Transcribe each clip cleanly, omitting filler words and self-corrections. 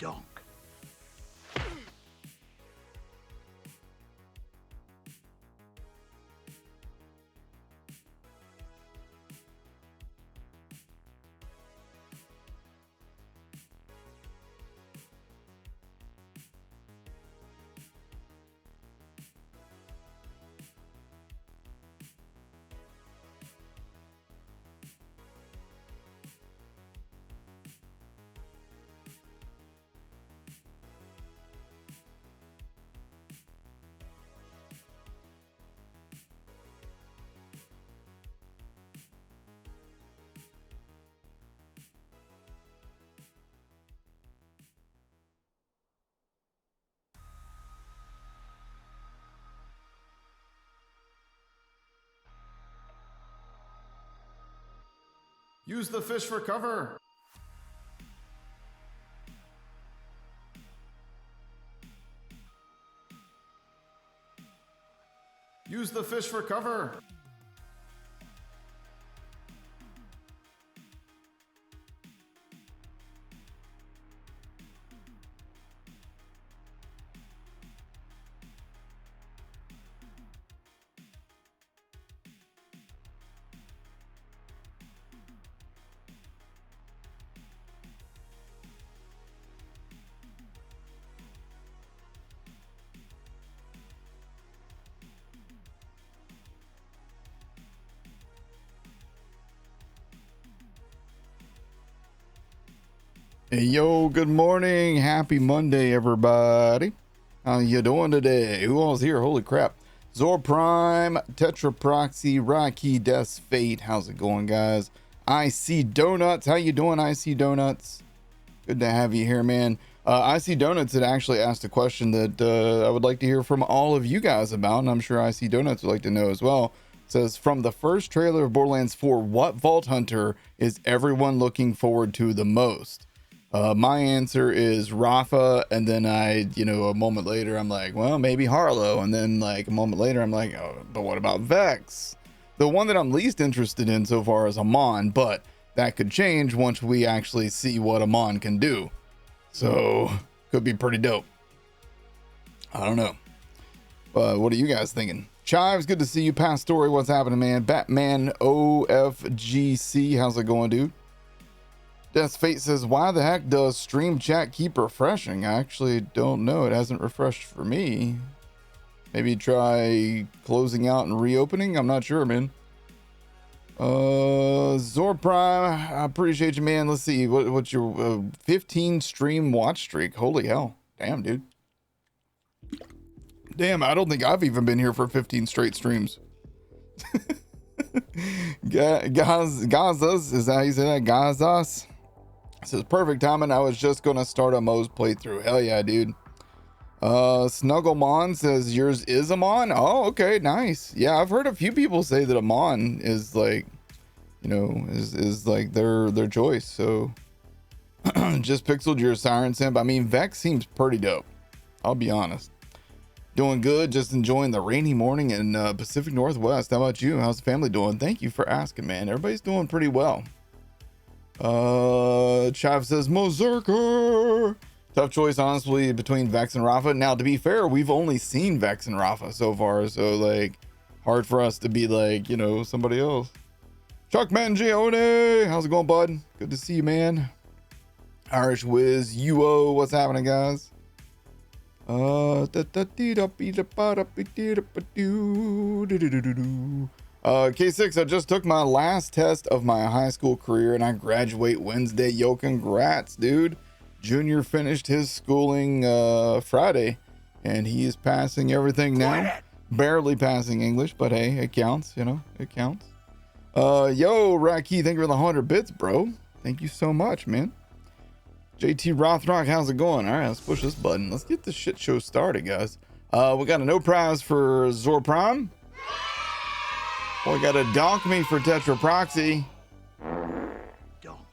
Donk. Use the fish for cover. Use the fish for cover. Hey, yo, good morning. Happy Monday, everybody. How you doing today? Who all's here? Holy crap. Zor Prime, Tetra Proxy, Rocky, Death's Fate. How's it going, guys? IC Donuts. How you doing, IC Donuts? Good to have you here, man. IC Donuts had actually asked a question that I would like to hear from all of you guys about, and I'm sure IC Donuts would like to know as well. It says, from the first trailer of Borderlands 4, what Vault Hunter is everyone looking forward to the most? My answer is Rafa, and then a moment later, I'm like, well, maybe Harlow, and then like a moment later, I'm like, oh, but what about Vex? The one that I'm least interested in so far is Amon, but that could change once we actually see what Amon can do. So, could be pretty dope. I don't know. What are you guys thinking? Chives, good to see you. Past story, what's happening, man? Batman OFGC, how's it going, dude? Death's Fate says, why the heck does stream chat keep refreshing? I actually don't know. It hasn't refreshed for me. Maybe try closing out and reopening. I'm not sure, man. Zor Prime, I appreciate you, man. Let's see. What's your 15 stream watch streak? Holy hell. Damn, dude. Damn, I don't think I've even been here for 15 straight streams. Gazas, is that how you say that? Gazas? Says perfect timing. I was just gonna start a Moze playthrough. Hell yeah, dude. Snugglemon says yours is Amon. Oh, okay, nice. Yeah, I've heard a few people say that Amon is like, is like their choice. So just pixeled your Siren Simp. I mean, Vex seems pretty dope. I'll be honest. Doing good. Just enjoying the rainy morning in Pacific Northwest. How about you? How's the family doing? Thank you for asking, man. Everybody's doing pretty well. Chav says Mozerker. Tough choice, honestly, between Vex and Rafa. Now, to be fair, we've only seen Vex and Rafa so far, so like hard for us to be like, somebody else. Chuck Mangione, how's it going, bud? Good to see you, man. Irish Wiz, UO, what's happening, guys? K6, I just took my last test of my high school career and I graduate Wednesday. Yo, congrats, dude. Junior finished his schooling Friday and he is passing everything now. Barely passing English, but hey, it counts, it counts. Yo, Rocky, thank you for the 100 bits, bro. Thank you so much, man. JT Rothrock, how's it going? All right, let's push this button. Let's get this shit show started, guys. We got a no prize for Zor Prime. We got a donk me for Tetra Proxy. Donk.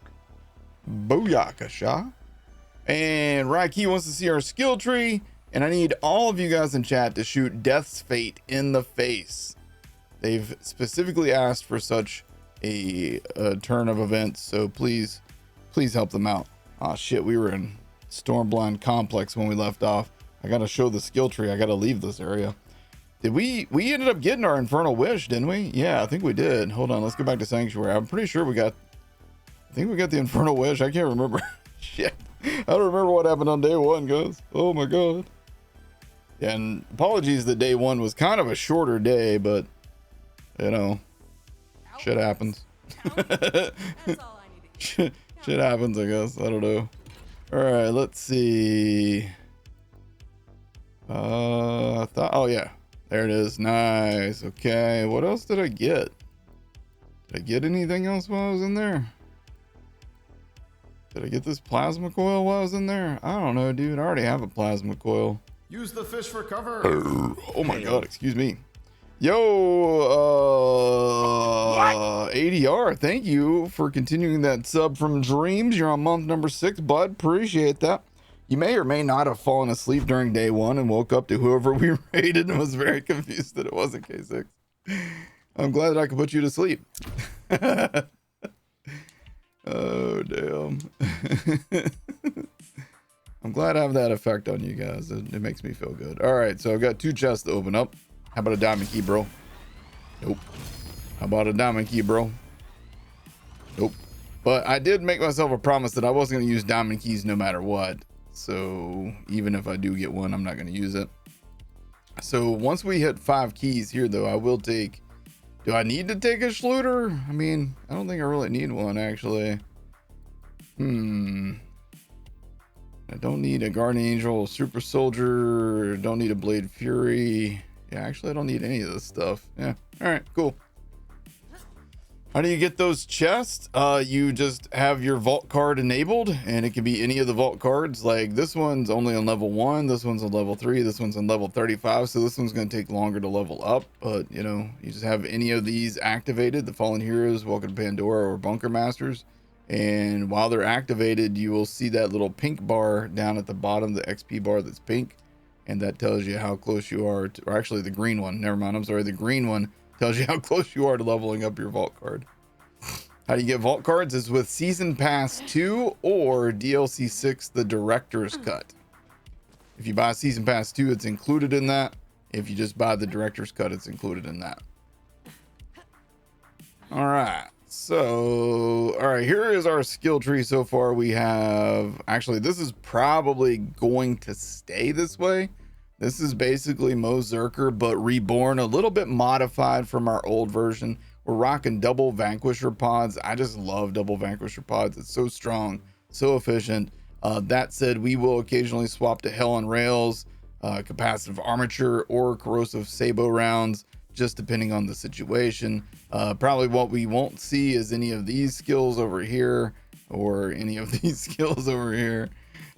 Booyakasha. And Raiki wants to see our skill tree. And I need all of you guys in chat to shoot Death's Fate in the face. They've specifically asked for such a turn of events. So please help them out. Oh shit, we were in Stormblind Complex when we left off. I gotta show the skill tree. I gotta leave this area. Did we ended up getting our Infernal Wish, didn't we? Yeah, I think we did. Hold on, let's go back to Sanctuary. I'm pretty sure I think we got the Infernal Wish. I can't remember. Shit. I don't remember what happened on day one, guys. Oh my god. Yeah, and apologies that day one was kind of a shorter day, but you know, shit happens. Shit happens, I guess. I don't know. All right, let's see. Oh yeah, there it is. Nice. Okay, what else did I get? Did I get anything else while I was in there? Did I get this plasma coil while I was in there? I don't know, dude. I already have a plasma coil. Use the fish for cover. Oh my god, excuse me. Yo, ADR, thank you for continuing that sub from Dreams. You're on month number 6, bud. Appreciate that. You may or may not have fallen asleep during day 1 and woke up to whoever we raided and was very confused that it wasn't K6. I'm glad that I could put you to sleep. Oh, damn. I'm glad I have that effect on you guys. It makes me feel good. All right, so I've got 2 chests to open up. How about a diamond key, bro? Nope. How about a diamond key, bro? Nope. But I did make myself a promise that I wasn't going to use diamond keys no matter what. So even if I do get one, I'm not going to use it. So once we hit 5 keys here, though, I will take... Do I need to take a Schluter? I mean, I don't think I really need one, actually. I don't need a Guardian Angel, Super Soldier. Don't need a Blade Fury. Yeah, actually, I don't need any of this stuff. Yeah. All right, cool. How do you get those chests? You just have your vault card enabled, and it can be any of the vault cards. Like this one's only on level 1, this one's on level 3, this one's on level 35, so this one's going to take longer to level up. But you know, you just have any of these activated: the Fallen Heroes, Welcome to Pandora, or Bunker Masters. And while they're activated, you will see that little pink bar down at the bottom, the XP bar that's pink, and that tells you how close you are to, or actually the green one, never mind, I'm sorry, the green one tells you how close you are to leveling up your vault card. How do you get vault cards? Is with Season Pass 2 or DLC 6, the Director's Cut. If you buy Season Pass 2, it's included in that. If you just buy the Director's Cut, it's included in that. All right. So, all right, here is our skill tree so far. We have, actually, this is probably going to stay this way. This is basically Mozerker, but reborn, a little bit modified from our old version. We're rocking double Vanquisher pods. I just love double Vanquisher pods. It's so strong, so efficient. That said, we will occasionally swap to Hell on Rails, capacitive armature, or corrosive Sabo rounds, just depending on the situation. Probably what we won't see is any of these skills over here, or any of these skills over here.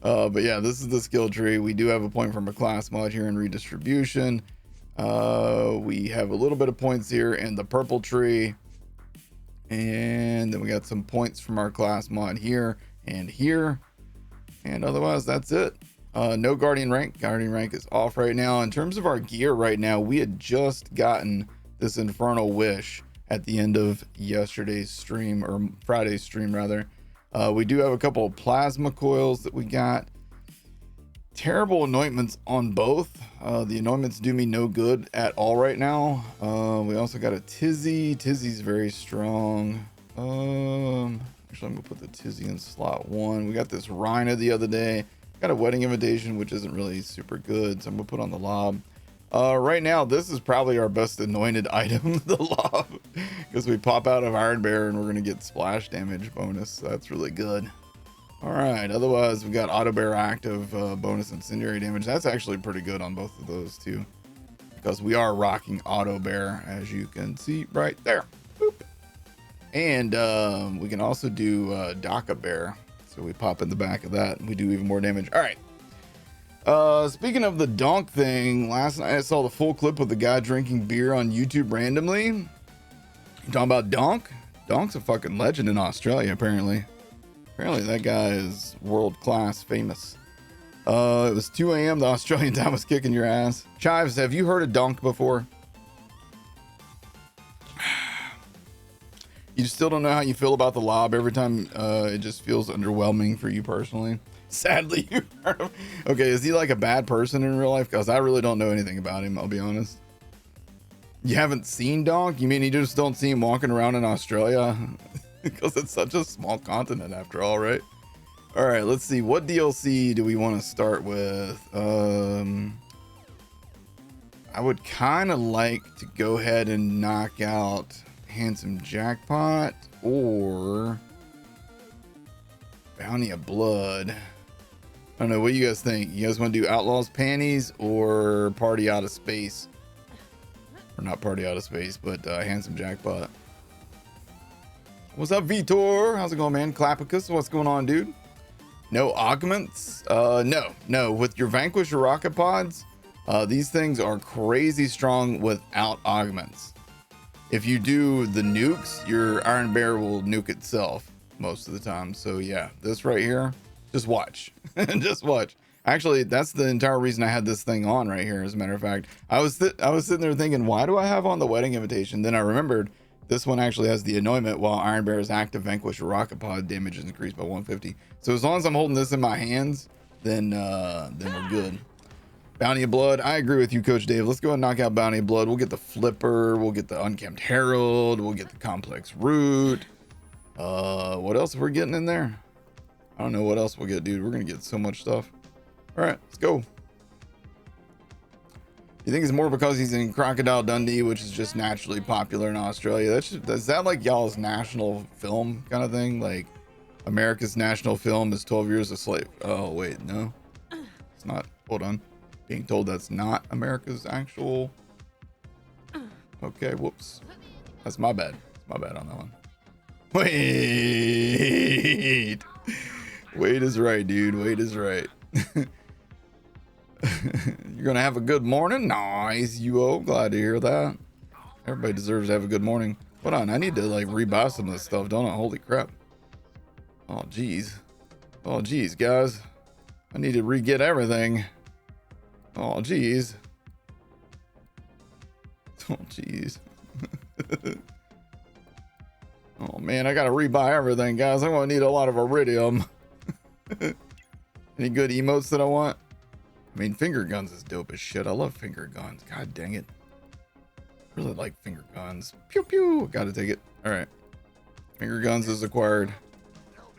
But yeah, this is the skill tree. We do have a point from a class mod here in redistribution. We have a little bit of points here in the purple tree, and then we got some points from our class mod here and here, and otherwise that's it. No guardian rank. Guardian rank is off right now. In terms of our gear right now, we had just gotten this Infernal Wish at the end of yesterday's stream, or Friday's stream rather. We do have a couple of plasma coils that we got. Terrible anointments on both. The anointments do me no good at all right now. We also got a Tizzy. Tizzy's very strong. Actually, I'm gonna put the Tizzy in slot 1. We got this Rhina the other day. Got a Wedding Invitation, which isn't really super good, so I'm gonna put on the Lob. Right now, this is probably our best anointed item, the Lob, because we pop out of Iron Bear and we're gonna get splash damage bonus. So that's really good. All right, otherwise we got Auto Bear active, bonus incendiary damage. That's actually pretty good on both of those too, because we are rocking Auto Bear, as you can see right there. Boop. And we can also do Daka Bear. So we pop in the back of that and we do even more damage. All right. Speaking of the donk thing, last night I saw the full clip of the guy drinking beer on YouTube randomly. You talking about Donk? Donk's a fucking legend in Australia, apparently. Apparently that guy is world-class famous. It was 2 a.m. The Australian time was kicking your ass. Chives, have you heard of Donk before? You still don't know how you feel about the lob every time. It just feels underwhelming for you personally. Sadly, you heard him. Okay, is he like a bad person in real life? Because I really don't know anything about him, I'll be honest. You haven't seen Donk? You mean you just don't see him walking around in Australia? Because it's such a small continent after all, right? All right, let's see. What DLC do we want to start with? I would kind of like to go ahead and knock out Handsome Jackpot or Bounty of Blood. I don't know. What do you guys think? You guys want to do Outlaws Panties or Party Out of Space? Or not Party Out of Space, but Handsome Jackpot. What's up, Vitor? How's it going, man? Clapicus, what's going on, dude? No augments? No. With your Vanquish or Rocket Pods, these things are crazy strong without augments. If you do the nukes, your Iron Bear will nuke itself most of the time. So yeah, this right here, just watch. Just watch. Actually, that's the entire reason I had this thing on right here. As a matter of fact, I was sitting there thinking, why do I have on the wedding invitation? Then I remembered this one actually has the anointment while Iron Bear's active Vanquish or Rocket Pod damage is increased by 150. So as long as I'm holding this in my hands, then we're good. Bounty of Blood. I agree with you, Coach Dave. Let's go and knock out Bounty of Blood. We'll get the Flipper. We'll get the Unkempt Herald. We'll get the Complex Root. What else are we getting in there? I don't know what else we'll get, dude. We're going to get so much stuff. All right, let's go. You think it's more because he's in Crocodile Dundee, which is just naturally popular in Australia? Is that like y'all's national film kind of thing? Like America's national film is 12 Years a Slave. Oh, wait, no. It's not. Hold on. Being told that's not America's actual. Okay, whoops. That's my bad. My bad on that one. Wait. Wait is right, dude. Wait is right. You're gonna have a good morning. Nice, UO. Glad to hear that. Everybody deserves to have a good morning. Hold on, I need to like rebuy some of this stuff, don't I? Holy crap. Oh geez. Oh geez, guys. I need to re-get everything. Oh geez. Oh geez. Oh man, I gotta rebuy everything, guys. I'm gonna need a lot of iridium. Any good emotes that I want? I mean, finger guns is dope as shit. I love finger guns. God dang it. Really like finger guns. Pew pew. Gotta take it. All right. Finger guns is acquired.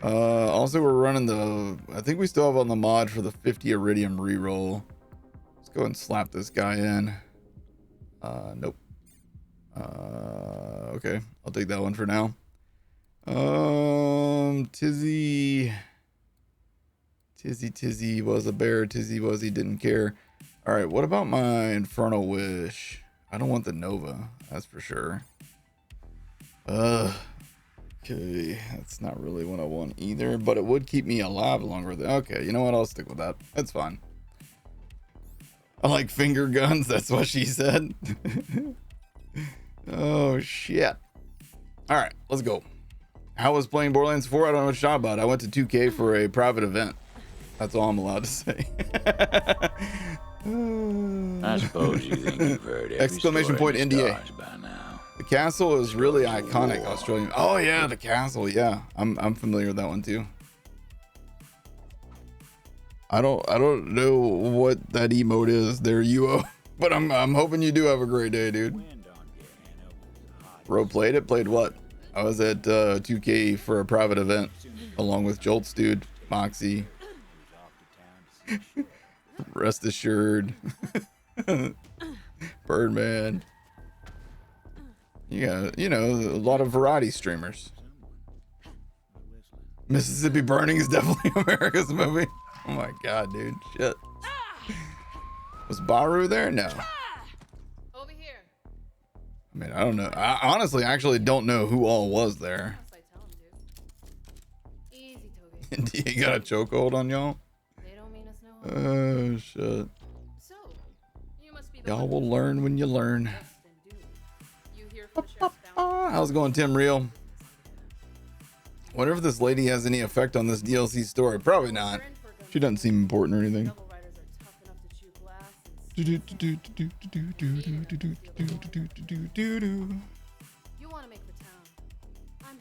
Also, we're running the. I think we still have on the mod for the 50 iridium reroll. Let's go and slap this guy in. Nope. Okay. I'll take that one for now. Tizzy was a bear. Tizzy was, he didn't care. All right, what about my Infernal Wish? I don't want the Nova, that's for sure. Okay, that's not really what I want either, but it would keep me alive longer than. Okay, you know what? I'll stick with that. That's fine. I like finger guns. That's what she said. Oh shit. All right, let's go. How was playing Borderlands 4? I don't know what you're talking about. I went to 2K for a private event. That's all I'm allowed to say. I suppose you think you've heard every exclamation point NDA. By now. The castle is really iconic. Australian. Oh yeah, the castle. Yeah, I'm familiar with that one too. I don't know what that emote is there, UO, but I'm hoping you do have a great day, dude. Bro played it. Played what? I was at 2K for a private event along with Jolts, dude, Moxie. Rest assured. Birdman. Yeah, you know, a lot of variety streamers. Mississippi Burning is definitely America's movie. Oh my god, dude. Shit. Was Baru there? No. Over here. I mean, I don't know. I honestly actually don't know who all was there. Easy, Toby. You got a chokehold on y'all? They don't mean us no Oh harm. shit. So, you must be the Y'all one will learn when you learn. less than duty. You here for the sheriff's down? How's it going, Tim Real? Wonder if this lady has any effect on this DLC story. Probably not. She doesn't seem important or anything. Double riders are tough enough to chew glass and Do. you want to make the town. I'm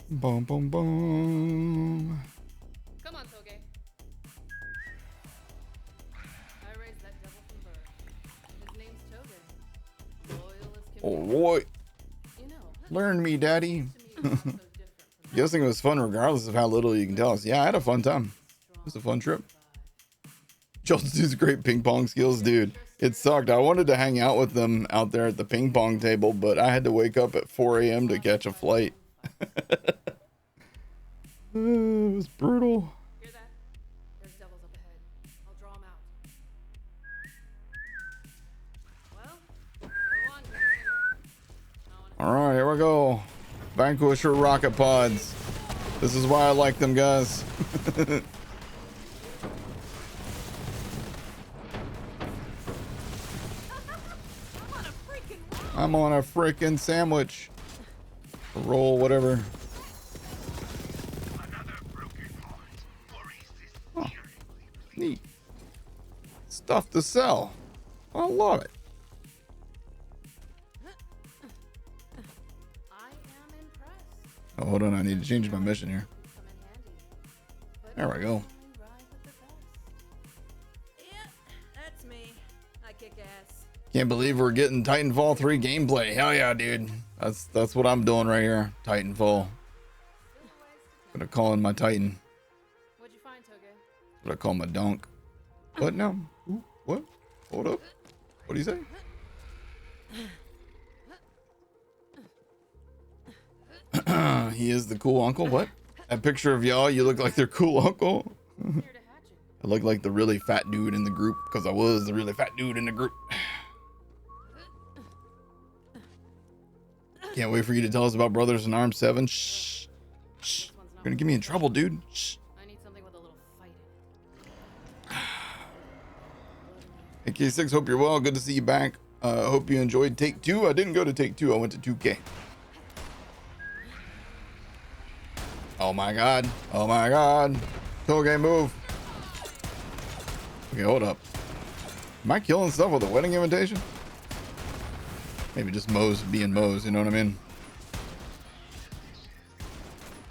Boom, boom, boom. Come on, Toge. I raised that devil from birth. His name's Toge. Loyal as can be. Oh, boy. You know, Learn me, daddy. to me it's not so different from Guessing it was fun regardless of how little you can tell us. Yeah, I had a fun time. It was a fun trip. Chelsea's great ping pong skills, dude. It sucked. I wanted to hang out with them out there at the ping pong table, but I had to wake up at 4 a.m. to catch a flight. It was brutal. Hear that? There's devils up ahead. I'll draw them out. Well, go on, gunslinger. All right, here we go. Vanquisher rocket pods. This is why I like them, guys. I'm on a freaking sandwich. A roll, whatever. Oh, neat. Stuff to sell. I love it. I am impressed. Oh, hold on. I need to change my mission here. Come in handy. But There we go. only ride with the best. Yeah, that's me. I kick ass. Can't believe we're getting Titanfall 3 gameplay. Hell yeah, dude. That's what I'm doing right here. Titanfall. Gonna call in my Titan. What'd you find, Toge? What I call my donk. What now? Ooh, what? Hold up. What do you say? He is the cool uncle. What? That picture of y'all, you look like their cool uncle. Here to hatch it. I look like the really fat dude in the group because I was the really fat dude in the group. Can't wait for you to tell us about Brothers in Arms 7. Shh. Shh. You're gonna get me in trouble, dude. Shh. I need something with a little fight in it. Hey, K6, hope you're well. Good to see you back. Hope you enjoyed Take 2. I didn't go to Take 2. I went to 2K. Oh my god. Oh my god. Toge, move. Okay, hold up. Am I killing stuff with a wedding invitation? Maybe just Moze being Moze, you know what I mean?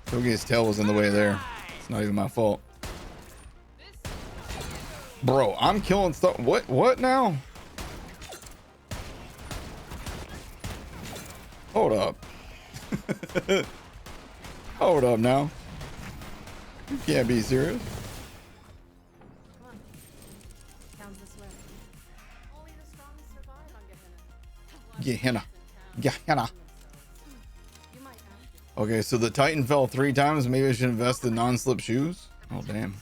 Toge's tail was in the way there. It's not even my fault. Bro, I'm killing stuff. What now? Hold up. Hold up now. You can't be serious. Come on. Sounds this way. Only the strongest survive on Gehenna. Gehenna. You might have to. Okay, so the Titan fell 3 times. Maybe I should invest in non-slip shoes. Oh, damn.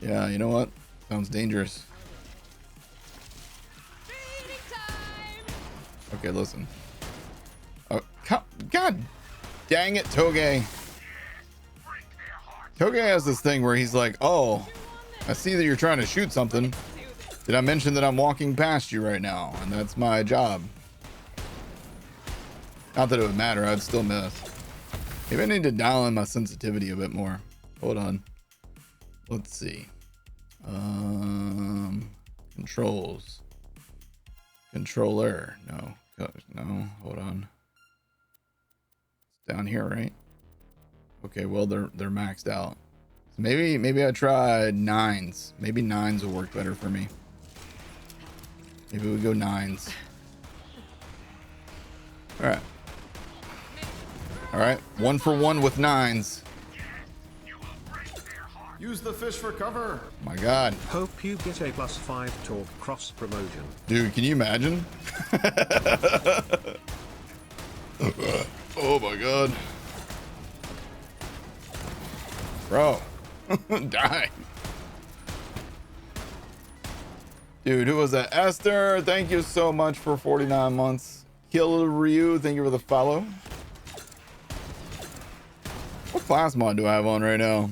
Yeah, you know what? Sounds dangerous. Okay, listen. Oh, God dang it, Toge. Toge has this thing where he's like, oh, I see that you're trying to shoot something. Did I mention that I'm walking past you right now? And that's my job. Not that it would matter. I'd still miss. Maybe I need to dial in my sensitivity a bit more. Hold on. Let's see. Controls. Controller. No. No. Hold on. It's down here, right? Okay, well they're maxed out. So maybe I tried 9s. Maybe 9s will work better for me. Maybe we go 9s. Alright. Alright. 1 for 1 with 9s. Use the fish for cover. My god. Hope you get a +5 talk cross promotion. Dude, can you imagine? Oh my god. Bro. Die. Dude, who was that? Esther, thank you so much for 49 months. Kill Ryu, thank you for the follow. What class mod do I have on right now?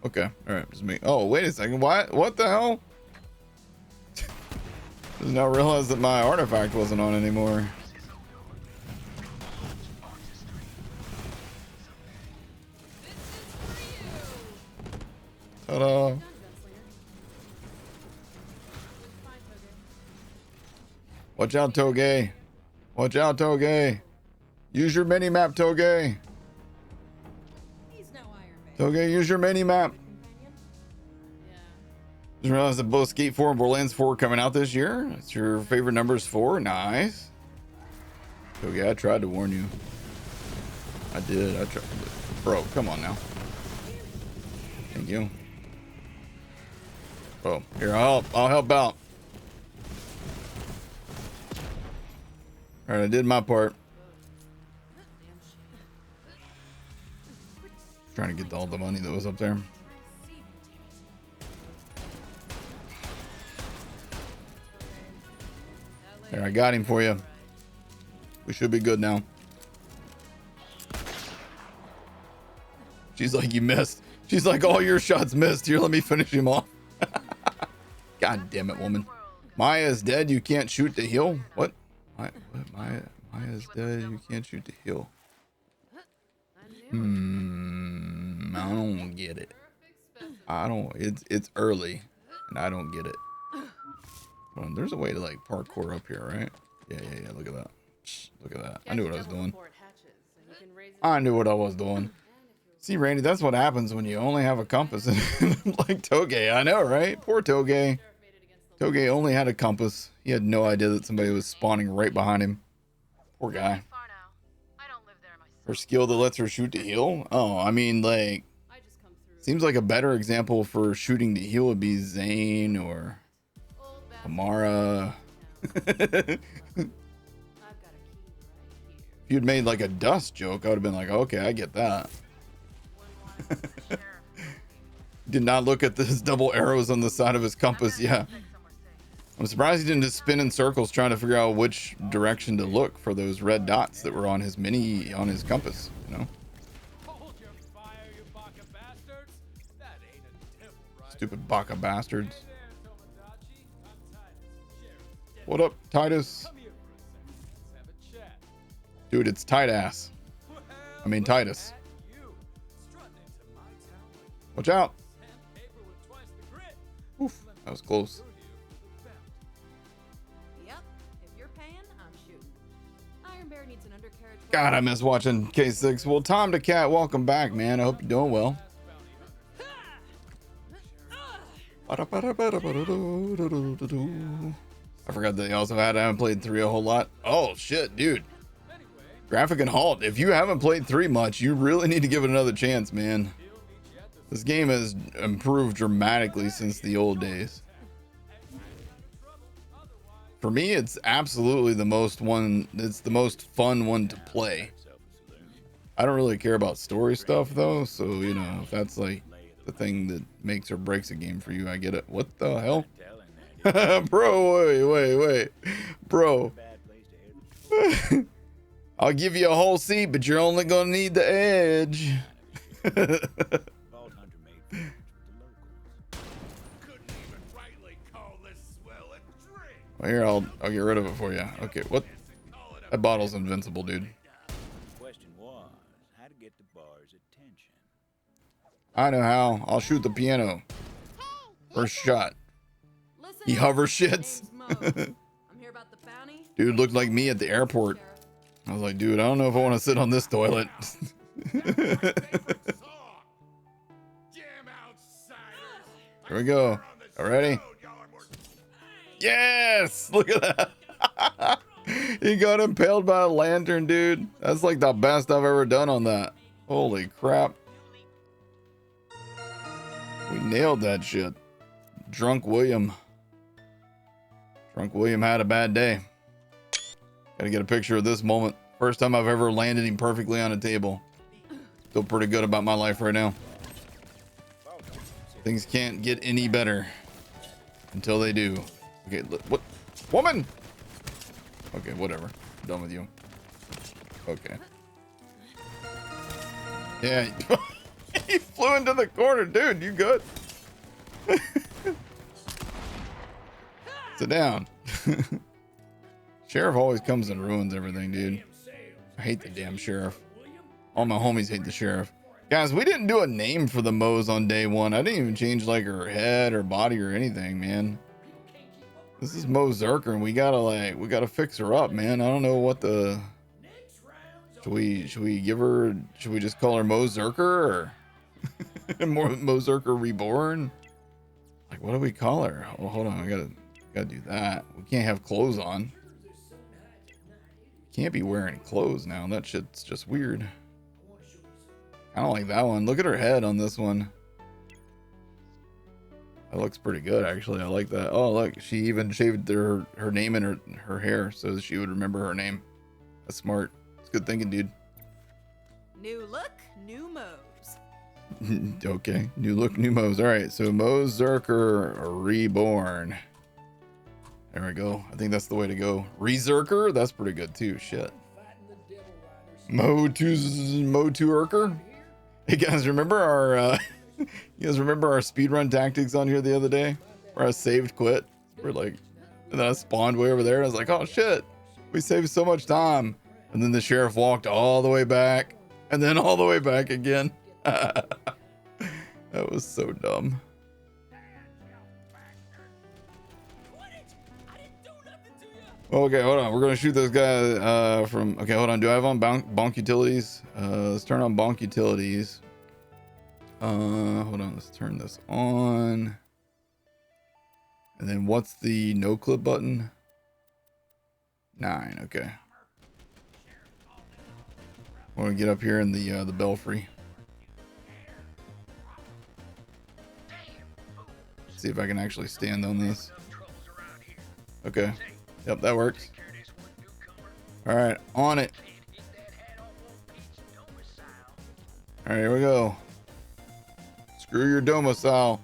Okay, alright, just me. Oh, wait a second. What the hell? Just now realized that my artifact wasn't on anymore. Ta-da. Watch out, Toge. Watch out, Toge. Use your mini-map, Toge. no Iron Man. Okay, use your mini map. Companion? Yeah. Just realized that both Skate 4 and Borderlands 4 are coming out this year. It's your favorite numbers 4. Nice. Okay, I tried to warn you. I did. I tried. Bro, come on now. Thank you. Oh, here, I'll help out. All right, I did my part. Trying to get all the money that was up there. There, I got him for you. We should be good now. She's like, you missed. She's like, all your shots missed. Here, let me finish him off. God damn it, woman. Maya's dead. You can't shoot to heal. What? Maya's dead. You can't shoot to heal. I don't get it. I don't. It's early, and I don't get it. Hold on, there's a way to like parkour up here, right? Yeah. Look at that. Look at that. I knew what I was doing. I knew what I was doing. See, Randy, that's what happens when you only have a compass. Like Toge, I know, right? Poor Toge. Toge only had a compass. He had no idea that somebody was spawning right behind him. Poor guy. Her skill that lets her shoot to heal? Oh, I mean, like, seems like a better example for shooting to heal would be Zane or Amara. If you'd made like a dust joke, I would have been like, okay, I get that. Did not look at those double arrows on the side of his compass. Yeah. I'm surprised he didn't just spin in circles trying to figure out which direction to look for those red dots that were on his compass, you know? Stupid baka bastards. What up, Titus? Dude, it's tight ass. I mean, Titus. Watch out. Oof, that was close. Yep. If you're paying, I'm shooting. Iron Bear needs an undercarriage. God, I miss watching K6. Well, Tom the Cat, welcome back, man. I hope you're doing well. I forgot that he also had. I haven't played 3 a whole lot. Oh shit, dude. Graphic and Halt. If you haven't played 3 much, you really need to give it another chance, man. This game has improved dramatically since the old days. For me, it's absolutely the most fun one to play. I don't really care about story stuff though, so you know, if that's like the thing that makes or breaks a game for you, I get it. What the hell? Bro, wait. Bro. I'll give you a whole seat, but you're only gonna need the edge. Well, here, I'll get rid of it for you. Okay, what? That bottle's invincible, dude. Question was, how to get the bar's attention. I know how. I'll shoot the piano. First shot. He hover shits. I'm here about the bounty. Dude looked like me at the airport. I was like, dude, I don't know if I want to sit on this toilet. Here we go. All ready? Yes! Look at that. He got impaled by a lantern, dude. That's like the best I've ever done on that. Holy crap. We nailed that shit. Drunk William. Drunk William had a bad day. Gotta get a picture of this moment. First time I've ever landed him perfectly on a table. Feel pretty good about my life right now. Things can't get any better until they do. Okay, look, what? Woman! Okay, whatever. I'm done with you. Okay. Yeah. He flew into the corner, dude. You good? Sit down. Sheriff always comes and ruins everything, dude. I hate the damn sheriff. All my homies hate the sheriff. Guys, we didn't do a name for the Moze on day 1. I didn't even change like her head or body or anything, man. This is Mozerker, and we gotta fix her up, man. I don't know what the... Should we give her... Should we just call her Mozerker, or... More Mozerker Reborn. Like, what do we call her? Oh, hold on, I gotta do that. We can't have clothes on. Can't be wearing clothes now. That shit's just weird. I don't like that one. Look at her head on this one. That looks pretty good, actually. I like that. Oh, look, she even shaved her name in her hair so she would remember her name. That's smart. It's good thinking, dude. New look, new Moze. Okay, new look, new Moze. All right, so Mozerker Reborn. There we go. I think that's the way to go. Rezerker, that's pretty good too. Shit. Mo2erker. Hey guys, remember our you guys remember our speedrun tactics on here the other day? Where I saved quit? We're like, and then I spawned way over there and I was like, oh shit, we saved so much time. And then the sheriff walked all the way back and then all the way back again. That was so dumb. Okay, hold on. We're gonna shoot this guy from. Okay, hold on. Do I have on bonk utilities? Let's turn on bonk utilities. Hold on. Let's turn this on. And then what's the no clip button? 9. Okay. I want to get up here in the belfry. See if I can actually stand on this. Okay. Yep, that works. All right, on it. All right, here we go. Screw your domicile.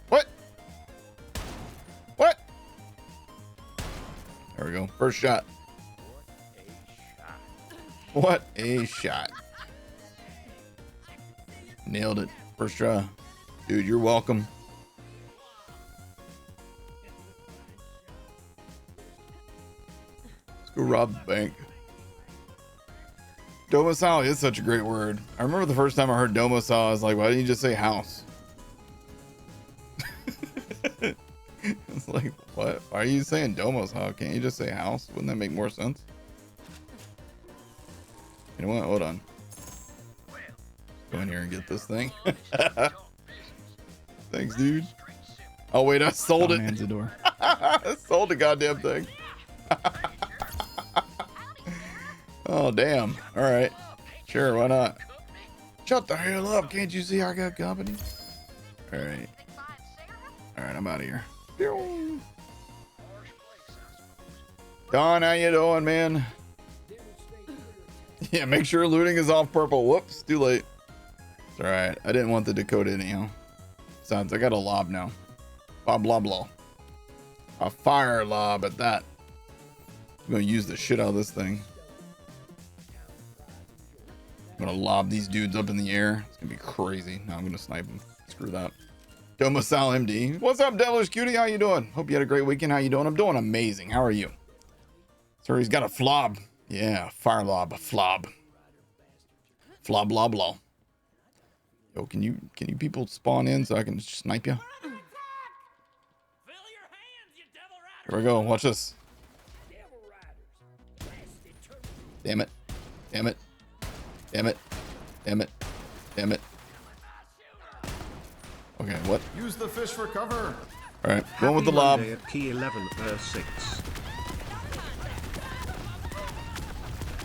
What? What? There we go. First shot. What a shot. Nailed it. First try. Dude, you're welcome. Go rob the bank. Domicile is such a great word. I remember the first time I heard domicile, I was like, why didn't you just say house? It's like, what? Why are you saying domicile? Can't you just say house? Wouldn't that make more sense? You know what? Hold on. Go in here and get this thing. Thanks, dude. Oh, wait, I sold it. I sold the goddamn thing. Oh, damn. All right. Sure, why not? Shut the hell up. Can't you see I got company? All right. All right, I'm out of here. Don, how you doing, man? Yeah, make sure looting is off purple. Whoops, too late. It's all right. I didn't want the Dakota anyhow. Besides, I got a lob now. Blah, blah. A fire lob at that. I'm going to use the shit out of this thing. I'm gonna lob these dudes up in the air. It's gonna be crazy. No, I'm gonna snipe them. Screw that. Domicile MD. What's up, Devilish Cutie? How you doing? Hope you had a great weekend. How you doing? I'm doing amazing. How are you? Sir, he's got a flob. Yeah, fire lob, a flob. Flob, blah, blah. Yo, can you people spawn in so I can snipe you? Here we go. Watch this. Damn it. Damn it. Damn it. Damn it. Damn it. Okay, what? Use the fish for cover. Alright, going with the lob. At key 11, 6.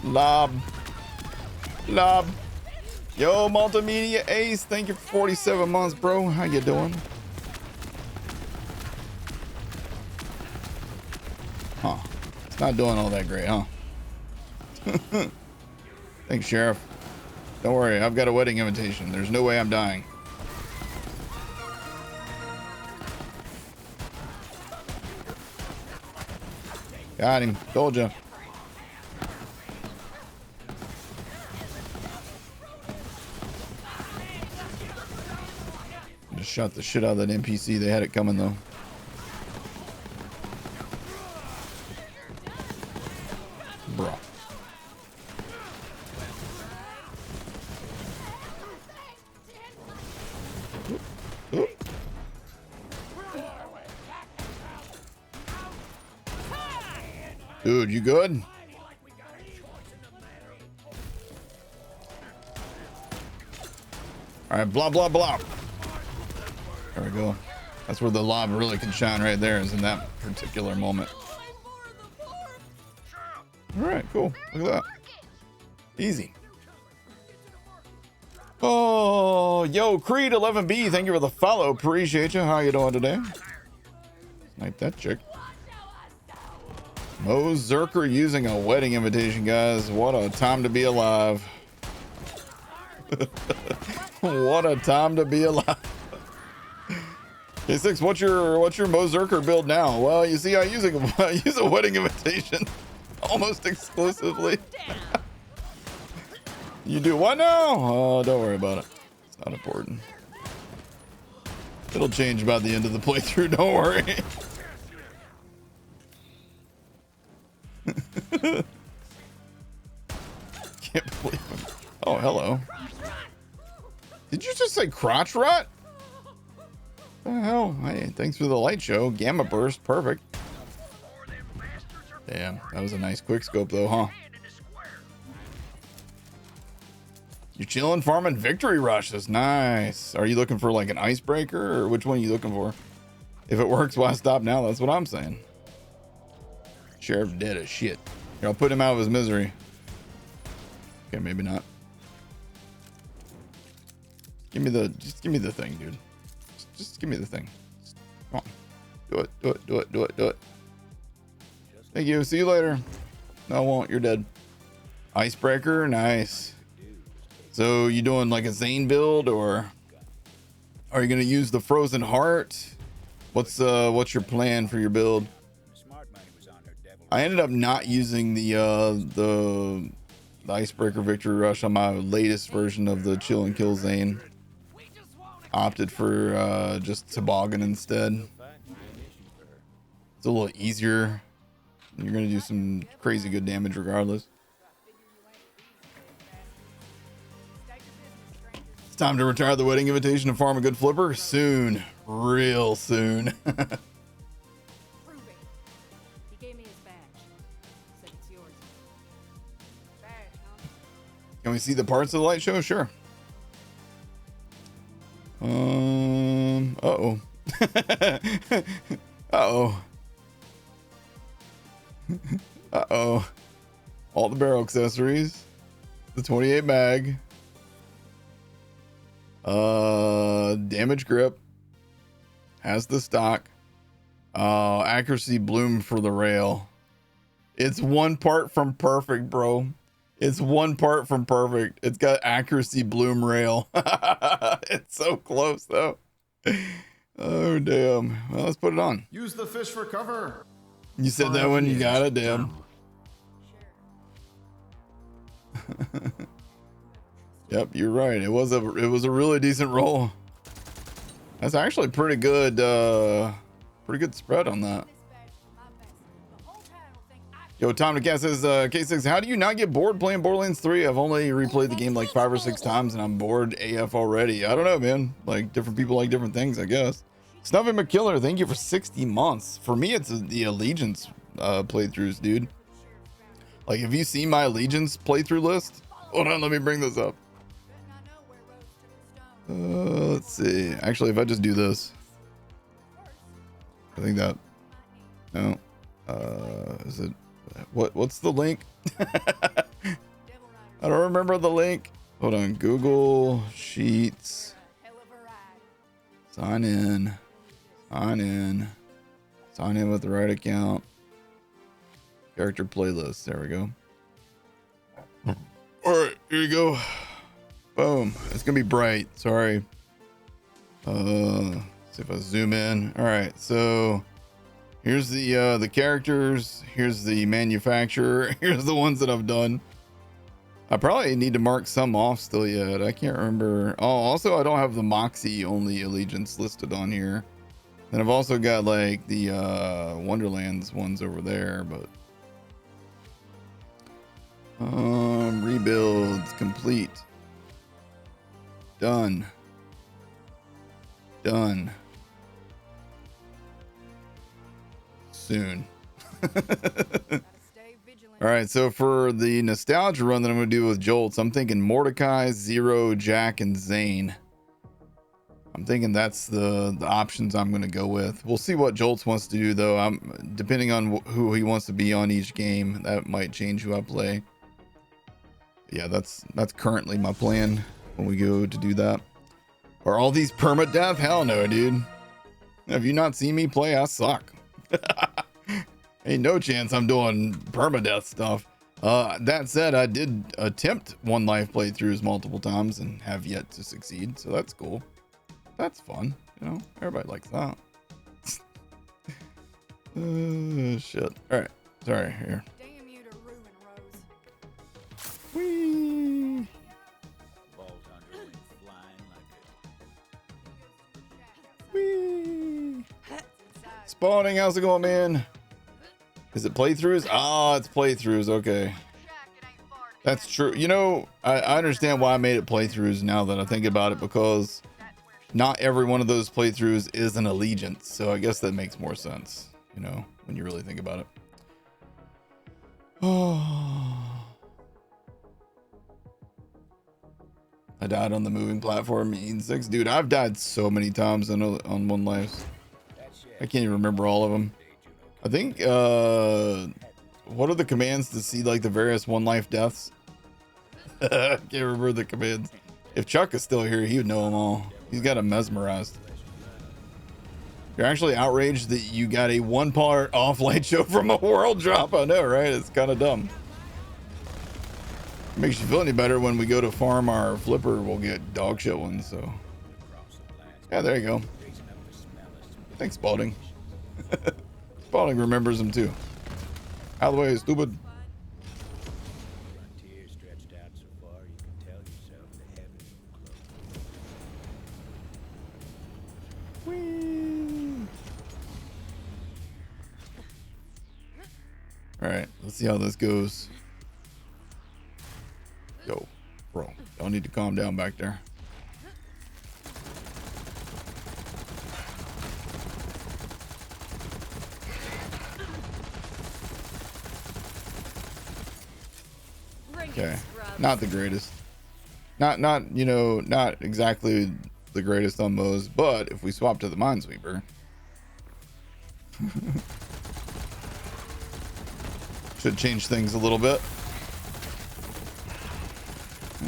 Lob. Lob. Yo, Multimedia Ace, thank you for 47 months, bro. How you doing? Huh. It's not doing all that great, huh? Thanks, Sheriff. Don't worry, I've got a wedding invitation. There's no way I'm dying. Got him. Told you. Just shot the shit out of that NPC. They had it coming, though. Bruh. Dude, you good? All right, blah, blah, blah. There we go. That's where the lob really can shine right there, is in that particular moment. All right, cool. Look at that. Easy. Oh, yo, Creed 11B, thank you for the follow. Appreciate you. How you doing today? Snipe that chick. Mozerker using a wedding invitation, guys. What a time to be alive. What a time to be alive. K6, what's your Mozerker build now? Well, you see, I use a wedding invitation almost exclusively. You do what now? Oh, don't worry about it. It's not important. It'll change by the end of the playthrough. Don't worry. Can't believe it. Oh, hello. Did you just say crotch rot? What the hell? Hey, thanks for the light show. Gamma burst, perfect. Damn, that was a nice quick scope though, huh? You chilling, farming victory rushes. Nice. Are you looking for like an icebreaker, or which one are you looking for? If it works, why stop now? That's what I'm saying. Sheriff dead as shit. Here, I'll put him out of his misery. Okay, maybe not. Just give me the thing, dude. Just give me the thing. Come on. Do it, do it, do it, do it, do it. Thank you. See you later. No, I won't. You're dead. Icebreaker, nice. So you doing like a Zane build, or are you gonna use the Frozen Heart? What's your plan for your build? I ended up not using the Icebreaker Victory Rush on my latest version of the Chill and Kill Zane. Opted for just Toboggan instead. It's a little easier. You're gonna do some crazy good damage regardless. It's time to retire the wedding invitation and farm a good flipper soon. Real soon. Can we see the parts of the light show? Sure. Uh-oh. Uh-oh. Uh-oh. All the barrel accessories. The 28 mag. Damage grip. Has the stock. Accuracy bloom for the rail. It's one part from perfect, bro. It's one part from perfect. It's got accuracy bloom rail. It's so close though. Oh damn. Well, let's put it on. Use the fish for cover. You said that when you got it, damn. Yep, you're right. It was a really decent roll. That's actually pretty good spread on that. Yo, Tom the Cat says, K6, how do you not get bored playing Borderlands 3? I've only replayed the game like 5 or 6 times and I'm bored AF already. I don't know, man. Like, different people like different things, I guess. Snuffy McKiller, thank you for 60 months. For me, it's the Allegiance playthroughs, dude. Like, have you seen my Allegiance playthrough list? Hold on, let me bring this up. Let's see. Actually, if I just do this. I think that... No. Is it... What's the link? I don't remember the link. Hold on. Google Sheets. Sign in. Sign in. Sign in with the right account. Character playlist. There we go. All right, here you go. Boom. It's gonna be bright. Sorry. See if I zoom in. All right. So here's the characters. Here's the manufacturer. Here's the ones that I've done. I probably need to mark some off still yet. I can't remember. Oh, also I don't have the Moxie only Allegiance listed on here. Then I've also got like the Wonderlands ones over there, but rebuilds complete. Done. Done. Soon. All right, so for the nostalgia run that I'm going to do with Jolts, I'm thinking Mordecai, Zero, Jack, and Zane. I'm thinking that's the options I'm going to go with. We'll see what Jolts wants to do, though. I'm depending on who he wants to be on each game. That might change who I play. Yeah, that's currently my plan when we go to do that. Are all these permadeath? Hell no, dude. Have you not seen me play? I suck. Ain't no chance I'm doing permadeath stuff. That said, I did attempt one life playthroughs multiple times and have yet to succeed, so that's cool. That's fun, you know. Everybody likes that. Shit. All right, sorry. Here. Damn you to ruin Rose. Whee! Vault Hunter went flying like Whee! Spawning, how's it going, man? Is it playthroughs? Ah, it's playthroughs. Okay. That's true. You know, I understand why I made it playthroughs now that I think about it, because not every one of those playthroughs is an allegiance. So I guess that makes more sense, you know, when you really think about it. Oh. I died on the moving platform in 6. Dude, I've died so many times on One Life. I can't even remember all of them. I think, what are the commands to see like the various One Life deaths? I can't remember the commands. If Chuck is still here, he would know them all. He's got them mesmerized. You're actually outraged that you got a 1-part off light show from a world drop. I know, right? It's kind of dumb. Makes you feel any better when we go to farm our flipper, we'll get dog shit ones, so. Yeah, there you go. Thanks, Spalding. Spalding remembers them too. Out of the way, stupid. frontier stretched out so far you can tell yourself the heavens were close. All right, let's see how this goes. Yo, bro, y'all need to calm down back there. Okay, not the greatest. Not you know, not exactly the greatest on Moze, but if we swap to the Minesweeper, should change things a little bit.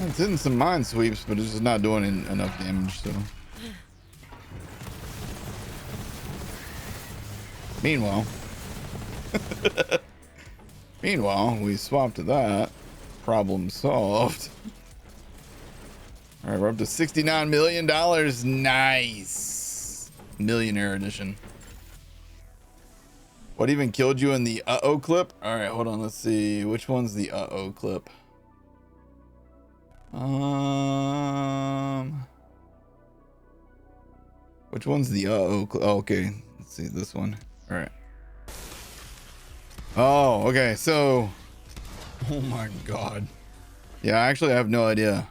It's hitting some mine sweeps, but it's just not doing enough damage, so. Meanwhile, we swap to that. Problem solved. All right, we're up to $69 million. Nice. Millionaire edition. What even killed you in the uh-oh clip? All right, hold on. Let's see. Which one's the uh-oh clip? Which one's the uh-oh clip? Oh, okay. Let's see this one. All right. Oh, okay. So, oh my God. Yeah, actually, I have no idea.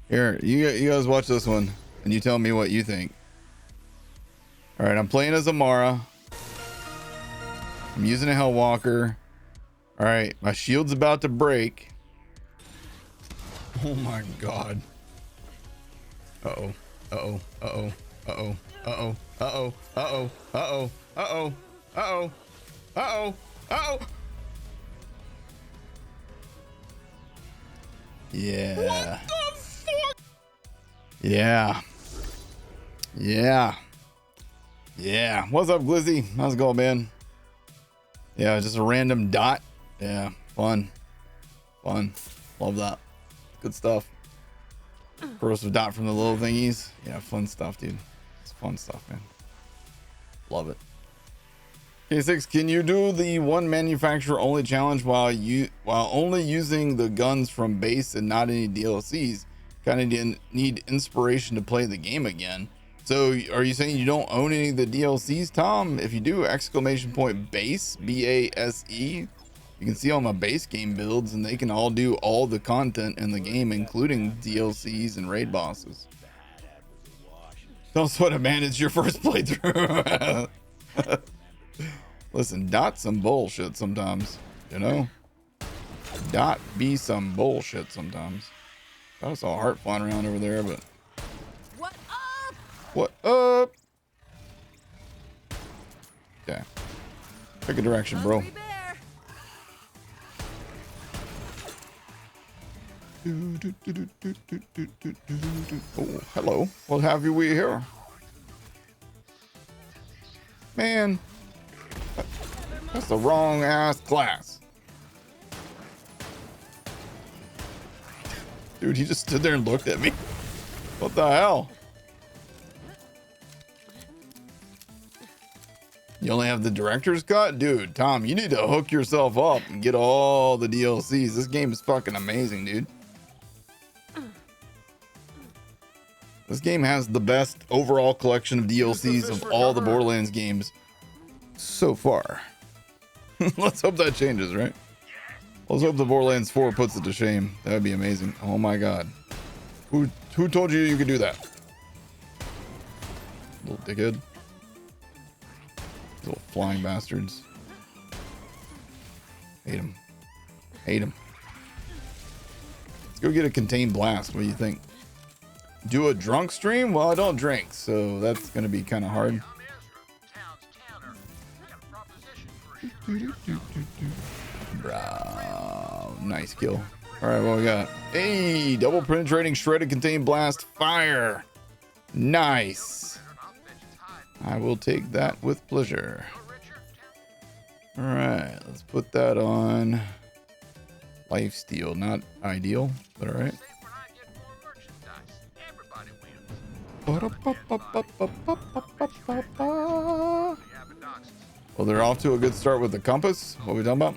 Here, you guys watch this one, and you tell me what you think. All right, I'm playing as Amara. I'm using a Hellwalker. All right, my shield's about to break. Oh my God. Uh-oh. Uh-oh. Uh-oh. Uh-oh. Uh-oh. Uh-oh. Uh-oh. Uh-oh. Uh-oh. Uh-oh. Uh-oh. Uh-oh. Yeah. What the fuck? Yeah. Yeah. Yeah. What's up, Glizzy? How's it going, man? Yeah, just a random dot. Yeah, fun. Fun. Love that. Good stuff. Corrosive dot from the little thingies. Yeah, fun stuff, dude. It's fun stuff, man. Love it. K6, can you do the one manufacturer only challenge while only using the guns from base and not any DLCs? Kind of need inspiration to play the game again. So are you saying you don't own any of the DLCs, Tom? If you do, exclamation point base, B-A-S-E. You can see all my base game builds, and they can all do all the content in the game, including DLCs and raid bosses. Don't sweat it, man. It's your first playthrough. Listen, dot some bullshit sometimes, you know? Dot be some bullshit sometimes. I saw a heart flying around over there, but... What up? What up? Okay. Pick a direction, bro. Hungry bear. Oh, hello. What have you we here? Man, that's the wrong ass class. Dude, he just stood there and looked at me. What the hell? You only have the director's cut? Dude, Tom, you need to hook yourself up and get all the DLCs. This game is fucking amazing, dude. This game has the best overall collection of DLCs of all the Borderlands games so far. Let's hope that changes, right? Let's hope the Borderlands 4 puts it to shame. That would be amazing. Oh my god. Who told you you could do that? Little dickhead. Little flying bastards. Hate him. Hate him. Let's go get a contained blast. What do you think? Do a drunk stream? Well, I don't drink, so that's gonna be kind of hard. Bro, nice kill. All right, what we got? Hey, double penetrating shredded contained blast fire. Nice. I will take that with pleasure. All right, let's put that on lifesteal. Not ideal, but all right. Well, they're off to a good start with the compass. What are we talking about?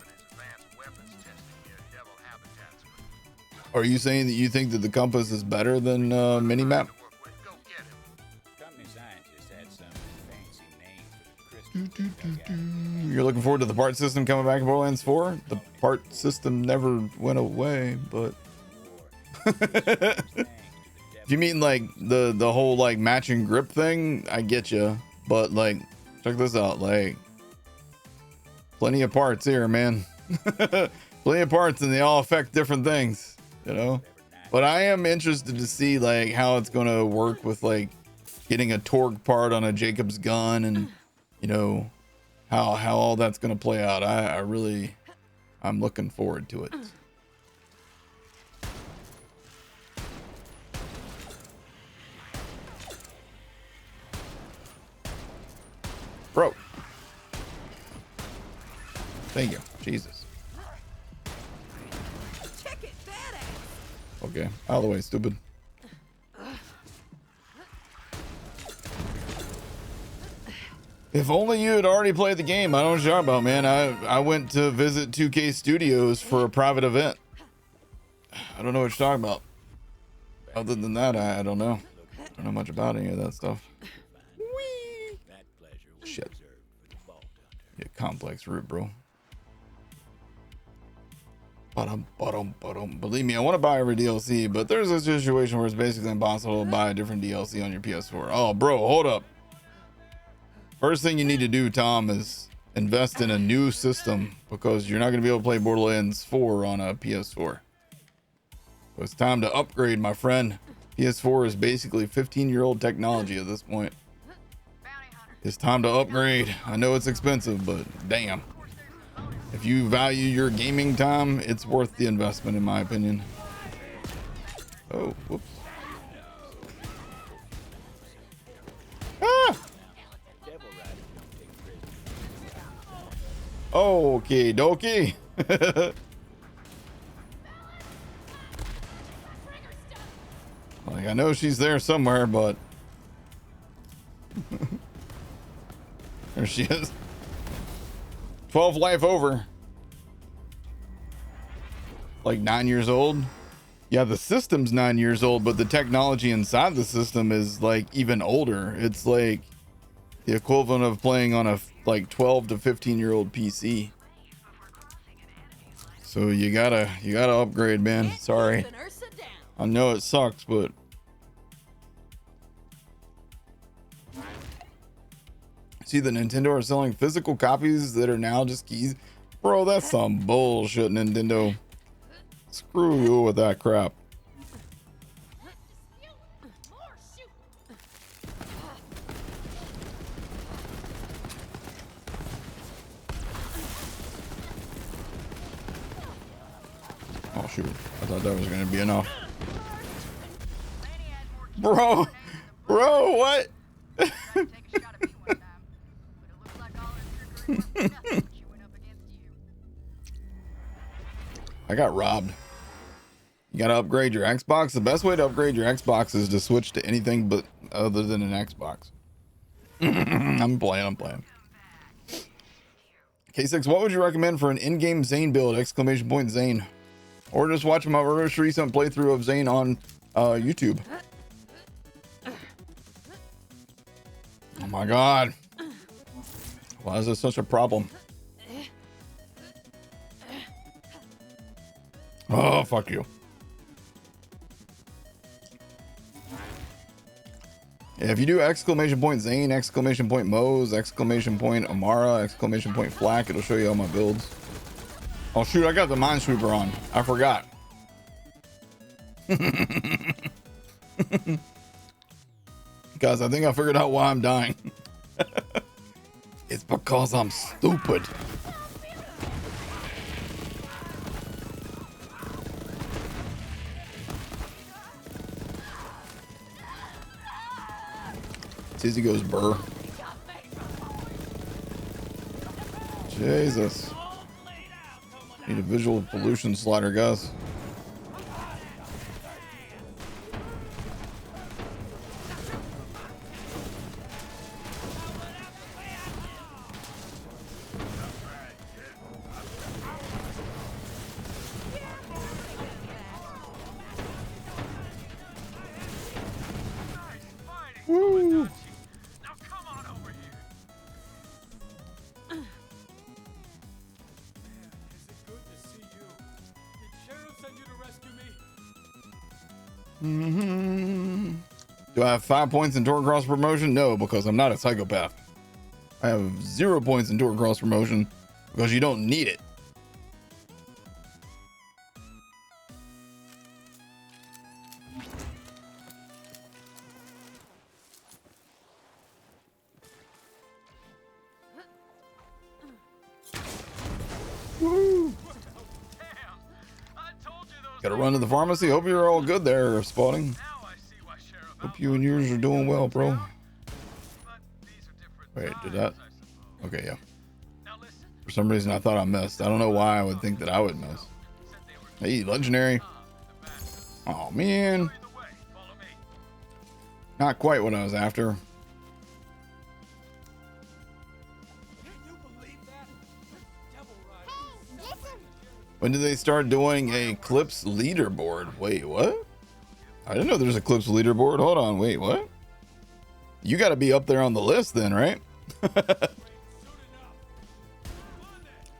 Are you saying that you think that the compass is better than minimap? Company scientists had some fancy name for the crystal. You're looking forward to the part system coming back in Borderlands 4? The part system never went away, but if you mean like the whole like matching grip thing, I get you. But like, check this out, like plenty of parts here, man. Plenty of parts, and they all affect different things, you know. But I am interested to see like how it's gonna work with like getting a torque part on a Jacob's gun, and you know how all that's gonna play out. I'm looking forward to it. Bro. Thank you. Jesus. Check it, badass. Okay. Out of the way, stupid. If only you had already played the game. I don't know what you're talking about, man. I went to visit 2K Studios for a private event. I don't know what you're talking about. Other than that, I don't know. I don't know much about any of that stuff. That pleasure was Shit. reserved for the vault hunter. Yeah, complex route, bro. Believe me, I want to buy every DLC, but there's a situation where it's basically impossible to buy a different DLC on your PS4. Oh, bro, hold up. First thing you need to do, Tom, is invest in a new system, because you're not going to be able to play Borderlands 4 on a PS4. So it's time to upgrade, my friend. PS4 is basically 15-year-old technology at this point. It's time to upgrade. I know it's expensive, but damn. If you value your gaming time, it's worth the investment, in my opinion. Oh, whoops. Ah! Okay, dokie. Like, I know she's there somewhere, but there she is. 12 life over. Like 9 years old. Yeah, the system's 9 years old, but the technology inside the system is like even older. It's like the equivalent of playing on a like 12 to 15-year-old PC. So you gotta upgrade, man. Sorry. I know it sucks, but see, the Nintendo are selling physical copies that are now just keys. Bro, that's some bullshit, Nintendo. Screw you with that crap. shoot. I thought that was going to be enough. Bro, what? I got robbed. You gotta upgrade your Xbox. The best way to upgrade your Xbox is to switch to anything but other than an Xbox. I'm playing. K6, what would you recommend for an in-game Zane build? Exclamation point Zane. Or just watch my most recent playthrough of Zane on YouTube. Oh my god. Why is this such a problem? Oh, fuck you. Yeah, if you do exclamation point Zane, exclamation point Moze, exclamation point Amara, exclamation point Flack, it'll show you all my builds. Oh shoot, I got the Minesweeper on. I forgot. Guys, I think I figured out why I'm dying. It's because I'm stupid. Tizzy goes burr. Jesus. Need a visual pollution slider, guys. Woo. Now come on over here. Man, is it good to see you? Did Sheriff send you to rescue me? Do I have 5 points in Tour Cross promotion? No, because I'm not a psychopath. I have 0 points in Tour Cross promotion because you don't need it. Woo. Gotta run to the pharmacy. Hope you're all good there, Spotting. Hope you and yours are doing well, bro. Wait, did that? Okay, yeah. For some reason, I thought I missed. I don't know why I would think that I would miss. Hey, legendary. Oh, man. Not quite what I was after. When did they start doing a Clips leaderboard? Wait, what? I didn't know there's a Clips leaderboard. Hold on, wait, what? You got to be up there on the list then, right? It's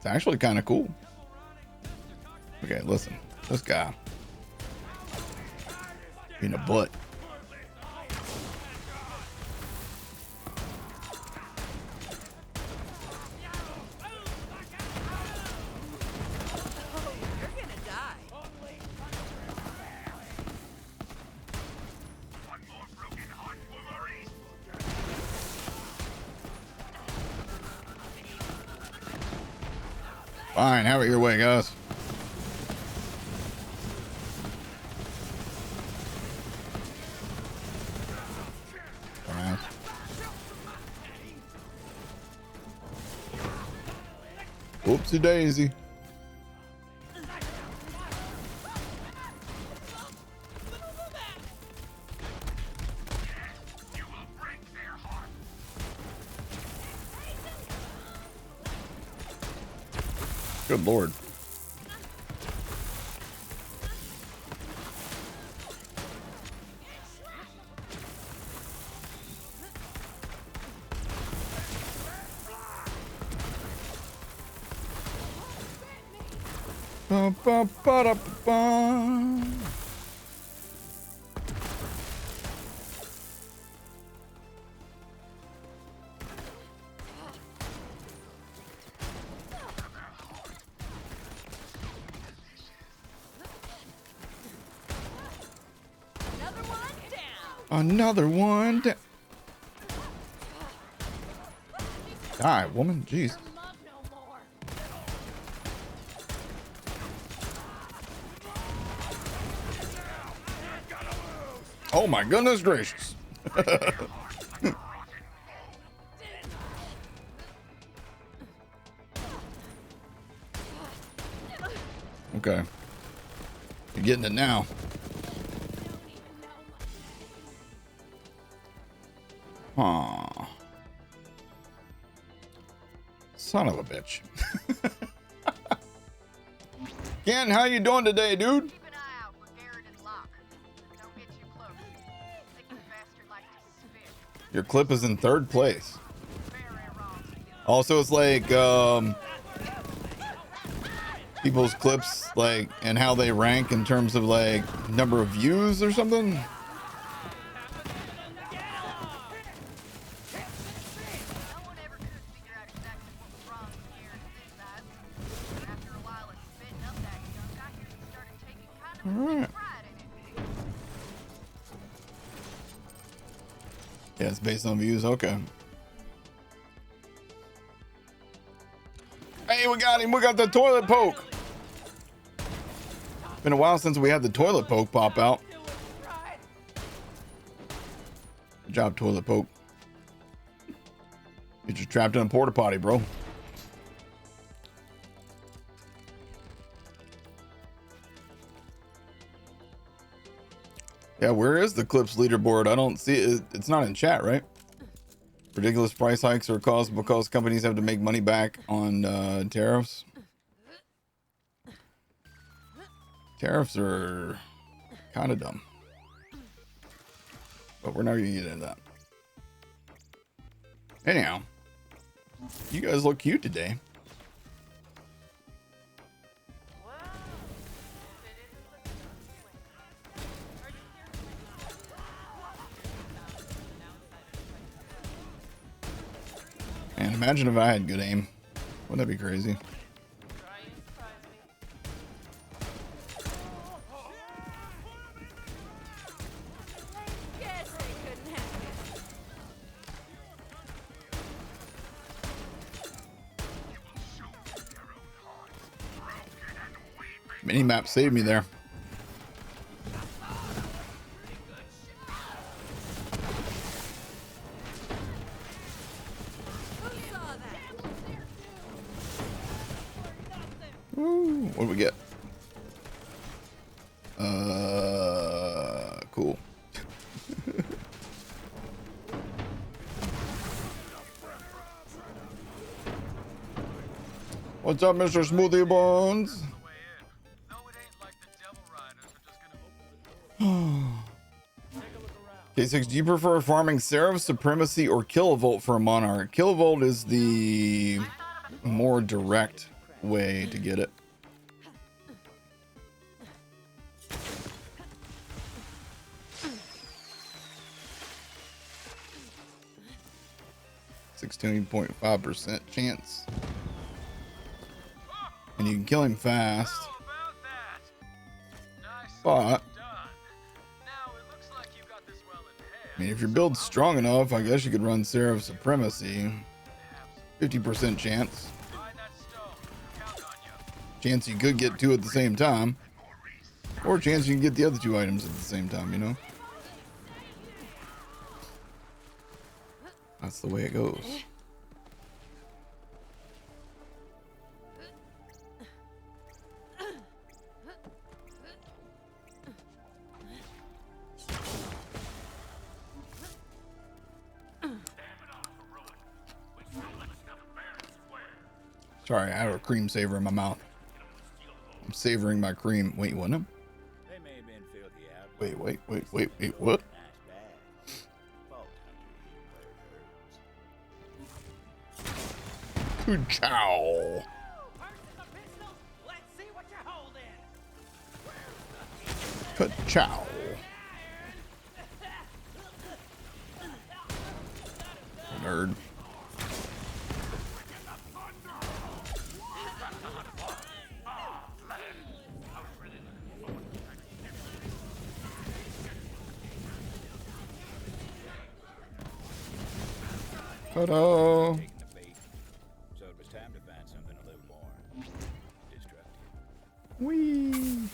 actually kind of cool. Okay, listen. This guy being a butt. Fine, have it your way, guys. Alright. Oopsie daisy. Good lord. Ba, ba, ba, da, ba. Another one down. Die, woman. Jeez. Oh my goodness gracious. Okay. You're getting it now. Huh. Son of a bitch. Ken, how you doing today, dude? Keep an eye out for Garrett and Locke. Don't get too close. Sticky bastard like to spit. Your clip is in 3rd place. Very wrong. Also, it's like people's clips, like, and how they rank in terms of like number of views or something. No one ever could figure out exactly what was wrong with Garrett and his eyes. But after a while of spitting up that gunk, I hear he started taking kind of a big pride in it. Yeah, it's based on views. Okay. Hey, we got him. We got the toilet poke. Been a while since we had the toilet poke pop out. Good job, toilet poke. You're just trapped in a porta potty, bro. Yeah, where is the clips leaderboard? I don't see it. It's not in chat, right? Ridiculous price hikes are caused because companies have to make money back on tariffs. Tariffs are kind of dumb. But we're not going to get into that. Anyhow, you guys look cute today. And imagine if I had good aim. Wouldn't that be crazy? Guess they couldn't have it. Minimap saved me there. Who saw that? Woo, what do we get? Cool. What's up, Mr. Smoothie Buns? K6, do you prefer farming Seraph, Supremacy, or Kilovolt for a Monarch? Kilovolt is the more direct way to get it. %16.5% chance. And you can kill him fast. But I mean, if your build's strong enough, I guess you could run Seraph Supremacy. 50% chance. Chance you could get two at the same time. Or chance you can get the other two items at the same time, you know? That's the way it goes. Sorry, I have a cream saver in my mouth. I'm savoring my cream. Wait, what? They may have been filthy out. Wait, what? Nice bad. Fault country where it hurts. Good chow. Let's see what you're holding. Good chow. Nerd. Ta-da. Taking the bait. So it was time to find something a little more destructive. Whee.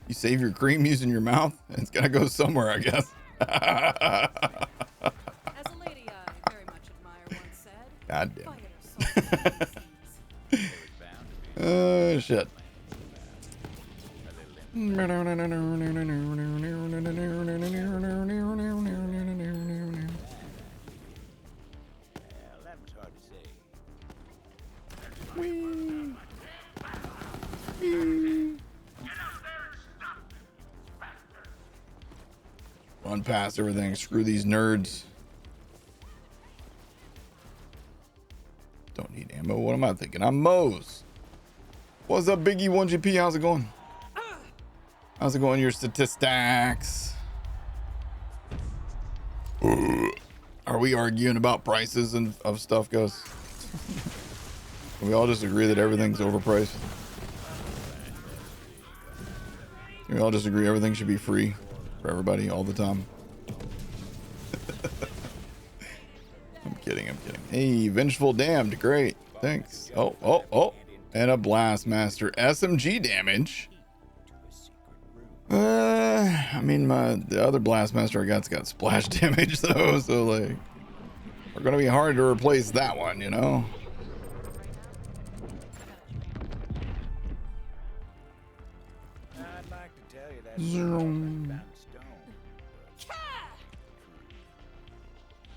You You save your cream using your mouth? It's gotta go somewhere, I guess. As a lady I very much admire once said, God damn "Fire it. salt Oh, shit. Well, that was hard to say. Run past everything. Screw these nerds. Don't need ammo. What am I thinking? I'm Moze. What's up, Biggie 1GP? How's it going? How's it going? Your statistics. Are we arguing about prices and of stuff, goes? We all just agree that everything's overpriced. We all just agree everything should be free for everybody all the time. I'm kidding. Hey, Vengeful Damned, great. Thanks. Oh. And a Blast Master. SMG damage. I mean, the other Blast Master I got's got splash damage though, so like, we're gonna be hard to replace that one, you know? I'd like to tell you that Zoom. found a stone.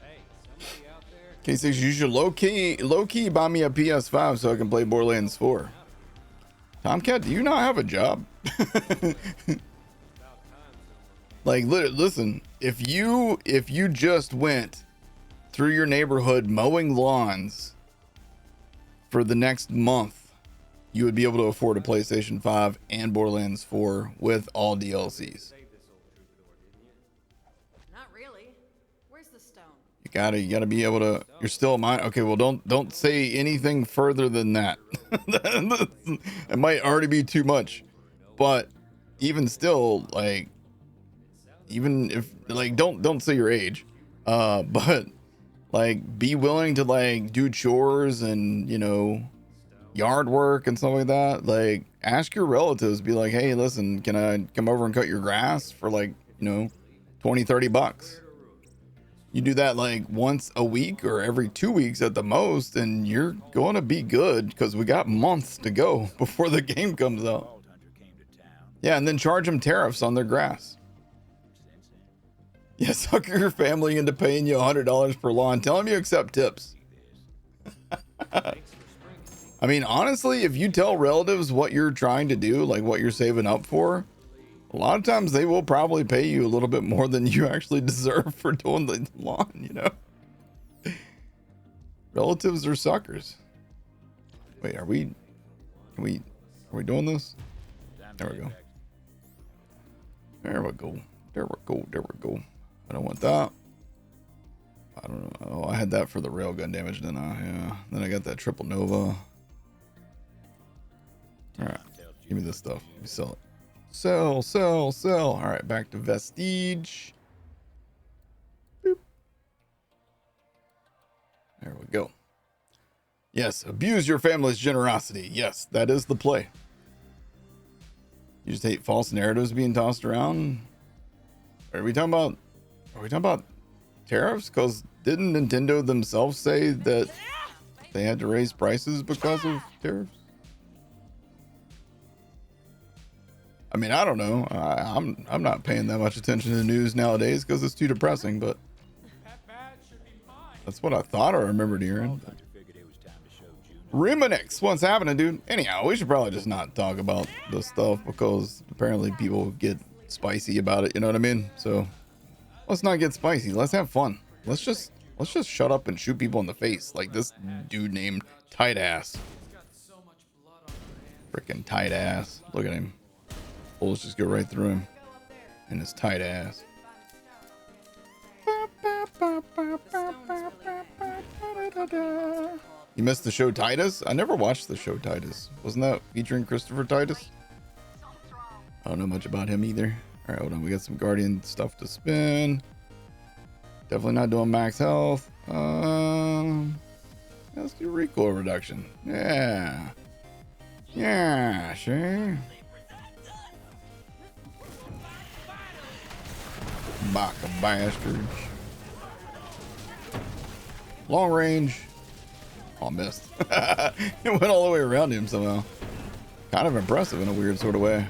Hey, somebody out there? K6, you should low-key buy me a PS5 so I can play Borderlands 4. Tomcat, do you not have a job? Like, listen, if you just went through your neighborhood mowing lawns for the next month, you would be able to afford a PlayStation 5 and Borderlands 4 with all DLCs. Not really. Where's the stone? You gotta be able to. You're still mine. Okay, well, don't say anything further than that. It might already be too much, but even still, like, even if, like, don't say your age, but like, be willing to like do chores and, you know, yard work and stuff like that. Like, ask your relatives, be like, hey, listen, can I come over and cut your grass for, like, you know, 20-30 bucks? You do that like once a week or every 2 weeks at the most, and you're going to be good, because we got months to go before the game comes out. Vault hunter came to town. Yeah, and then charge them tariffs on their grass. Yeah, sucker your family into paying you $100 per lawn. Tell them you accept tips. I mean, honestly, if you tell relatives what you're trying to do, like what you're saving up for, a lot of times they will probably pay you a little bit more than you actually deserve for doing the lawn, you know? Relatives are suckers. Wait, are we doing this? There we go. There we go. I don't want that. I don't know. Oh, I had that for the railgun damage, didn't I? Yeah. Then I got that triple Nova. All right. Give me this stuff. Let me sell it. Sell. All right. Back to Vestige. Boop. There we go. Yes. Abuse your family's generosity. Yes. That is the play. You just hate false narratives being tossed around. Are we talking about tariffs? Because didn't Nintendo themselves say that they had to raise prices because of tariffs? I mean, I don't know. I'm not paying that much attention to the news nowadays because it's too depressing, but That badge should be mine. that's what I thought I remembered hearing. Hunter figured it was time to show Juno. Reminix, what's happening, dude? Anyhow, we should probably just not talk about this stuff because apparently people get spicy about it, you know what I mean? So let's not get spicy. Let's have fun. Let's just shut up and shoot people in the face like this dude named Tight Ass. Freaking Tight Ass. Look at him. Bullets just go right through him and his tight ass. You missed the show Titus? I never watched the show Titus. Wasn't that featuring Christopher Titus? Something's wrong. I don't know much about him either. All right, hold on. We got some Guardian stuff to spin. Definitely not doing max health. Let's do recoil reduction. Yeah, sure. Baka bastards. Long range. Oh, missed. It went all the way around him somehow. Kind of impressive in a weird sort of way.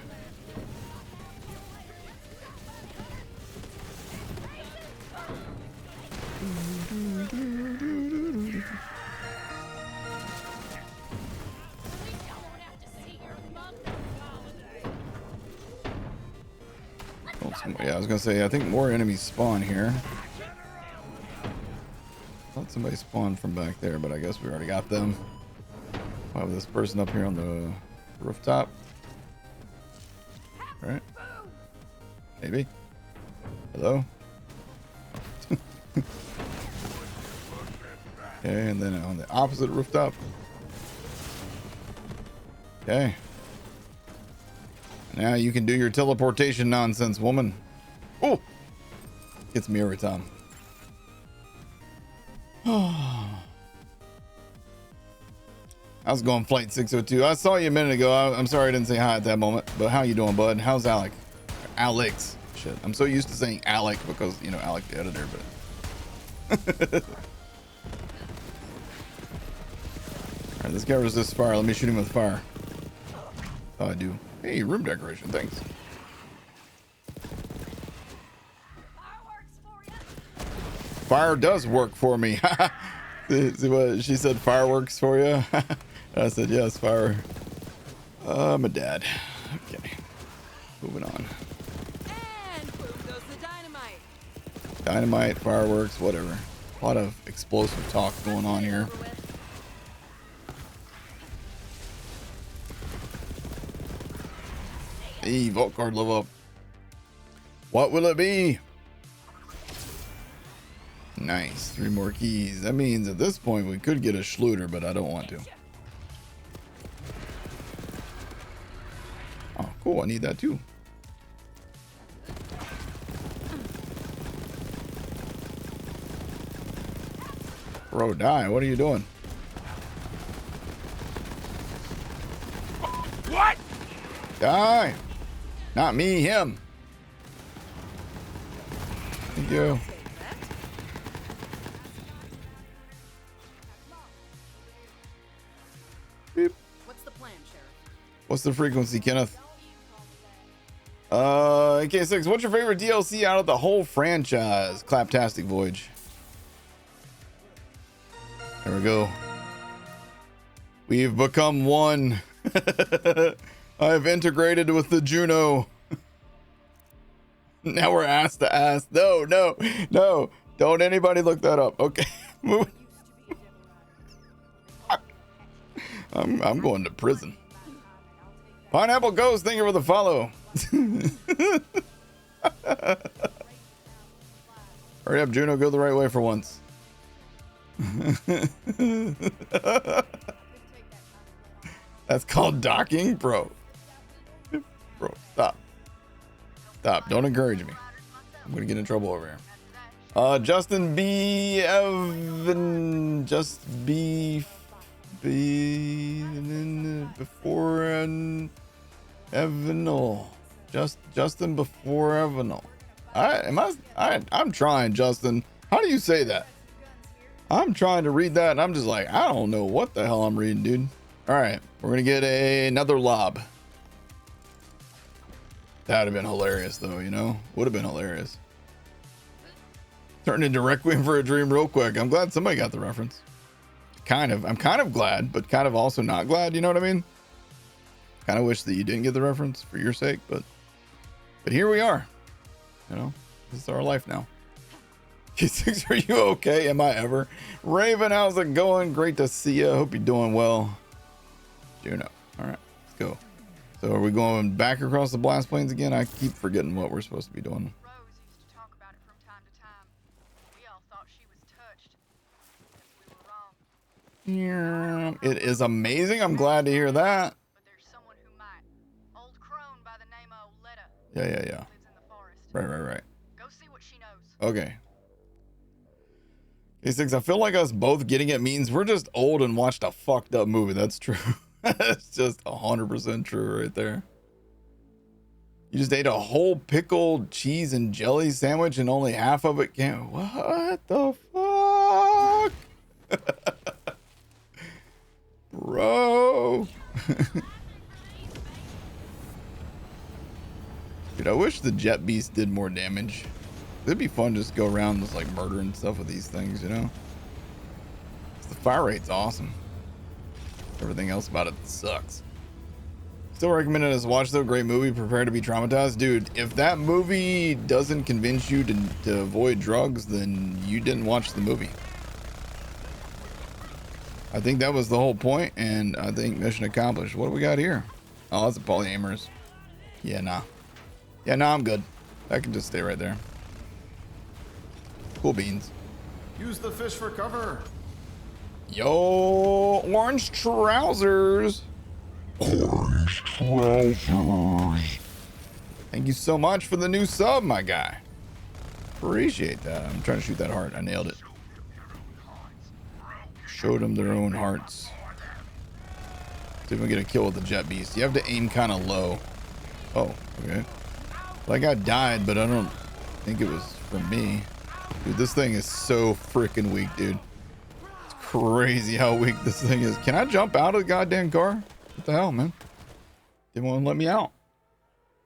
Yeah, I was gonna say, I think more enemies spawn here. Thought somebody spawned from back there, but I guess we already got them. I have this person up here on the rooftop. All right. Maybe. Hello? Okay, and then on the opposite rooftop. Okay. Now you can do your teleportation nonsense, woman. Oh! Gets me every time. How's it going, Flight 602? I saw you a minute ago. I'm sorry I didn't say hi at that moment. But how you doing, bud? How's Alec? Alex. Shit. I'm so used to saying Alec because, you know, Alec the editor, but... Alright, this guy resists fire. Let me shoot him with fire. Oh, I do. Hey, room decoration. Thanks. Fire does work for me. See what she said? Fireworks for you? I said yes, fire. My dad. Okay. Moving on. And boom goes the dynamite. Dynamite, fireworks, whatever. A lot of explosive talk going on here. Hey, vault card level up. What will it be? Nice. 3 more keys. That means at this point we could get a Schluter, but I don't want to. Oh, cool. I need that too. Bro, die. What are you doing? What? Die. Not me, him. Thank you. Beep. What's the plan, Sheriff? What's the frequency, Kenneth? AK6, what's your favorite DLC out of the whole franchise? Claptastic Voyage. There we go. We've become one. I've integrated with the Juno. Now we're ass to ass. No, no, no. Don't anybody look that up. Okay. Move. I'm going to prison. Pineapple Ghost, thank you for the follow. Hurry up, Juno. Go the right way for once. That's called docking, bro. Bro, stop. Stop. Don't encourage me. I'm gonna get in trouble over here. Justin B. Evan. Just B. Before and Evanal. Justin before Evanal. I'm trying, Justin. How do you say that? I'm trying to read that and I'm just like, I don't know what the hell I'm reading, dude. All right, we're gonna get another lob. That would have been hilarious, though. You know, would have been hilarious. Turned into Requiem for a Dream real quick. I'm glad somebody got the reference. I'm kind of glad, but kind of also not glad. You know what I mean? Kind of wish that you didn't get the reference for your sake, but here we are. You know, this is our life now. K6, are you okay? Am I ever? Raven, how's it going? Great to see you. Hope you're doing well. Juno. All right, let's go. So are we going back across the blast plains again? I keep forgetting what we're supposed to be doing. Rose used to talk about it from time to time. We all thought she was touched. We were wrong. It is amazing. I'm glad to hear that. But there's someone who might. Old crone by the name of Letta. Yeah. Lives in the forest. Right. Go see what she knows. Okay. K6, I feel like us both getting it means we're just old and watched a fucked up movie. That's true. That's just 100% true right there. You just ate a whole pickled cheese and jelly sandwich and only half of it came. What the fuck? Bro. Dude, I wish the jet beast did more damage. It'd be fun just to go around just like murdering stuff with these things, you know? The fire rate's awesome. Everything else about it sucks. Still recommend it as a watch though. Great movie. Prepare to be traumatized. Dude, if that movie doesn't convince you to avoid drugs, then you didn't watch the movie. I think that was the whole point, and I think mission accomplished. What do we got here? Oh, that's a polyamorous. Yeah, nah. Yeah, nah, I'm good. I can just stay right there. Cool beans. Use the fish for cover. Yo, orange trousers. Orange trousers. Thank you so much for the new sub, my guy. Appreciate that. I'm trying to shoot that heart. I nailed it. Showed them their own hearts. See if we get a kill with the jet beast. You have to aim kind of low. Oh, okay. Like I died, but I don't think it was from me. Dude, this thing is so freaking weak, dude. It's crazy how weak this thing is. Can I jump out of the goddamn car? What the hell, man? Didn't want to let me out.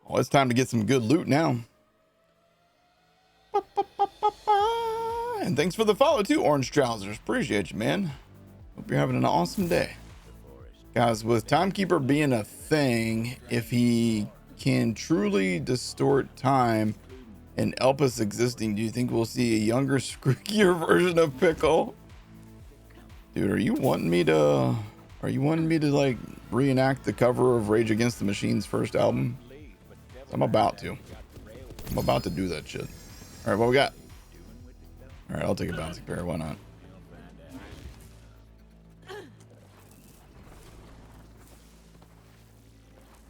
Oh, it's time to get some good loot now. And thanks for the follow too, Orange Trousers. Appreciate you, man. Hope you're having an awesome day. Guys, with Timekeeper being a thing, if he can truly distort time and Elpis existing, do you think we'll see a younger, squeakier version of Pickle? Dude, are you wanting me to like reenact the cover of Rage Against the Machine's first album? I'm about to do that shit. All right, what we got? All right, I'll take a bouncing pair. Why not?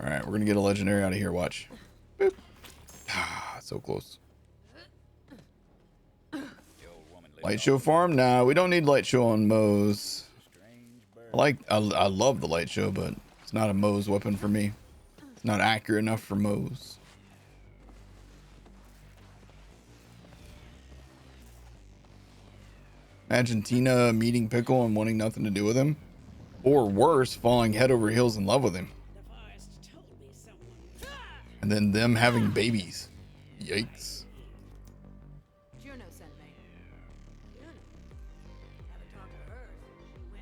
All right, we're gonna get a legendary out of here. Watch. Boop. Ah, so close. Light show farm? Nah, we don't need light show on Moze. I love the light show, but it's not a Moze weapon for me. It's not accurate enough for Moze. Imagine Tina meeting Pickle and wanting nothing to do with him. Or worse, falling head over heels in love with him. And then them having babies. Yikes. Juno sent me.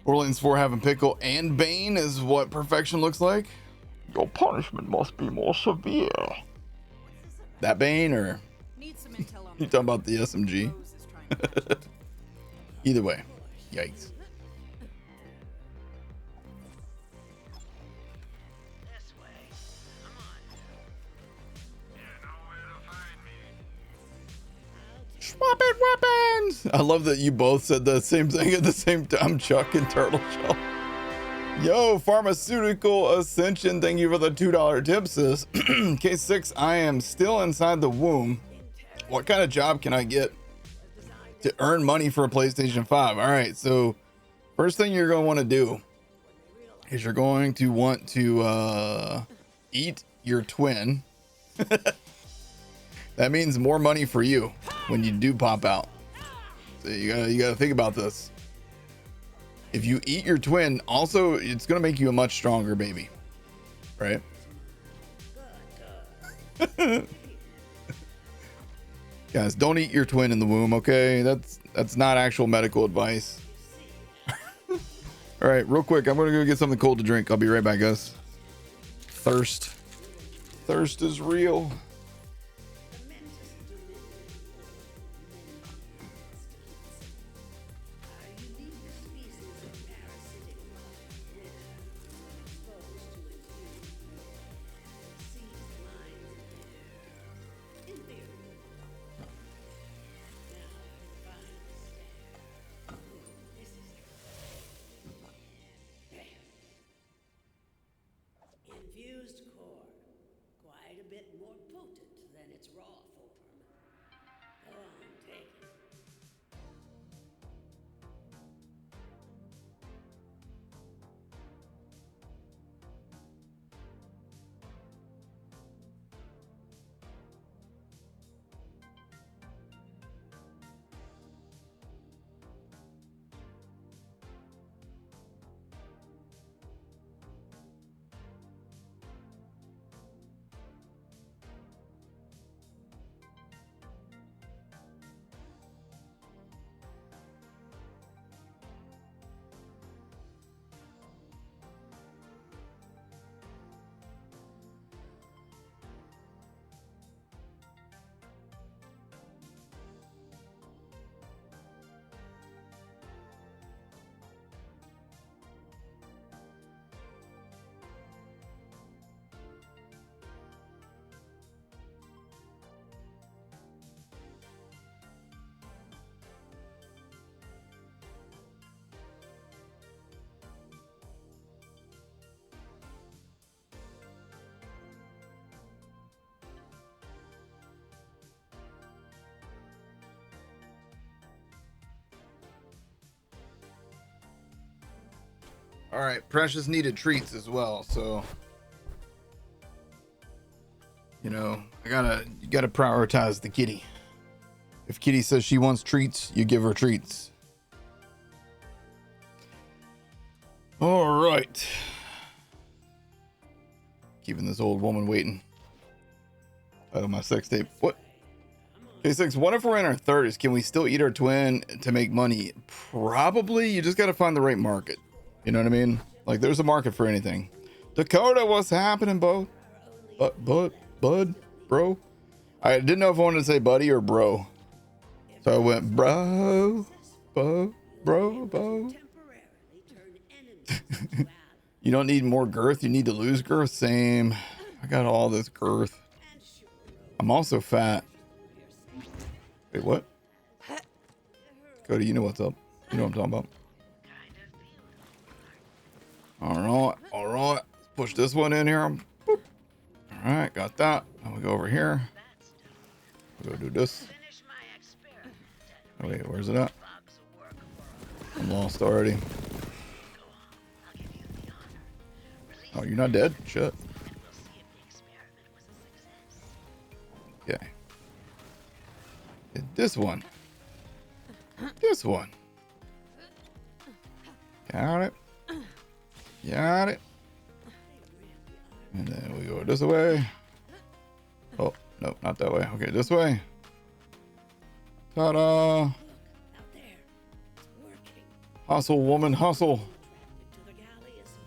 Borderlands 4 having Pickle and Bane is what perfection looks like. Your punishment must be more severe. That Bane, or Need some intel on you talking about the SMG? Rose is trying to catch up. Either way, yikes. This way. Come on. Swapping weapons! I love that you both said the same thing at the same time, Chuck and Turtle Shell. Yo, Pharmaceutical Ascension, thank you for the $2 tip, sis. K6, I am still inside the womb. What kind of job can I get to earn money for a PlayStation 5? All right, so first thing you're going to want to do is you're going to want to eat your twin. That means more money for you when you do pop out. So you gotta think about this. If you eat your twin, also it's gonna make you a much stronger baby, right? Guys, don't eat your twin in the womb, okay? That's not actual medical advice. All right, real quick, I'm gonna go get something cold to drink. I'll be right back, guys. Thirst is real. Infused core, quite a bit more potent All right, Precious needed treats as well, so you know, you gotta prioritize the kitty. If Kitty says she wants treats, you give her treats. All right. Keeping this old woman waiting. Out of my sex tape. What? K6, what if we're in our 30s? Can we still eat our twin to make money? Probably. You just got to find the right market. You know what I mean? Like, there's a market for anything. Dakota, what's happening, bud, bro? I didn't know if I wanted to say buddy or bro. So I went, bro. You don't need more girth. You need to lose girth. Same. I got all this girth. I'm also fat. Wait, what? Cody, you know what's up. You know what I'm talking about. All right. Let's push this one in here. Boop. All right, got that. Now we go over here. We'll go do this. Oh, wait, where's it at? I'm lost already. Oh, you're not dead? Shit. Okay. This one. This one. Got it. Got it. And then we go this way. Oh, no, not that way. Okay, this way. Ta-da. Hustle, woman, hustle.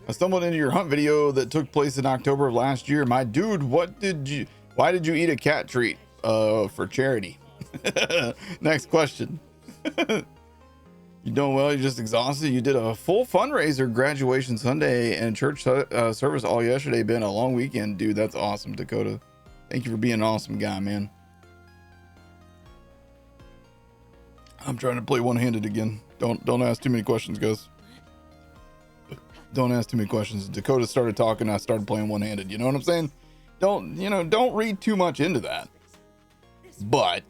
I stumbled into your hunt video that took place in October of last year. My dude, why did you eat a cat treat for charity? Next question. You doing well? You're just exhausted. You did a full fundraiser, graduation Sunday, and church service all yesterday. Been a long weekend, dude. That's awesome, Dakota. Thank you for being an awesome guy, man. I'm trying to play one-handed again. Don't ask too many questions, guys. Don't ask too many questions. Dakota started talking, I started playing one-handed. You know what I'm saying? Don't read too much into that. But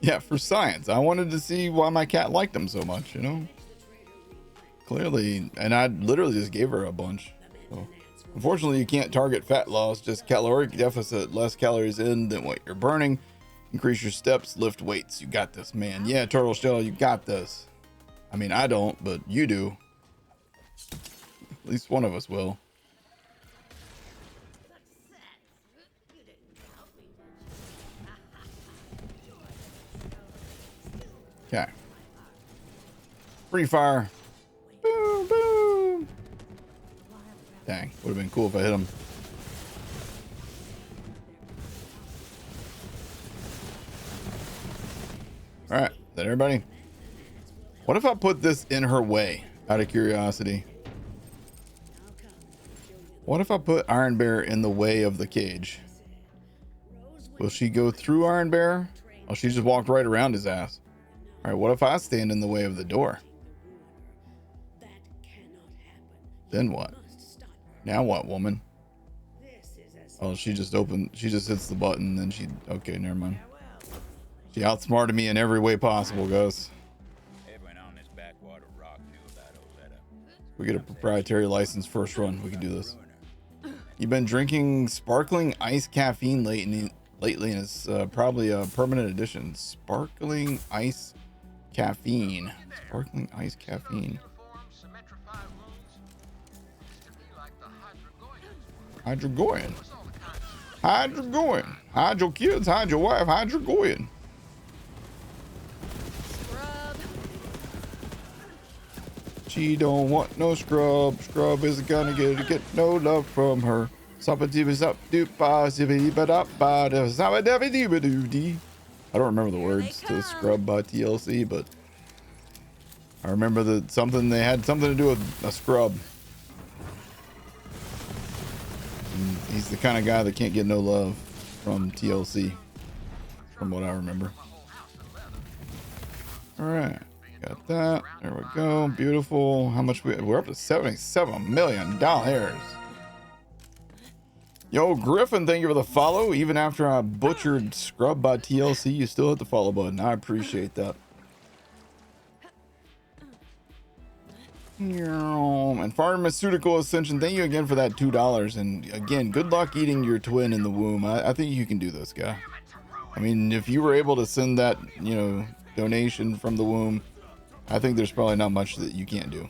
yeah, for science. I wanted to see why my cat liked them so much, you know? Clearly, and I literally just gave her a bunch. So, unfortunately, you can't target fat loss, just caloric deficit, less calories in than what you're burning. Increase your steps, lift weights. You got this, man. Yeah, Turtle Shell, you got this. I mean, I don't, but you do. At least one of us will. Okay. Free fire. Boom, boom. Dang, would have been cool if I hit him. All right, is that everybody? What if I put this in her way, out of curiosity? What if I put Iron Bear in the way of the cage? Will she go through Iron Bear? Oh, she just walked right around his ass. All right, what if I stand in the way of the door? Then what? Now what, woman? Oh, she just hits the button, then okay, never mind. She outsmarted me in every way possible, guys. Everyone on this backwater rock knew about Ozetta. We get a proprietary license first run. We can do this. You've been drinking sparkling ice caffeine lately, and it's probably a permanent addition. Sparkling ice caffeine. Sparkling ice caffeine. Hydrogoyan. Hydrogoyan. Hide your kids, hide your wife, hydrogoyan. She don't want no scrub. Scrub isn't gonna get no love from her. I don't remember the words to Scrub by TLC, but I remember that they had something to do with a scrub. And he's the kind of guy that can't get no love from TLC, from what I remember. All right. Got that. There we go. Beautiful. How much we're up to $77 million. Yo, Griffin, thank you for the follow. Even after I butchered Scrub by TLC, you still hit the follow button. I appreciate that. And Pharmaceutical Ascension, thank you again for that $2. And again, good luck eating your twin in the womb. I think you can do this, guy. I mean, if you were able to send that, you know, donation from the womb, I think there's probably not much that you can't do.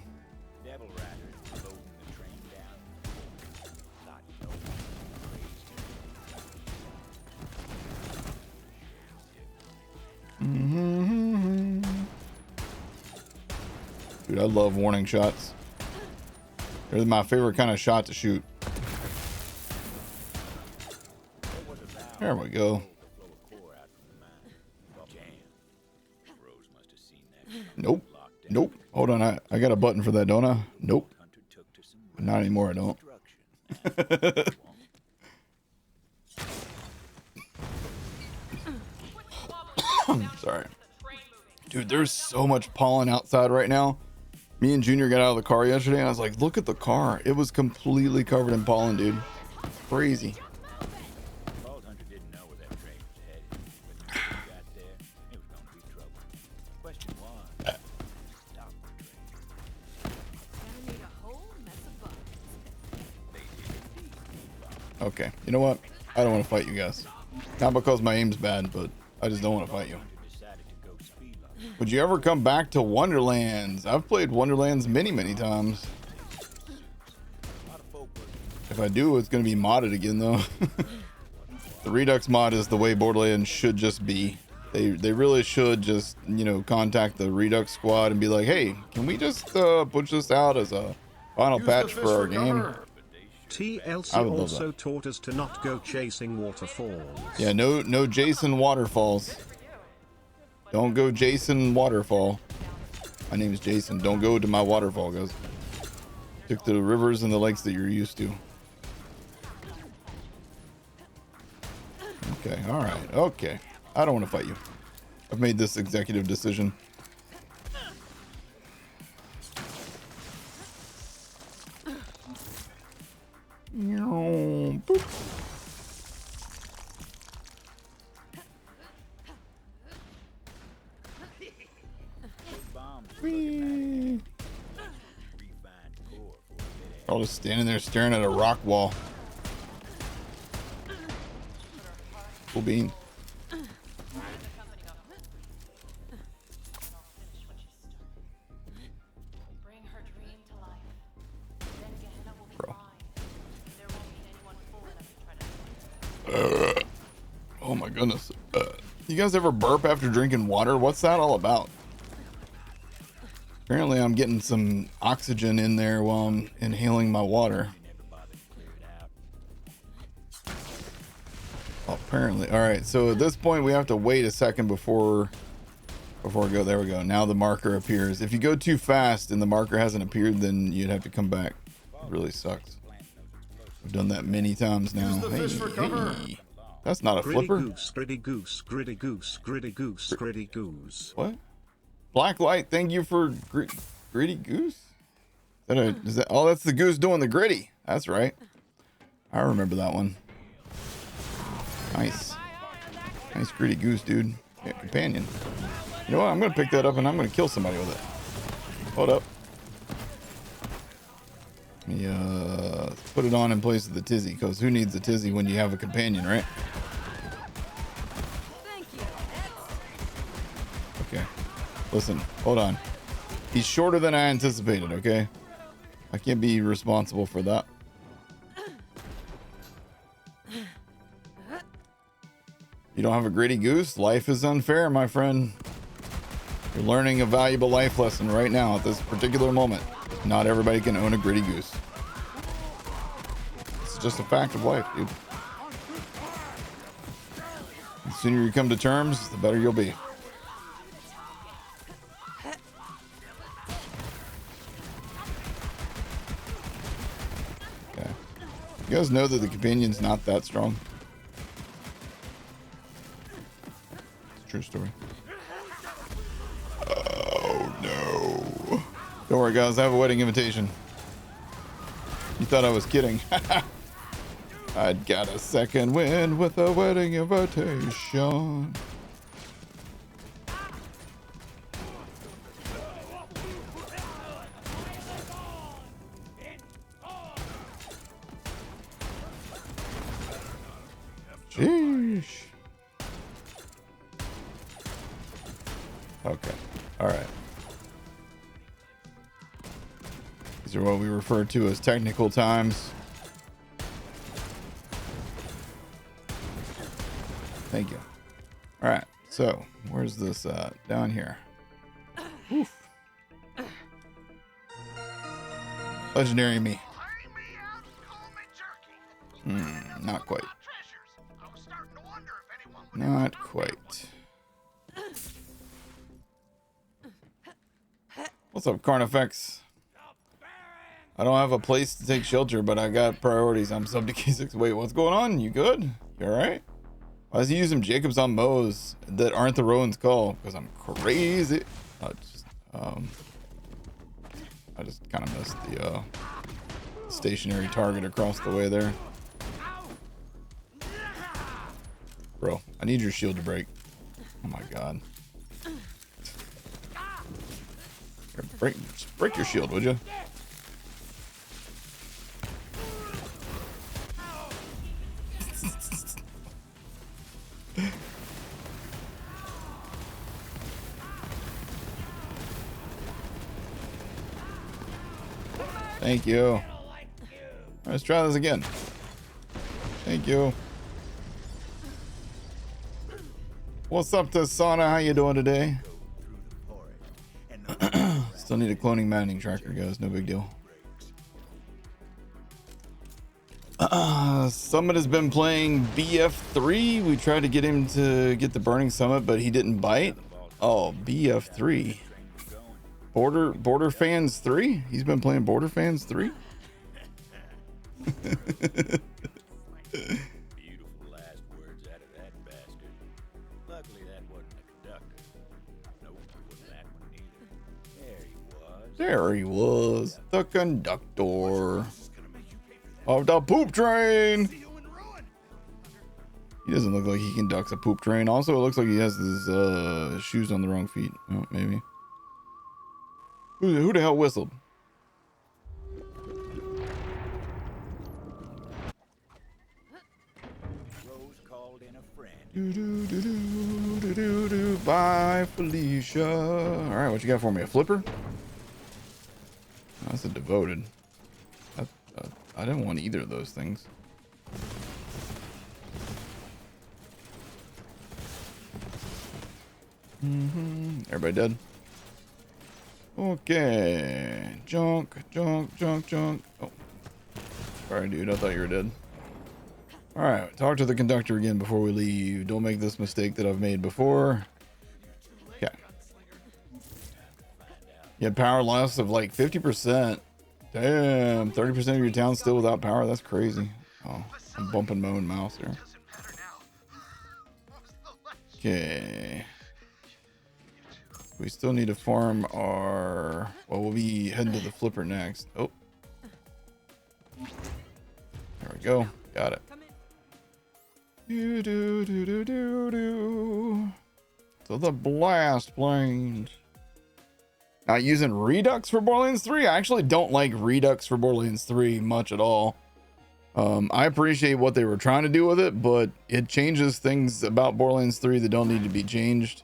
Devil Riders loading the train down. Thought you know, Dude, I love warning shots. They're my favorite kind of shot to shoot. There we go. Nope. Nope. Hold on. I got a button for that, don't I? Nope. Not anymore, I don't. Sorry. Dude, there's so much pollen outside right now. Me and Junior got out of the car yesterday and I was like, look at the car. It was completely covered in pollen, dude. Crazy. Vault Hunter didn't know where that train was headed, but when he got there, it was gonna be trouble. Question was, stop the train. Gonna need a whole mess of bugs. They did indeed need Bob. Okay. You know what? I don't want to fight you guys. Not because my aim's bad, but I just don't want to fight you. Hunter decided to go speed limit. Would you ever come back to Wonderlands? I've played Wonderlands many, many times. A lot of folk was If I do, it's going to be modded again, though. The Redux mod is the way Borderlands should just be. They really should just, you know, contact the Redux squad and be like, hey, can we just push this out as a final Use the patch fish for our for game? cover. I TLC would love also that. taught us to not go chasing waterfalls. Yeah, no Jason Waterfalls. Don't go Jason Waterfall. My name is Jason. Don't go to my waterfall, guys. Took the rivers and the lakes that you're used to. Okay, all right, okay. I don't want to fight you. I've made this executive decision. Boop. bombs Whee. refined core for a bit. All just standing there staring at a rock wall. Cool bean. Bring her dream to life. Then Gehenna will be Bro. mine. There won't be anyone fool enough to try to. Oh my goodness. You guys ever burp after drinking water? What's that all about? Apparently I'm getting some oxygen in there while I'm inhaling my water. Never bothered to clear it out. Oh, apparently. All right. So at this point we have to wait a second before we go. There we go. Now the marker appears. If you go too fast and the marker hasn't appeared, then you'd have to come back. It really sucks. I've done that many times now. Use the fish for cover. Hey. That's not a Gritty flipper. goose, gritty goose, gritty goose, gritty goose, gritty goose. What? Black light. Thank you for gritty goose. Is that? Oh, that's the goose doing the gritty. That's right. I remember that one. Nice. Nice gritty goose, dude. Yeah, companion. You know what? I'm gonna pick that up and I'm gonna kill somebody with it. Hold up. Let me put it on in place of the tizzy, because who needs a tizzy when you have a companion, right? Thank you. Okay. Listen, hold on. He's shorter than I anticipated, okay? I can't be responsible for that. You don't have a gritty goose? Life is unfair, my friend. You're learning a valuable life lesson right now at this particular moment. Not everybody can own a gritty goose. It's just a fact of life, dude. The sooner you come to terms, the better you'll be. Okay. You guys know that the companion's not that strong? It's a true story. Oh no. Don't worry guys, I have a wedding invitation. You thought I was kidding. I'd got a second wind with a wedding invitation. Okay. All right. These are what we refer to as technical times. Thank you. All right. So where's this down here? Oof. Legendary me. Not quite. Not quite. What's up, Carnifex? I don't have a place to take shelter, but I got priorities. I'm sub to K6. Wait, what's going on? You good? You alright? Why is he using Jacobs on Moze that aren't the Rowan's call? Because I'm crazy. I just kind of missed the stationary target across the way there. Bro, I need your shield to break. Oh my god. Here, just break your shield, would you? Thank you. Let's try this again. Thank you. What's up to Sauna? How you doing today? Still need a cloning maddening tracker, guys. No big deal. Summit has been playing BF3. We tried to get him to get the Burning Summit, but he didn't bite. Oh, BF3. Border Fans 3? He's been playing Border Fans 3? Beautiful last words out of that bastard. Luckily that wasn't a conductor. Nope, wasn't that one either. There he was. The conductor of the poop train. He doesn't look like he conducts a poop train. Also, it looks like he has his shoes on the wrong feet. Oh, maybe. Who the hell whistled? Rose called in a friend. Bye, Felicia. All right, what you got for me? A flipper? That's a devoted. I didn't want either of those things. Everybody dead? Okay. Junk. Oh. Sorry, dude. I thought you were dead. All right. Talk to the conductor again before we leave. Don't make this mistake that I've made before. Okay. You had power loss of like 50%. Damn. 30% of your town still without power. That's crazy. Oh, I'm bumping my own mouse here. Okay. We still need to farm our... Well, we'll be heading to the flipper next. Oh. There we go. Got it. So the blast planes. Not using Redux for Borderlands 3? I actually don't like Redux for Borderlands 3 much at all. I appreciate what they were trying to do with it, but it changes things about Borderlands 3 that don't need to be changed.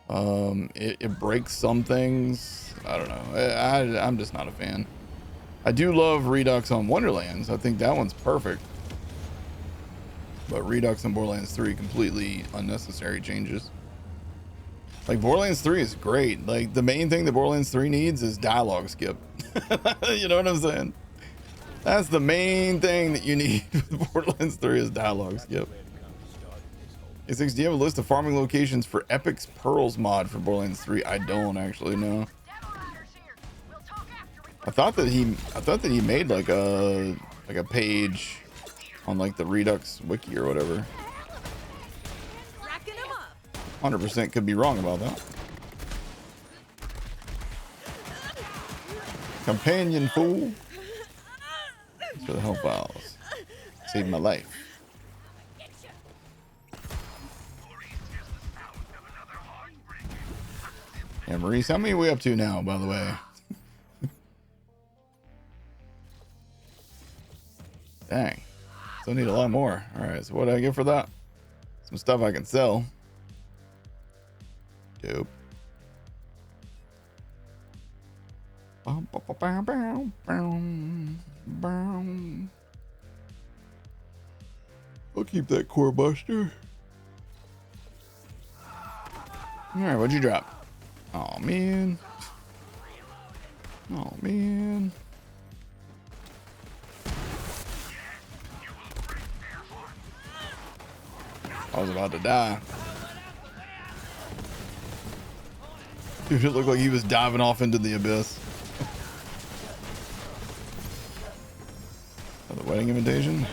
It breaks some things. I don't know. I'm just not a fan. I do love Redux on Wonderlands. I think that one's perfect. But Redux on Borderlands 3 completely unnecessary changes. Like Borderlands 3 is great. Like the main thing that Borderlands 3 needs is dialogue skip. You know what I'm saying? That's the main thing that you need with Borderlands 3 is dialogue skip. A6, do you have a list of farming locations for Epic's Pearls mod for Borderlands 3? I don't actually know. I thought that he made like a page on like the Redux wiki or whatever. 100% could be wrong about that. Companion fool. Thanks for the help files. Saved my life. Yeah, Maurice, how many are we up to now, by the way? Dang. Still need a lot more. Alright, so what do I get for that? Some stuff I can sell. Dope. I'll keep that core buster. All right, what'd you drop? Oh man. Oh man. I was about to die. Dude, it looked like he was diving off into the abyss. Oh, the wedding invitation?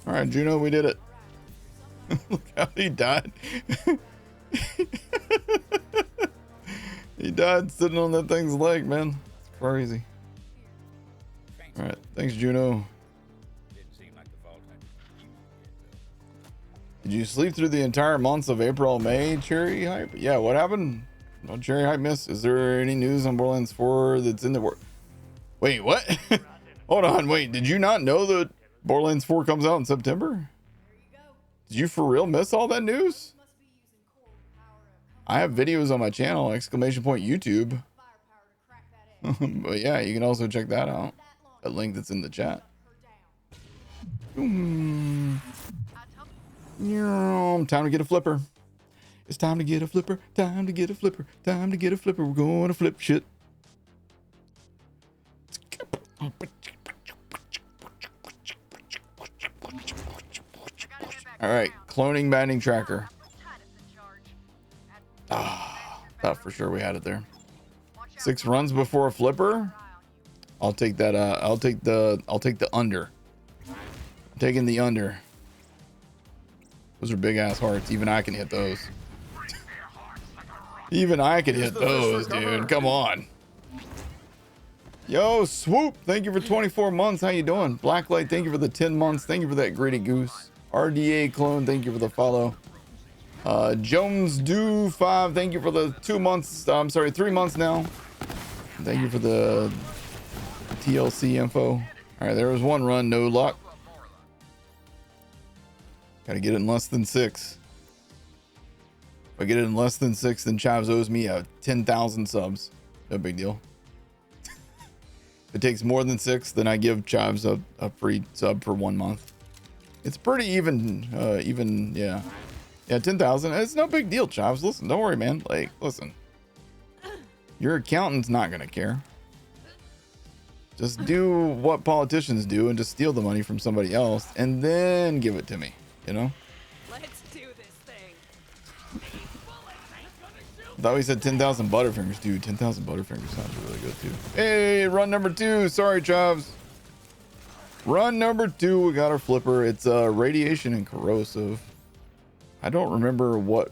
All right, Juno, we did it. Look how he died. He died sitting on that thing's leg, man. It's crazy. All right, thanks, Juno. Didn't seem like the Vault Hunter you did, though. Did you sleep through the entire months of April, May, Cherry Hype? Yeah, what happened? No Cherry Hype miss. Is there any news on Borderlands 4 that's in the work? Wait, what? Hold on, wait. Did you not know that Borderlands 4 comes out in September? Did you for real miss all that news? I have videos on my channel, exclamation point YouTube. But yeah, you can also check that out. That link that's in the chat. Time to get a flipper. It's time to get a flipper. Time to get a flipper. Time to get a flipper. We're going to flip shit. All right, cloning banding tracker. Ah, thought for sure we had it there. 6 runs before a flipper. I'll take that. I'll take the under. I'm taking the under. Those are big ass hearts. Even I can hit those. Even I can hit those, dude. Come on. Yo, Swoop, thank you for 24 months. How you doing? Blacklight, thank you for the 10 months. Thank you for that gritty goose. RDA clone, thank you for the follow. Jones Do 5, thank you for the 2 months. I'm sorry, 3 months now. Thank you for the TLC info. All right, there was one run, no luck. Gotta get it in less than 6. If I get it in less than 6, then Chavs owes me 10,000 subs. No big deal. If it takes more than 6, then I give Chavs a free sub for 1 month. It's pretty even, yeah. Yeah, 10,000. It's no big deal, Chavs. Listen, don't worry, man. Like, listen. Your accountant's not gonna care. Just do what politicians do and just steal the money from somebody else and then give it to me, you know? Let's do this thing. I thought we said 10,000 Butterfingers. Dude, 10,000 Butterfingers sounds really good, too. Hey, run number 2. Sorry, Chavs. Run number 2. We got our flipper. It's radiation and corrosive. I don't remember what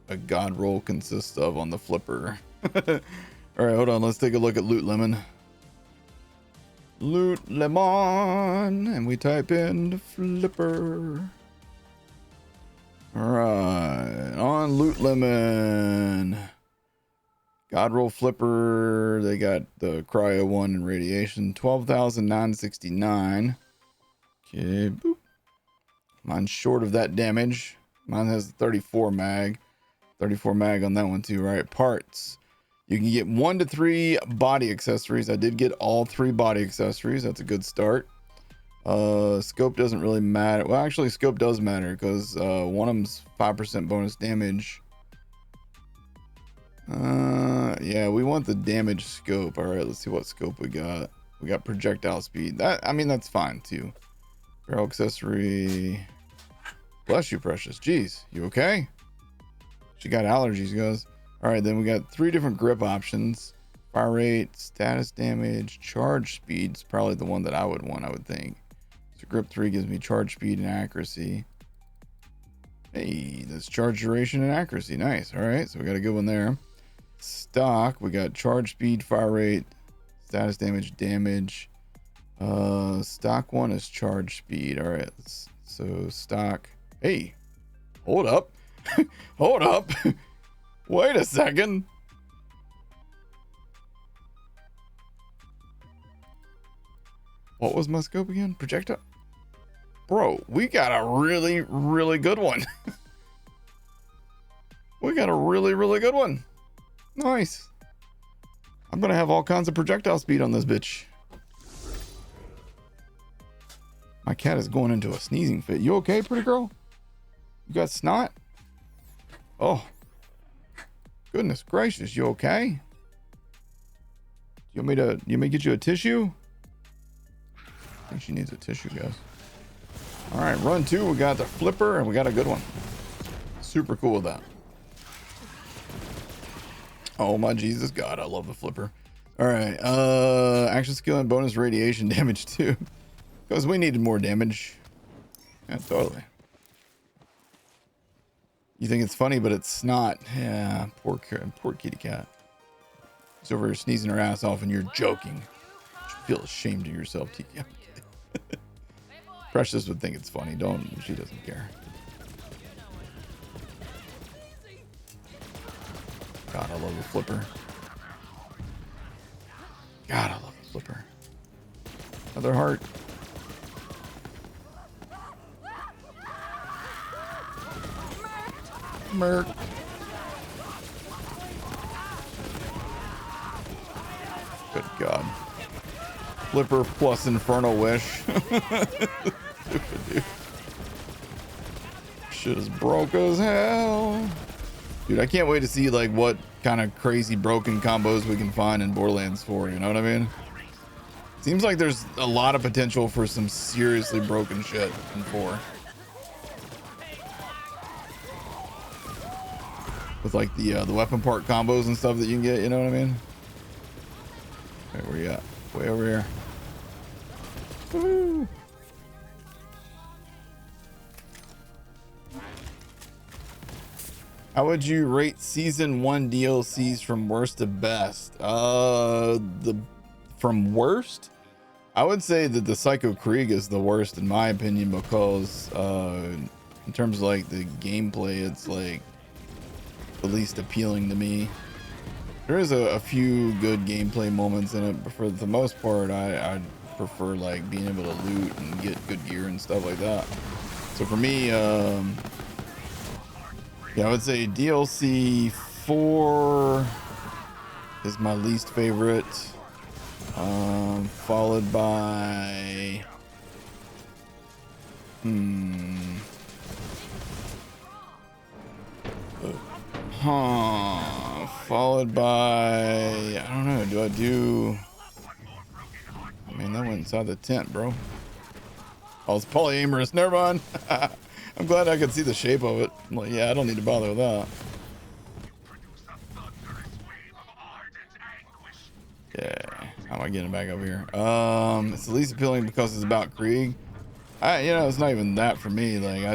a god roll consists of on the flipper. All right, hold on. Let's take a look at Loot Lemon. Loot Lemon. And we type in flipper. All right. On Loot Lemon. God roll flipper. They got the cryo 1 and radiation. 12,969. Okay. Boop. Mine's short of that damage. Mine has 34 mag. 34 mag on that one too, right? Parts. You can get 1 to 3 body accessories. I did get all 3 body accessories. That's a good start. Scope doesn't really matter. Well, actually, scope does matter because one of them's 5% bonus damage. Yeah, we want the damage scope. All right, let's see what scope we got. We got projectile speed. That, I mean, that's fine too. Barrel accessory. Bless you, precious. Jeez, you okay? She got allergies, guys. All right, then we got 3 different grip options. Fire rate, status damage, charge speed's probably the one that I would want, I would think. So grip 3 gives me charge speed and accuracy. Hey, that's charge duration and accuracy. Nice. All right, so we got a good one there. Stock, we got charge speed, fire rate, status damage, damage. Stock 1 is charge speed. All right, so stock. Hey, hold up. Hold up. Wait a second. What was my scope again? Projectile? Bro, we got a really, really good one. We got a really, really good one. Nice. I'm gonna have all kinds of projectile speed on this bitch. My cat is going into a sneezing fit. You okay, pretty girl? You got snot? Oh. Goodness gracious, you okay? You want me to get you a tissue? I think she needs a tissue, guys. All right, run 2. We got the flipper and we got a good one. Super cool with that. Oh my Jesus God, I love the flipper. All right, action skill and bonus radiation damage too, because we needed more damage. Yeah, totally. You think it's funny, but it's not. Yeah, poor kitty cat. She's over here sneezing her ass off, and you're joking. You should feel ashamed of yourself, TK. Precious would think it's funny. Don't. She doesn't care. God, I love the flipper. God, I love the flipper. Another heart. Merc. Good God. Flipper plus Infernal Wish. Stupid dude. Shit is broke as hell. Dude, I can't wait to see like what kind of crazy broken combos we can find in Borderlands 4, you know what I mean? Seems like there's a lot of potential for some seriously broken shit in 4. With like the weapon part combos and stuff that you can get, you know what I mean? Okay, where you at? Way over here. Woo-hoo. How would you rate season 1 DLCs from worst to best? From worst, I would say that the Psycho Krieg is the worst in my opinion, because in terms of like the gameplay, it's like the least appealing to me. There is a few good gameplay moments in it, but for the most part, I prefer like being able to loot and get good gear and stuff like that. So for me, yeah, I would say DLC 4 is my least favorite, followed by followed by, I don't know, do I do, I mean, that went inside the tent, bro. Oh, it's polyamorous, never mind. I'm glad I could see the shape of it. I'm like, yeah, I don't need to bother with that. Yeah, how am I getting back up here? It's the least appealing because it's about Krieg. You know, it's not even that for me. Like, I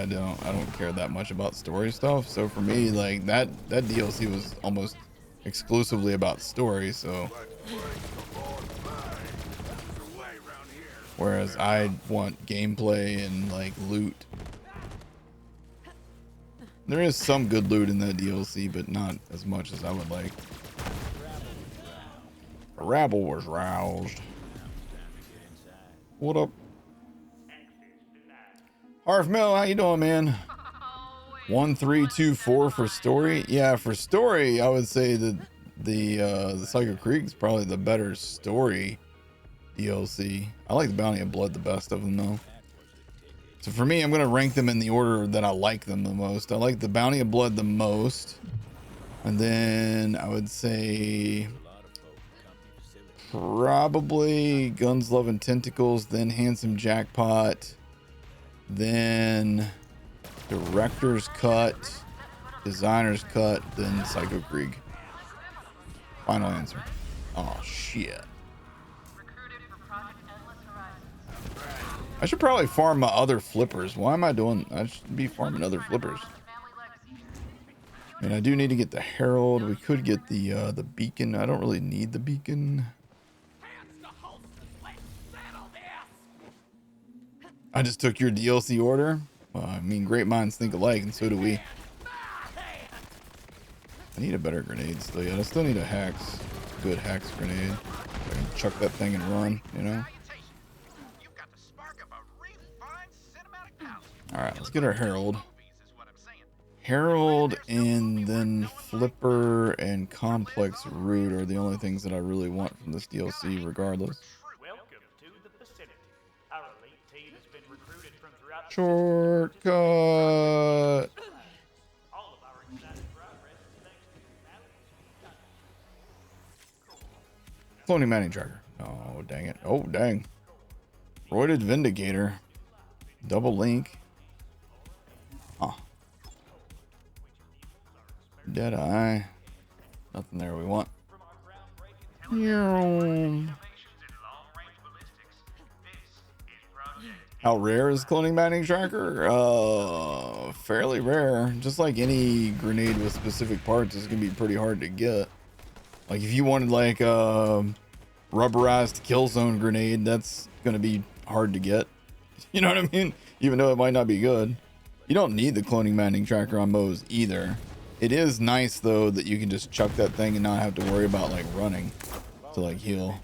don't care that much about story stuff. So for me, like that DLC was almost exclusively about story. So, whereas I want gameplay and like loot. There is some good loot in that DLC, but not as much as I would like. The rabble was roused. What up? Harf Mill, how you doing, man? 1324 for story. Yeah, for story, I would say that the Psycho Krieg is probably the better story DLC. I like the Bounty of Blood the best of them though. So for me, I'm gonna rank them in the order that I like them the most. I like the Bounty of Blood the most, and then I would say probably Guns, Love, and Tentacles, then Handsome Jackpot, then Director's Cut, Designer's Cut, then Psycho Krieg. Final answer. Oh shit. I should probably farm my other flippers. Why am I doing? I should be farming other flippers. And I do need to get the Herald. We could get the beacon. I don't really need the beacon. I just took your DLC order. I mean, great minds think alike, and so do we. I need a better grenade still. Yeah, I still need a hex. Good hex grenade. I can chuck that thing and run, you know? All right, let's get our Herald. Herald and then Flipper and Complex Root are the only things that I really want from this DLC, regardless. Welcome to the vicinity. Our elite team has been recruited from throughout the Shortcut. all of our exciting progress is thanks to your values. Cloning Manning Tracker. Oh, dang it. Oh, dang. Roided Vindicator. Double link. Huh. Deadeye. Nothing there we want. How rare is Cloning Manning Tracker? Fairly rare. Just like any grenade with specific parts, it's gonna be pretty hard to get. Like if you wanted like rubberized kill zone grenade, that's gonna be hard to get. You know what I mean? Even though it might not be good. You don't need the Cloning Manning Tracker on Moze either. It is nice though that you can just chuck that thing and not have to worry about like running to like heal.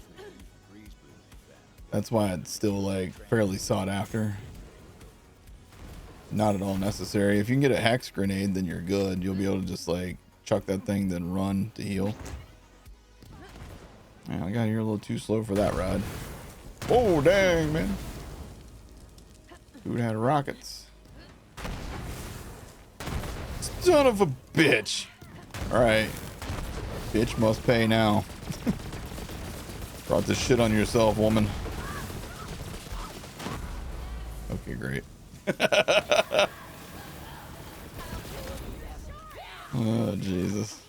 That's why it's still like fairly sought after. Not at all necessary. If you can get a hex grenade, then you're good. You'll be able to just like chuck that thing, then run to heal. Yeah, I got here a little too slow for that ride. Oh, dang, man. Dude had rockets. Son of a bitch. Alright. Bitch must pay now. Brought this shit on yourself, woman. Okay, great. Oh, Jesus.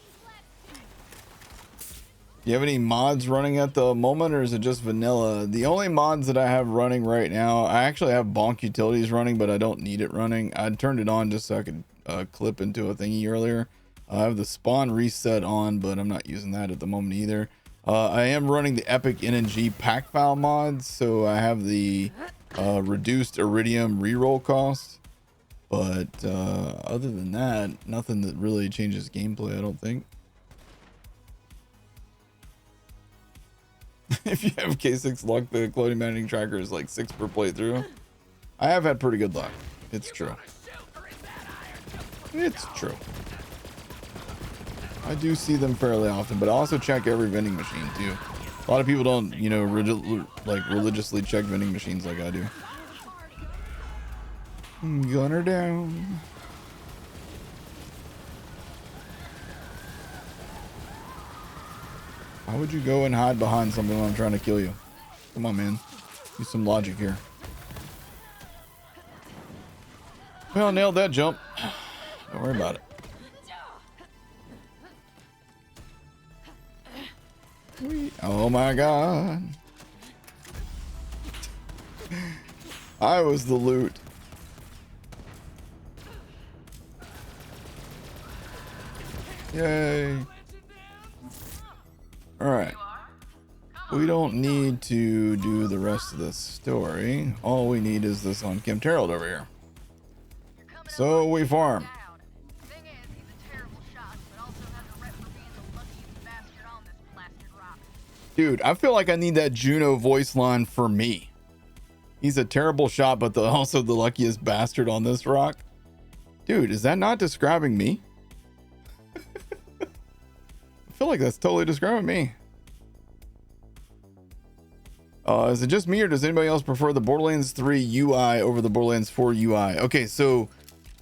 Do you have any mods running at the moment, or is it just vanilla? The only mods that I have running right now, I actually have Bonk Utilities running, but I don't need it running. I turned it on just so I could clip into a thingy earlier. I have the spawn reset on, but I'm not using that at the moment either. I am running the Epic NNG pack file mods, so I have the reduced Iridium reroll cost. But other than that, nothing that really changes gameplay, I don't think. If you have K6 luck, the Cloning Manning Tracker is like 6 per playthrough. I have had pretty good luck. It's true. It's true. I do see them fairly often, but I also check every vending machine too. A lot of people don't, you know, religiously check vending machines like I do. Gunner down. How would you go and hide behind something when I'm trying to kill you? Come on, man. Use some logic here. Well, nailed that jump. Don't worry about it. Oh my god. I was the loot. Yay. Alright. We don't need to do the rest of this story. All we need is this on Kim Terrell over here. So we farm. Thing is, he's a terrible shot, but also has a rep for being the luckiest bastard on this blasted rock. Dude, I feel like I need that Juno voice line for me. He's a terrible shot, but also the luckiest bastard on this rock. Dude, is that not describing me? I feel like that's totally describing me. Is it just me, or does anybody else prefer the Borderlands 3 UI over the Borderlands 4 UI? Okay, so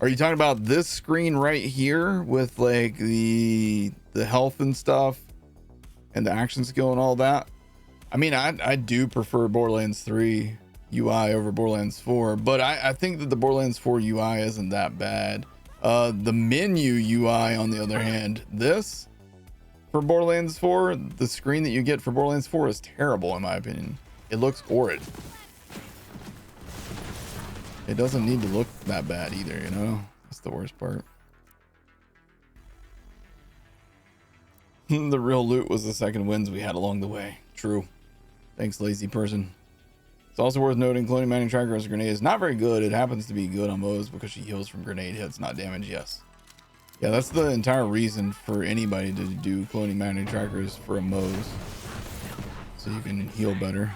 are you talking about this screen right here with like the health and stuff and the action skill and all that? I mean, I do prefer Borderlands 3 UI over Borderlands 4, but I think that the Borderlands 4 UI isn't that bad. The menu UI, on the other hand, this for Borderlands 4, the screen that you get for Borderlands 4 is terrible in my opinion. It looks horrid. It doesn't need to look that bad either, you know? That's the worst part. The real loot was the second wins we had along the way. True. Thanks, lazy person. It's also worth noting Cloning Manning Tracker as a grenade is not very good. It happens to be good on Moze because she heals from grenade hits, not damage. Yes. Yeah, that's the entire reason for anybody to do Cloning Manning Trackers for a Moze. So you can heal better.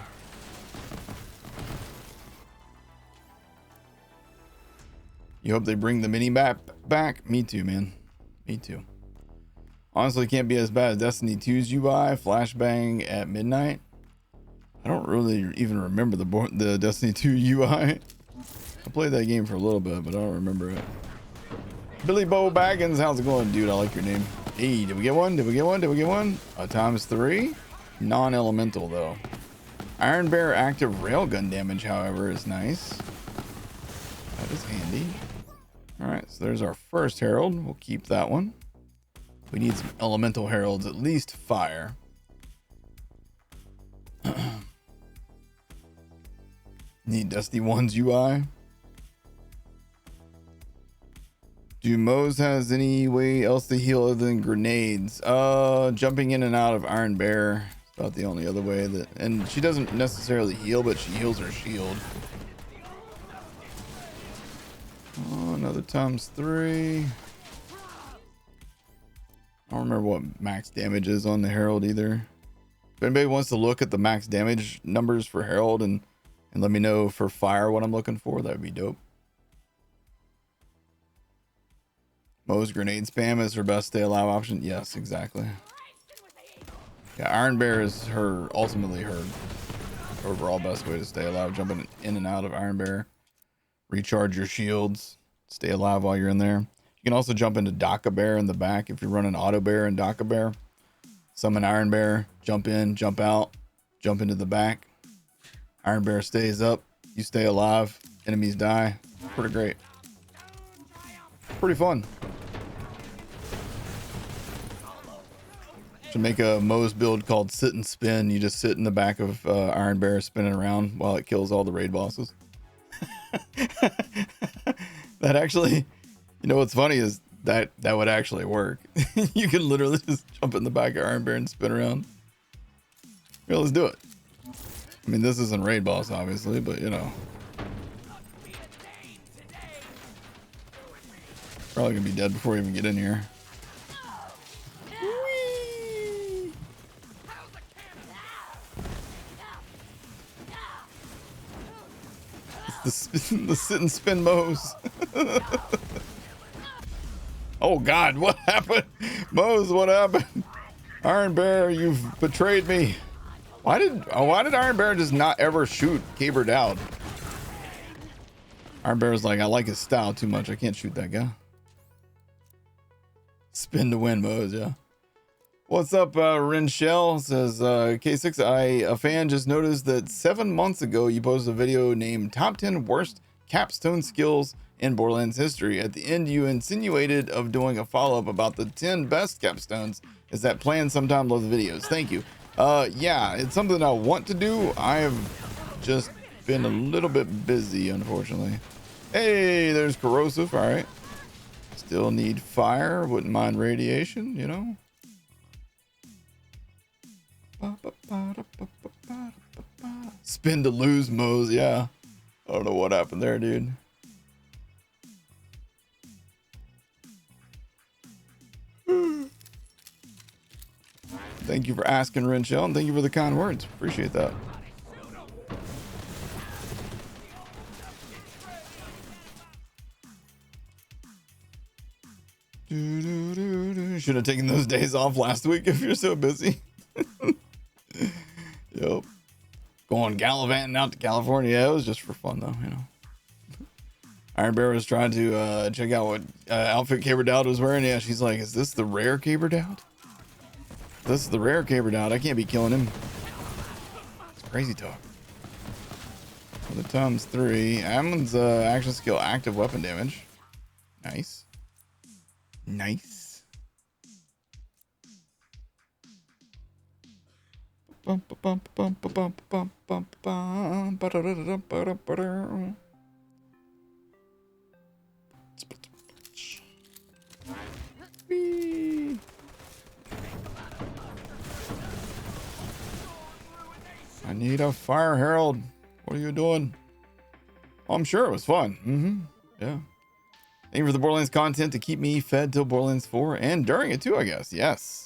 You hope they bring the mini map back? Me too, man. Me too. Honestly, can't be as bad as Destiny 2's UI, flashbang at midnight. I don't really even remember the Destiny 2 UI. I played that game for a little bit, but I don't remember it. Billy Bo Baggins, how's it going, dude? I like your name. Hey, did we get one? Did we get one? Did we get one? ×3? Non-elemental, though. Iron Bear active railgun damage, however, is nice. That is handy. Alright, so there's our first herald. We'll keep that one. We need some elemental heralds, at least fire. Need Dusty 1's UI. Do Moze has any way else to heal other than grenades? Jumping in and out of Iron Bear. About the only other way that, and she doesn't necessarily heal, but she heals her shield. Oh, another ×3. I don't remember what max damage is on the Herald either. If anybody wants to look at the max damage numbers for Herald and let me know for fire what I'm looking for, that would be dope. Moze grenade spam is her best stay alive option. Yes, exactly. Yeah, Iron Bear is her, ultimately her overall best way to stay alive. Jumping in and out of Iron Bear. Recharge your shields. Stay alive while you're in there. You can also jump into Daka Bear in the back if you're running Auto Bear and Daka Bear. Summon Iron Bear. Jump in, jump out. Jump into the back. Iron Bear stays up. You stay alive. Enemies die. Pretty great. Pretty fun. To make a Moze build called Sit and Spin, you just sit in the back of Iron Bear spinning around while it kills all the raid bosses. That actually, you know what's funny is that would actually work. You can literally just jump in the back of Iron Bear and spin around. Yeah, let's do it. I mean, this isn't raid boss, obviously, but you know. Probably gonna be dead before we even get in here. It's the sit and spin Moze. Oh God, what happened? Moze, what happened? Iron Bear, you've betrayed me. Why did Iron Bear just not ever shoot Caber Dowd? Iron Bear's like, I like his style too much. I can't shoot that guy. Spin to win, Moze, yeah. What's up, Rinshell? Says, K6, a fan just noticed that 7 months ago you posted a video named Top 10 Worst Capstone Skills in Borderlands History. At the end, you insinuated of doing a follow-up about the 10 best capstones. Is that planned sometime? Love the videos. Thank you. Yeah, it's something I want to do. I have just been a little bit busy, unfortunately. Hey, there's corrosive. All right. Still need fire. Wouldn't mind radiation, you know. Spin to lose, Moze. Yeah. I don't know what happened there, dude. Thank you for asking, Rinshell, and thank you for the kind words. Appreciate that. Should have taken those days off last week if you're so busy. Yep. Going gallivanting out to California. Yeah, it was just for fun, though, you know. Iron Bear was trying to check out what outfit Caber Dowd was wearing. Yeah, she's like, is this the rare Caber Dowd? This is the rare Caber Dowd. I can't be killing him. It's crazy talk. For the ×3. Ammon's action skill active weapon damage. Nice. Nice. I need a fire herald. What are you doing? Oh, I'm sure it was fun. Yeah. Thank you for the Borderlands content to keep me fed till Borderlands 4 and during it too, I guess. Yes.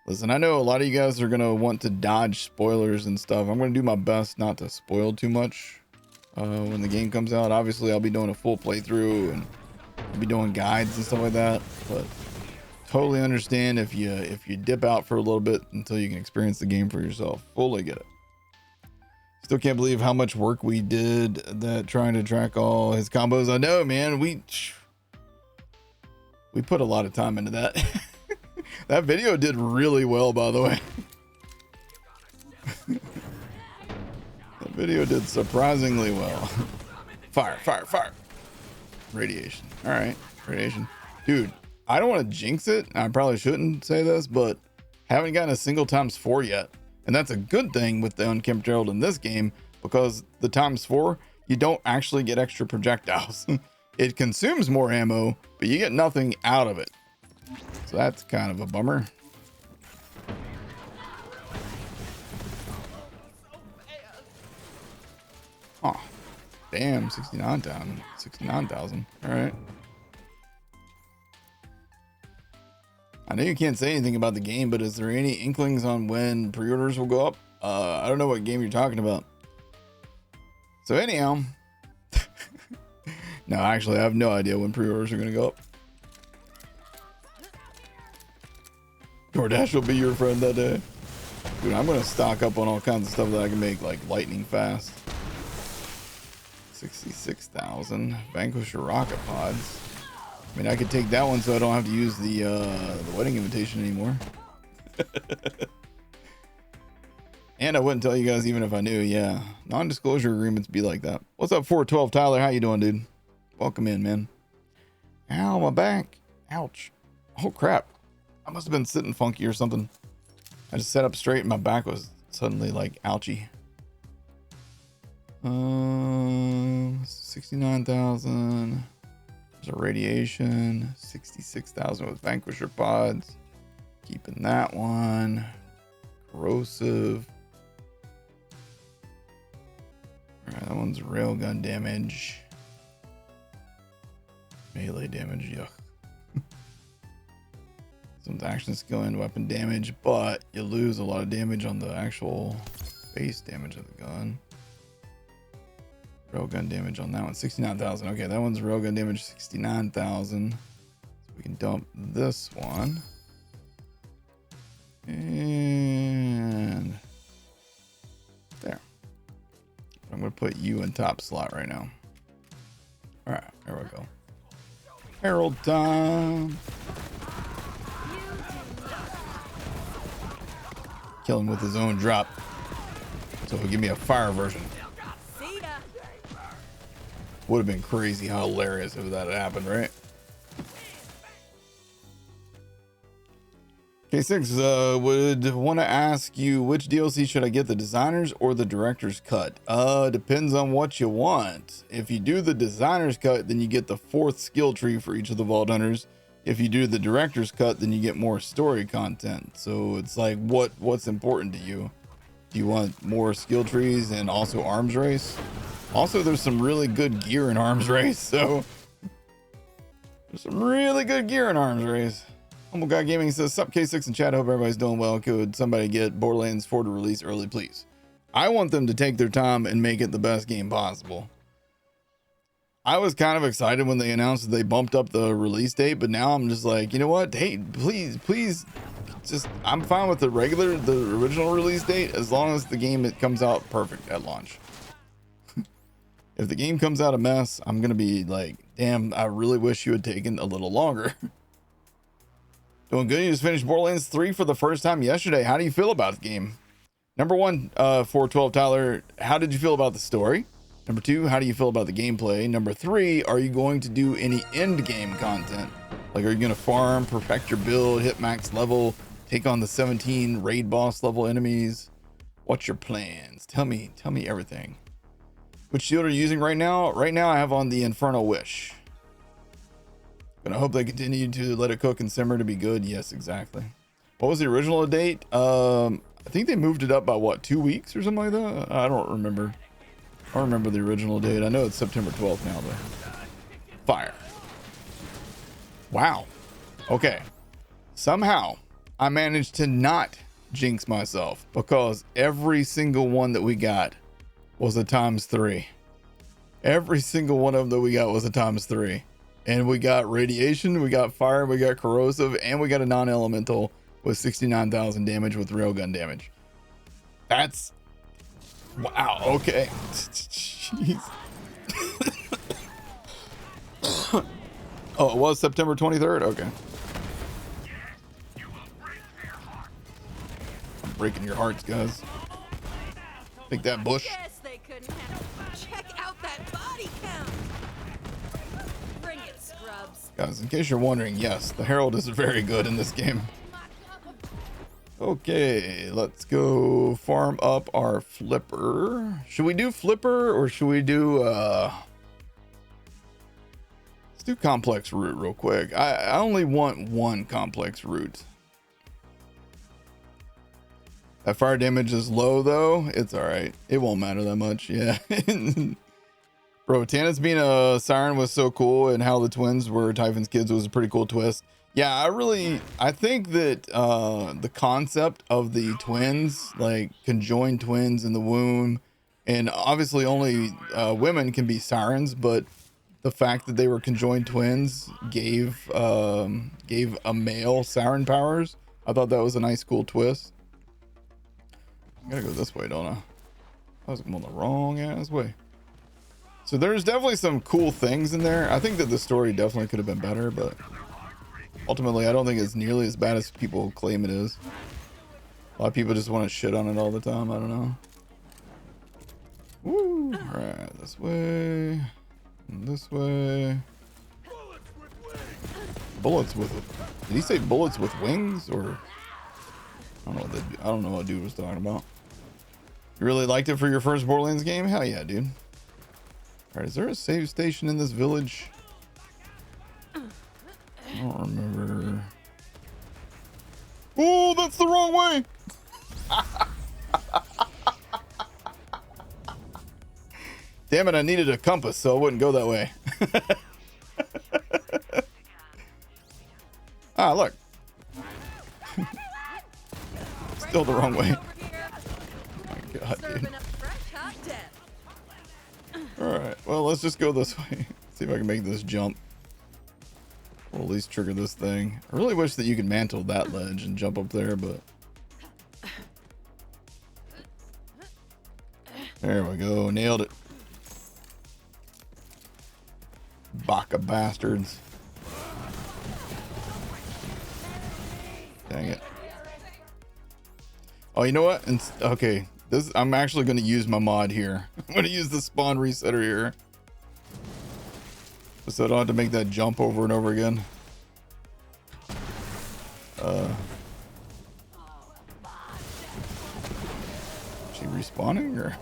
Listen, I know a lot of you guys are going to want to dodge spoilers and stuff. I'm going to do my best not to spoil too much. when the game comes out. Obviously, I'll be doing a full playthrough and I'll be doing guides and stuff like that. But totally understand if you dip out for a little bit until you can experience the game for yourself. Fully get it. Still can't believe how much work we did that trying to track all his combos. I know, man. We put a lot of time into that. That video did really well, by the way. That video did surprisingly well. Fire, fire, fire. Radiation. All right, radiation. Dude, I don't want to jinx it. I probably shouldn't say this, but haven't gotten a single ×4 yet. And that's a good thing with the Unkempt Gerald in this game, because the ×4, you don't actually get extra projectiles. It consumes more ammo, but you get nothing out of it. So that's kind of a bummer. Oh, damn, 69,000. All right. I know you can't say anything about the game, but is there any inklings on when pre-orders will go up? I don't know what game you're talking about. So anyhow, no, actually, I have no idea when pre-orders are going to go up. DoorDash will be your friend that day. Dude, I'm going to stock up on all kinds of stuff that I can make like lightning fast. 66,000. Vanquisher rocket pods. I mean, I could take that one so I don't have to use the wedding invitation anymore. And I wouldn't tell you guys even if I knew. Yeah, non-disclosure agreements be like that. What's up, 412 Tyler? How you doing, dude? Welcome in, man. Ow, my back. Ouch. Oh, crap. I must have been sitting funky or something. I just sat up straight and my back was suddenly like ouchy. 69,000. There's a radiation. 66,000 with Vanquisher pods. Keeping that one. Corrosive. Alright, that one's railgun damage. Melee damage, yuck. Some action skill and weapon damage, but you lose a lot of damage on the actual base damage of the gun. Railgun damage on that one, 69,000. Okay, that one's railgun damage, 69,000. So we can dump this one. And there. I'm going to put you in top slot right now. All right, there we go. Herald time. Kill him with his own drop. So he'll give me a fire version. Would have been crazy how hilarious if that had happened, right? K6 would want to ask you, which DLC should I get, the designer's or the director's cut? Depends on what you want. If you do the designer's cut, then you get the 4th skill tree for each of the Vault Hunters. If you do the director's cut, then you get more story content. So it's like, what's important to you? Do you want more skill trees and also arms race? Also, there's some really good gear in arms race. So there's some really good gear in arms race. Humble Guy Gaming says, sup K6 in chat, hope everybody's doing well. Could somebody get Borderlands 4 to release early, please? I want them to take their time and make it the best game possible. I was kind of excited when they announced that they bumped up the release date, but now I'm just like, you know what? Hey, please, just, I'm fine with the original release date as long as the game comes out perfect at launch. If the game comes out a mess, I'm going to be like, damn, I really wish you had taken a little longer. Doing good. You just finished Borderlands 3 for the first time yesterday. How do you feel about the game? Number one, 412 Tyler, how did you feel about the story? Number 2, how do you feel about the gameplay? Number 3, are you going to do any end game content? Like, are you going to farm, perfect your build, hit max level, take on the 17 raid boss level enemies? What's your plans? Tell me everything. Which shield are you using right now? Right now, I have on the Infernal Wish. Gonna hope they continue to let it cook and simmer to be good. Yes, exactly. What was the original date? I think they moved it up by what, 2 weeks or something like that? I don't remember. I don't remember the original date. I know it's September 12th now, though. Fire. Wow. Okay. Somehow I managed to not jinx myself because every single one that we got was a ×3. Every single one of them that we got was a ×3. And we got radiation, we got fire, we got corrosive, and we got a non-elemental with 69,000 damage with railgun damage. That's... Wow, okay. Jeez. Oh, it was September 23rd? Okay. I'm breaking your hearts, guys. Take that, Bush. Yes, they couldn't handle. Check out that body count. Bring it, scrubs. Guys, in case you're wondering, yes, the Herald is very good in this game. Okay, let's go farm up our flipper. Should we do flipper or should we do let's do complex route real quick. I only want one complex route. That fire damage is low though. It's all right. It won't matter that much. Yeah. Bro, Tannis being a siren was so cool, and how the twins were Typhon's kids was a pretty cool twist. Yeah, I think that the concept of the twins, like conjoined twins in the womb, and obviously only women can be sirens, but the fact that they were conjoined twins gave a male siren powers. I thought that was a nice, cool twist. I gotta go this way, don't I? I was going the wrong ass way. So there's definitely some cool things in there. I think that the story definitely could have been better, but ultimately I don't think it's nearly as bad as people claim it is. A lot of people just want to shit on it all the time. I don't know. Woo! All right, this way, and this way. Bullets with it. Did he say bullets with wings, or I don't know what dude was talking about. You really liked it for your first Borderlands game? Hell yeah, dude. All right, is there a save station in this village? I don't remember. Oh, that's the wrong way. Damn it, I needed a compass so I wouldn't go that way. Ah, look. Still the wrong way. Oh my God, dude. Alright, well, let's just go this way. See if I can make this jump. Or at least trigger this thing. I really wish that you could mantle that ledge and jump up there, but... There we go, nailed it. Baka bastards. Dang it. Oh, you know what? Okay, I'm actually going to use my mod here. I'm going to use the spawn resetter here, so I don't have to make that jump over and over again. She respawning, or?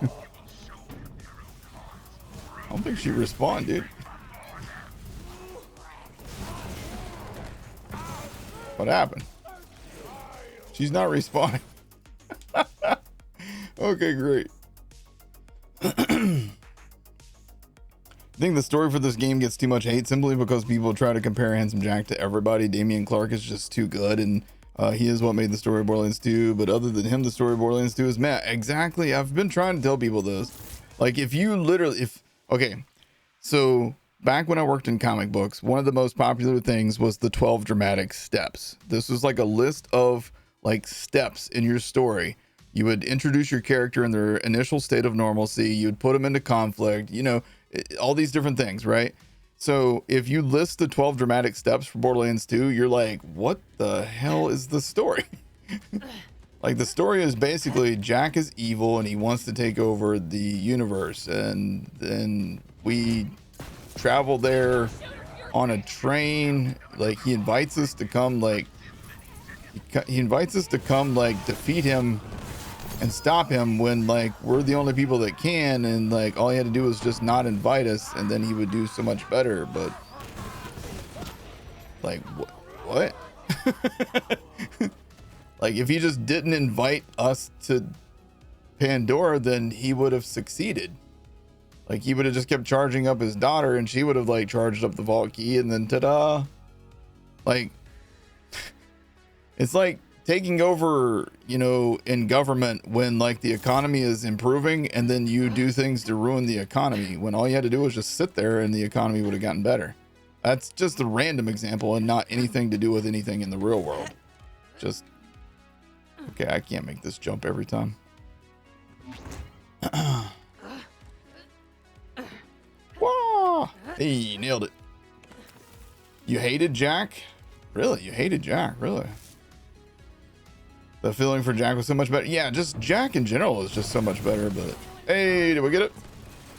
I don't think she respawned, dude. What happened? She's not respawning. Okay, great. I think the story for this game gets too much hate simply because people try to compare Handsome Jack to everybody. Damian Clark is just too good, and he is what made the story of Borderlands 2. But other than him, the story of Borderlands 2 is Matt. Exactly. I've been trying to tell people this. Like, if you literally, okay, so back when I worked in comic books, one of the most popular things was the 12 dramatic steps. This was like a list of like steps in your story. You would introduce your character in their initial state of normalcy. You'd put them into conflict, you know, all these different things, right? So if you list the 12 dramatic steps for Borderlands 2, you're like, what the hell is the story? Like, the story is basically Jack is evil and he wants to take over the universe. And then we travel there on a train. Like, he invites us to come, like, defeat him and stop him when, like, we're the only people that can, and like all he had to do was just not invite us, and then he would do so much better. But like, what? Like, if he just didn't invite us to Pandora, then he would have succeeded. Like, he would have just kept charging up his daughter, and she would have like charged up the vault key, and then ta-da. Like, it's like taking over, you know, in government when like the economy is improving, and then you do things to ruin the economy when all you had to do was just sit there and the economy would have gotten better. That's just a random example and not anything to do with anything in the real world. Just, okay, I can't make this jump every time. Whoa! Hey, nailed it. You hated Jack? Really? You hated Jack? Really? The feeling for Jack was so much better. Yeah, just Jack in general is just so much better, but hey, did we get it?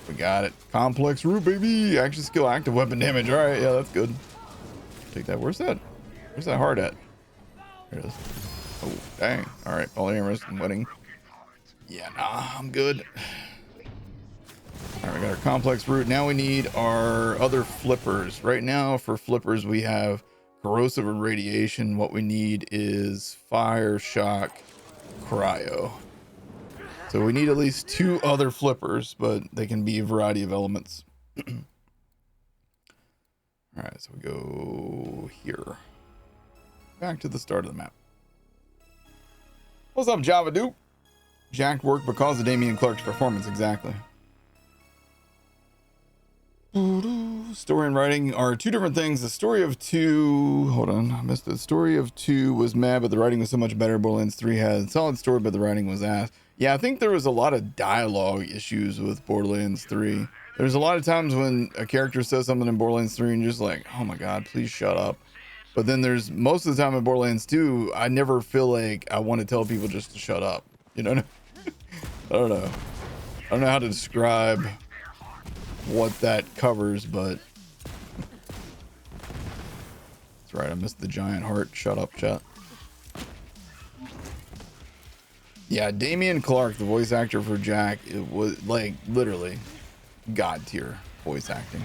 We got it. Complex root, baby. Action skill, active weapon damage. All right, yeah, that's good. Take that. Where's that? Where's that heart at? There it is. Oh, dang. All right, polyamorous and wedding. Yeah, nah, I'm good. All right, we got our complex root. Now we need our other flippers. Right now for flippers, we have corrosive and radiation. What we need is fire, shock, cryo. So we need at least 2 other flippers, but they can be a variety of elements. All right, so we go here. Back to the start of the map. What's up, Java Duke? Jack worked because of Damian Clark's performance, exactly. Story and writing are 2 different things. The story of 2, hold on, I missed it. The story of 2 was mad, but the writing was so much better. Borderlands 3 had a solid story, but the writing was ass. Yeah, I think there was a lot of dialogue issues with Borderlands 3. There's a lot of times when a character says something in Borderlands 3 and you're just like, oh my god, please shut up. But then there's most of the time in Borderlands 2, I never feel like I want to tell people just to shut up. You know? I don't know. I don't know how to describe what that covers, but that's right. I missed the giant heart. Shut up, chat. Yeah, Damian Clark, the voice actor for Jack, it was like literally god tier voice acting.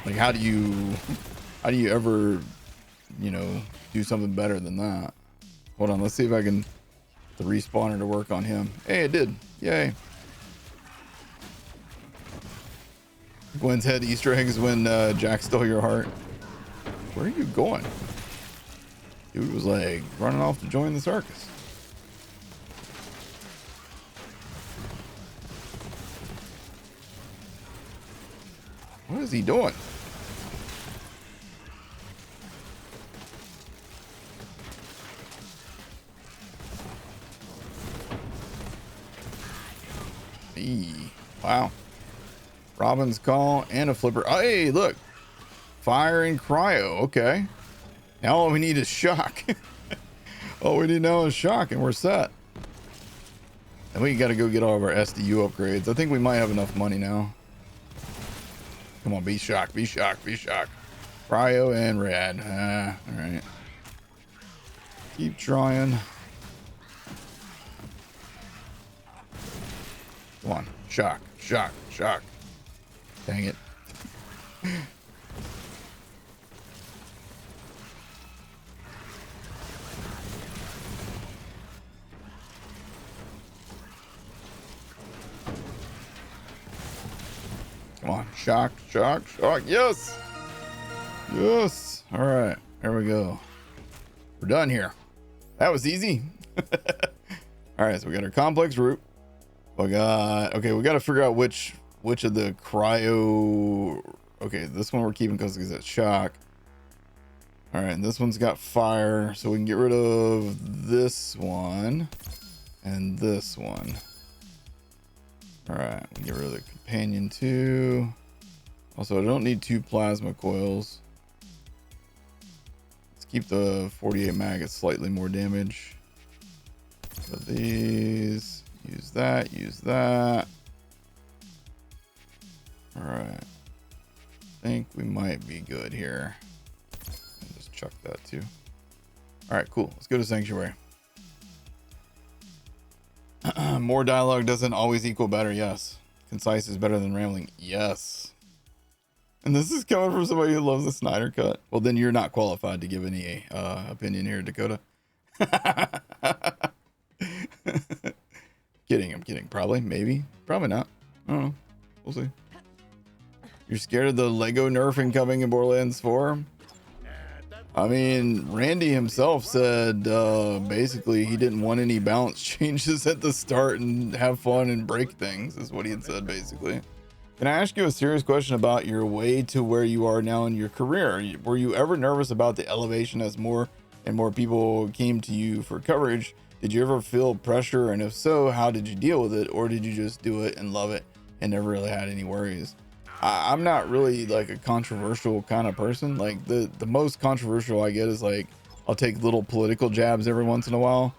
Like, how do you ever, you know, do something better than that? Hold on, let's see if I can the respawner to work on him. Hey, it did. Yay. Gwen's head Easter eggs when Jack stole your heart. Where are you going? Dude was like running off to join the circus. What is he doing? Eee, wow. Robin's call and a flipper. Oh, hey, look. Fire and cryo. Okay. Now all we need is shock. All we need now is shock and we're set. And we got to go get all of our SDU upgrades. I think we might have enough money now. Come on, be shocked, be shocked, be shocked. Cryo and rad. All right. Keep trying. Come on. Shock, shock, shock. Dang it. Come on. Shock, shock, shock. Yes. Yes. All right. There we go. We're done here. That was easy. All right. So we got our complex root. We got, okay, we got to figure out which of the cryo, okay, this one we're keeping because it's shock. All right, and this one's got fire, so we can get rid of this one and this one. All right, we can get rid of the companion too. Also, I don't need 2 plasma coils. Let's keep the 48 mag at slightly more damage. So these, use that, use that. All right, I think we might be good here. And just chuck that too. All right, cool. Let's go to Sanctuary. More dialogue doesn't always equal better. Yes. Concise is better than rambling. Yes. And this is coming from somebody who loves the Snyder Cut. Well, then you're not qualified to give any opinion here, Dakota. Kidding. I'm kidding. Probably. Maybe. Probably not. I don't know. We'll see. You're scared of the Lego nerf incoming in Borderlands 4? I mean, Randy himself said basically he didn't want any balance changes at the start and have fun and break things, is what he had said basically. Can I ask you a serious question about your way to where you are now in your career? Were you ever nervous about the elevation as more and more people came to you for coverage? Did you ever feel pressure? And if so, how did you deal with it? Or did you just do it and love it and never really had any worries? I'm not really like a controversial kind of person. Like the most controversial I get is like, I'll take little political jabs every once in a while,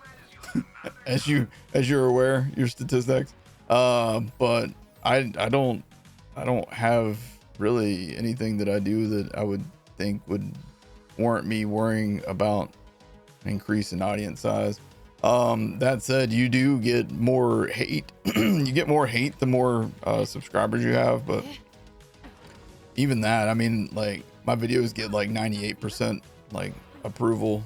as you're aware, your statistics. But I don't have really anything that I do that I would think would warrant me worrying about an increase in audience size. That said, you do get more hate. You get more hate the more subscribers you have, but even that, I mean, like my videos get like 98% like approval.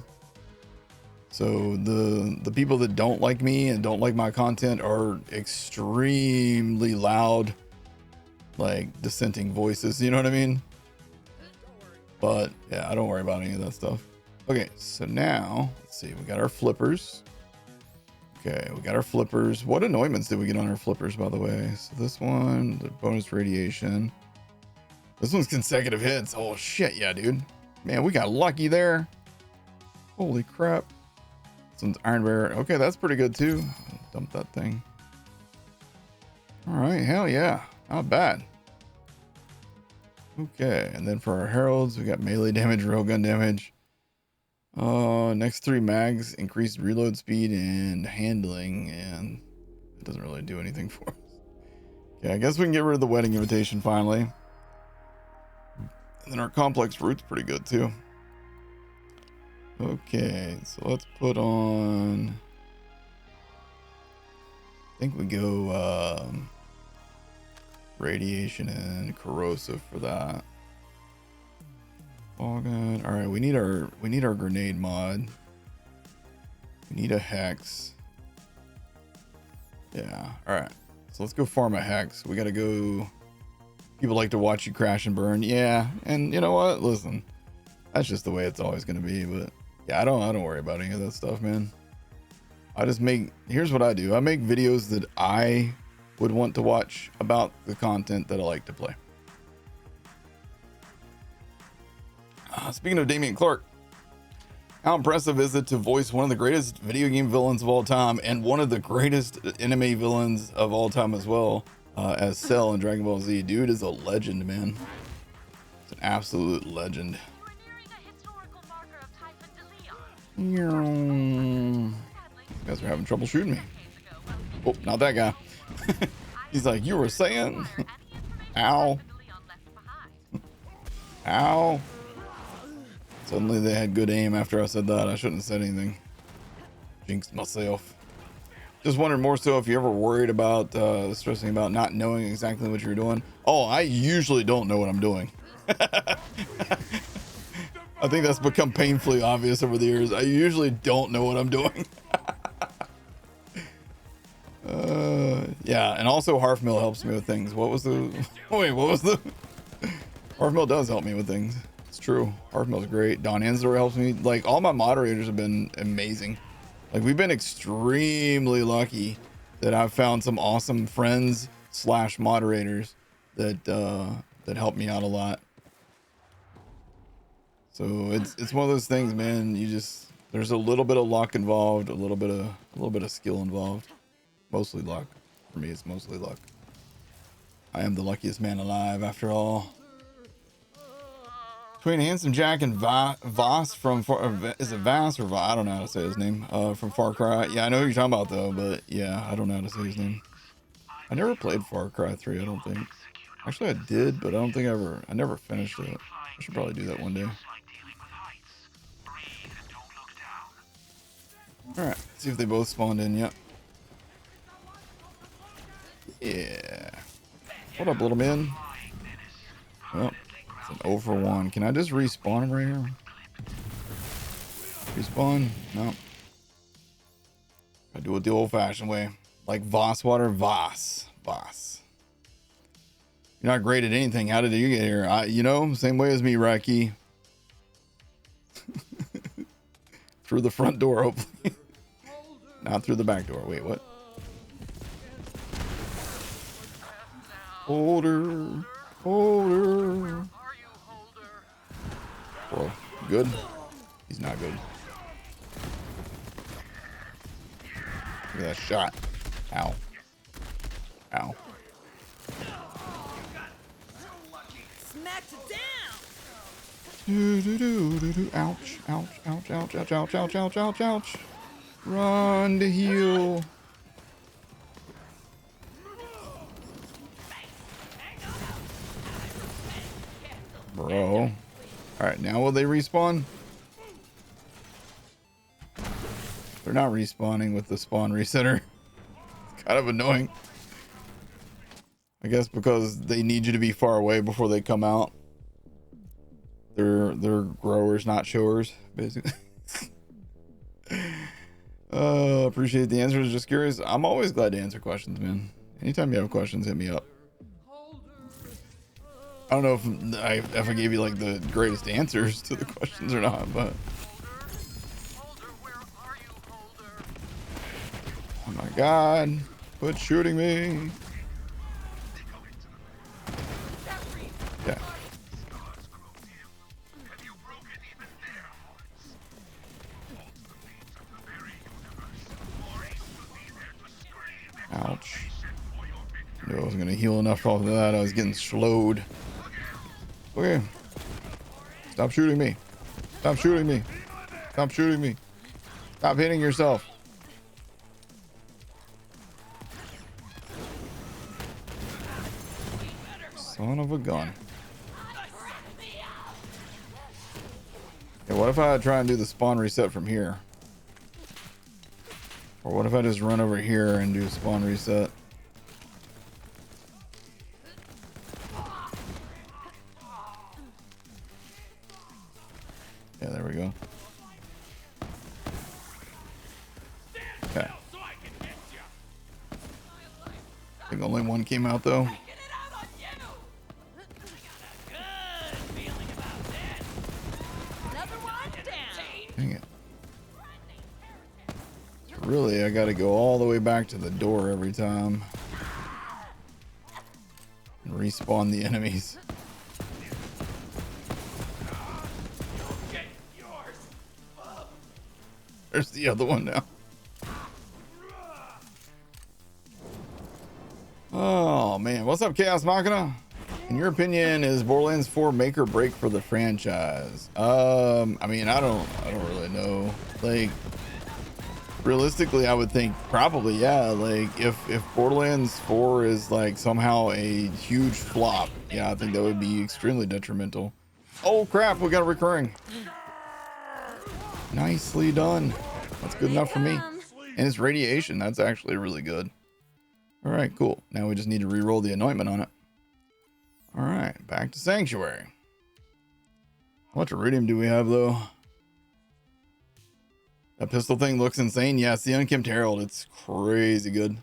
So the people that don't like me and don't like my content are extremely loud, like dissenting voices, you know what I mean? But yeah, I don't worry about any of that stuff. Okay, so now let's see, we got our flippers. Okay, we got our flippers. What anointments did we get on our flippers, by the way? So this one, the bonus radiation. This one's consecutive hits. Oh shit, yeah, dude. Man, we got lucky there. Holy crap. This one's iron bearer. Okay, that's pretty good too. Dump that thing. All right, hell yeah, not bad. Okay, and then for our heralds, we got melee damage, railgun damage. Next 3 mags, increased reload speed and handling, and it doesn't really do anything for us. Okay, I guess we can get rid of the wedding invitation finally. And then our complex route's pretty good too. Okay, so let's put on, I think we go radiation and corrosive for that. All good. All right, we need our grenade mod. We need a hex. Yeah. All right. So let's go farm a hex. We gotta go. People like to watch you crash and burn. Yeah, and you know what? Listen, that's just the way it's always gonna be. But yeah, I don't worry about any of that stuff, man. I just make. Here's what I do. I make videos that I would want to watch about the content that I like to play. Speaking of Damian Clark, how impressive is it to voice one of the greatest video game villains of all time and one of the greatest anime villains of all time as well, as Cell in Dragon Ball Z? Dude is a legend, man. It's an absolute legend. You are nearing a historical marker of Typhon de Leon. You guys are having trouble shooting me. Oh, not that guy. He's like, you were saying? Ow. Ow. Suddenly they had good aim after I said that. I shouldn't have said anything. Jinxed myself. Just wondered more so if you ever worried about stressing about not knowing exactly what you're doing. Oh, I usually don't know what I'm doing. I think that's become painfully obvious over the years. I usually don't know what I'm doing. Yeah, and also Harfmill helps me with things. What was the... Wait, what was the... Harfmill does help me with things. It's true. Harfmill's great. Don Ansdor helps me. Like, all my moderators have been amazing. Like, we've been extremely lucky that I've found some awesome friends / moderators that that help me out a lot. So it's one of those things, man. You just, there's a little bit of luck involved, a little bit of skill involved. Mostly luck. For me, it's mostly luck. I am the luckiest man alive, after all. Between Handsome Jack and Voss from is it Vass or Voss? I don't know how to say his name. From Far Cry. Yeah, I know who you're talking about though, but yeah, I don't know how to say his name. I never played Far Cry 3. I don't think. Actually, I did, but I don't think I never finished it. I should probably do that one day. All right, see if they both spawned in yet. Yeah. What up, little man? Well, it's an 0 for 1. Can I just respawn him right here? Respawn? No. I do it the old-fashioned way. Like Voss water, Voss. You're not great at anything. How did you get here? You know, same way as me, Rocky. Through the front door, hopefully. Not through the back door. Wait, what? Holder. Holder. Are you, Holder? Bro, good? He's not good. Look at that shot. Ow. Ow. Smacked it down. Ouch. Ouch. Ouch. Ouch. Ouch. Ouch. Ouch. Ouch. Ouch. Ouch. Run to heal. Bro. Alright, now will they respawn? They're not respawning with the spawn resetter. It's kind of annoying. I guess because they need you to be far away before they come out. They're growers, not showers, basically. Appreciate the answers. Just curious. I'm always glad to answer questions, man. Anytime you have questions, hit me up. I don't know if I gave you like the greatest answers to the questions or not, but Holder, where are you, Holder? oh my god, quit shooting me. Yeah. Ouch. I knew I wasn't gonna heal enough off of that. I was getting slowed. Okay. Stop shooting me. Stop shooting me. Stop shooting me. Stop hitting yourself. Son of a gun. Yeah, what if I try and do the spawn reset from here? Or what if I just run over here and do spawn reset? Yeah, there we go. Okay. I think only one came out though. Another one down. Dang it. Really, I gotta go all the way back to the door every time. And respawn the enemies. There's the other one now. Oh man, what's up, Chaos Machina? In your opinion, is Borderlands 4 make or break for the franchise? I mean, I don't really know. Like, realistically, I would think probably, yeah. Like, if Borderlands 4 is like somehow a huge flop, yeah, I think that would be extremely detrimental. Oh crap, we got a recurring. Nicely done. That's good enough for me. And it's radiation. That's actually really good. All right, cool. Now we just need to re-roll the anointment on it. All right, back to Sanctuary. How much iridium do we have, though? That pistol thing looks insane. Yeah, it's the Unkempt Herald. It's crazy good.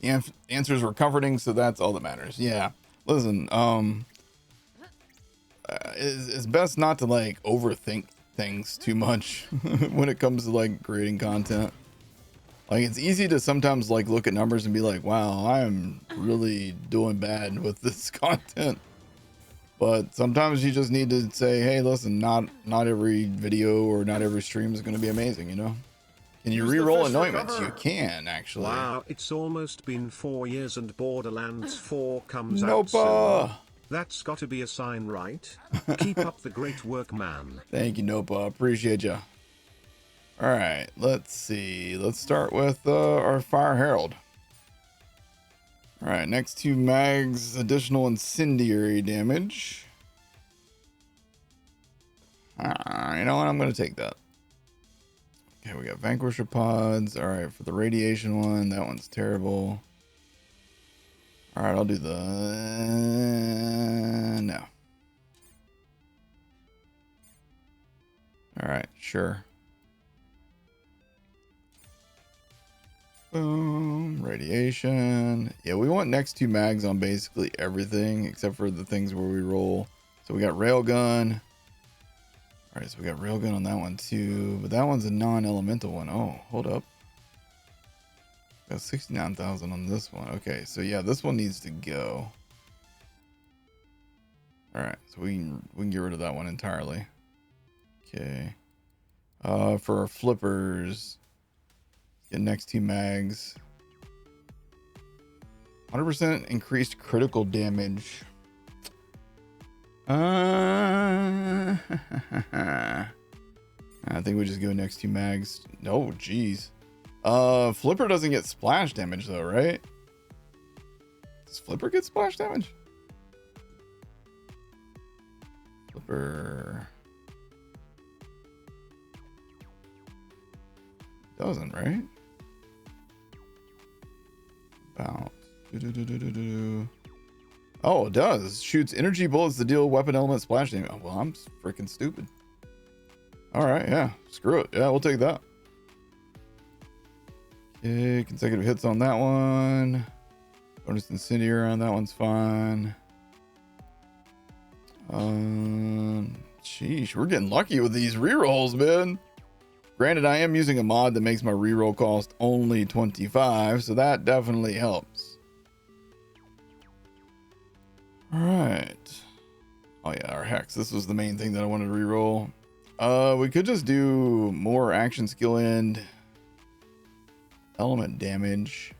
The answers were comforting, so that's all that matters. Yeah. Listen, it's best not to like overthink things too much when it comes to like creating content. Like, it's easy to sometimes like look at numbers and be like, wow, I'm really doing bad with this content. But sometimes you just need to say, hey, listen, not every video or not every stream is going to be amazing, you know? Can you Use the re-roll fish for anointments? cover. You can, actually. Wow, it's almost been 4 years and Borderlands 4 comes out Nope. soon. That's gotta be a sign, right? Keep up the great work, man. Thank you, Nopa. Appreciate you. All right, let's see. Let's start with our Fire Herald. All right, next 2 mags, additional incendiary damage. You know what? I'm going to take that. Okay, we got Vanquisher Pods. All right, for the radiation one, that one's terrible. All right, I'll do the... no. All right, sure. Boom. Radiation. Yeah, we want next 2 mags on basically everything except for the things where we roll. So we got railgun. All right, so we got railgun on that one too, but that one's a non-elemental one. Oh, hold up. Got 69,000 on this one. Okay, so yeah, this one needs to go. All right, so we can get rid of that one entirely. Okay. For our flippers, get next 2 mags. 100% increased critical damage. I think we just go next 2 mags. Oh, geez. Flipper doesn't get splash damage though, right? Does Flipper get splash damage? Flipper doesn't, right? Bounce. Oh, it does. Shoots energy bullets to deal weapon element splash damage. Oh, well, I'm freaking stupid. All right, yeah. Screw it. Yeah, we'll take that. Okay, consecutive hits on that one. Bonus incendiary on that one's fine. Sheesh, we're getting lucky with these rerolls, man. Granted, I am using a mod that makes my reroll cost only 25, so that definitely helps. All right. Oh yeah, our hex. This was the main thing that I wanted to reroll. We could just do more action skill end element damage.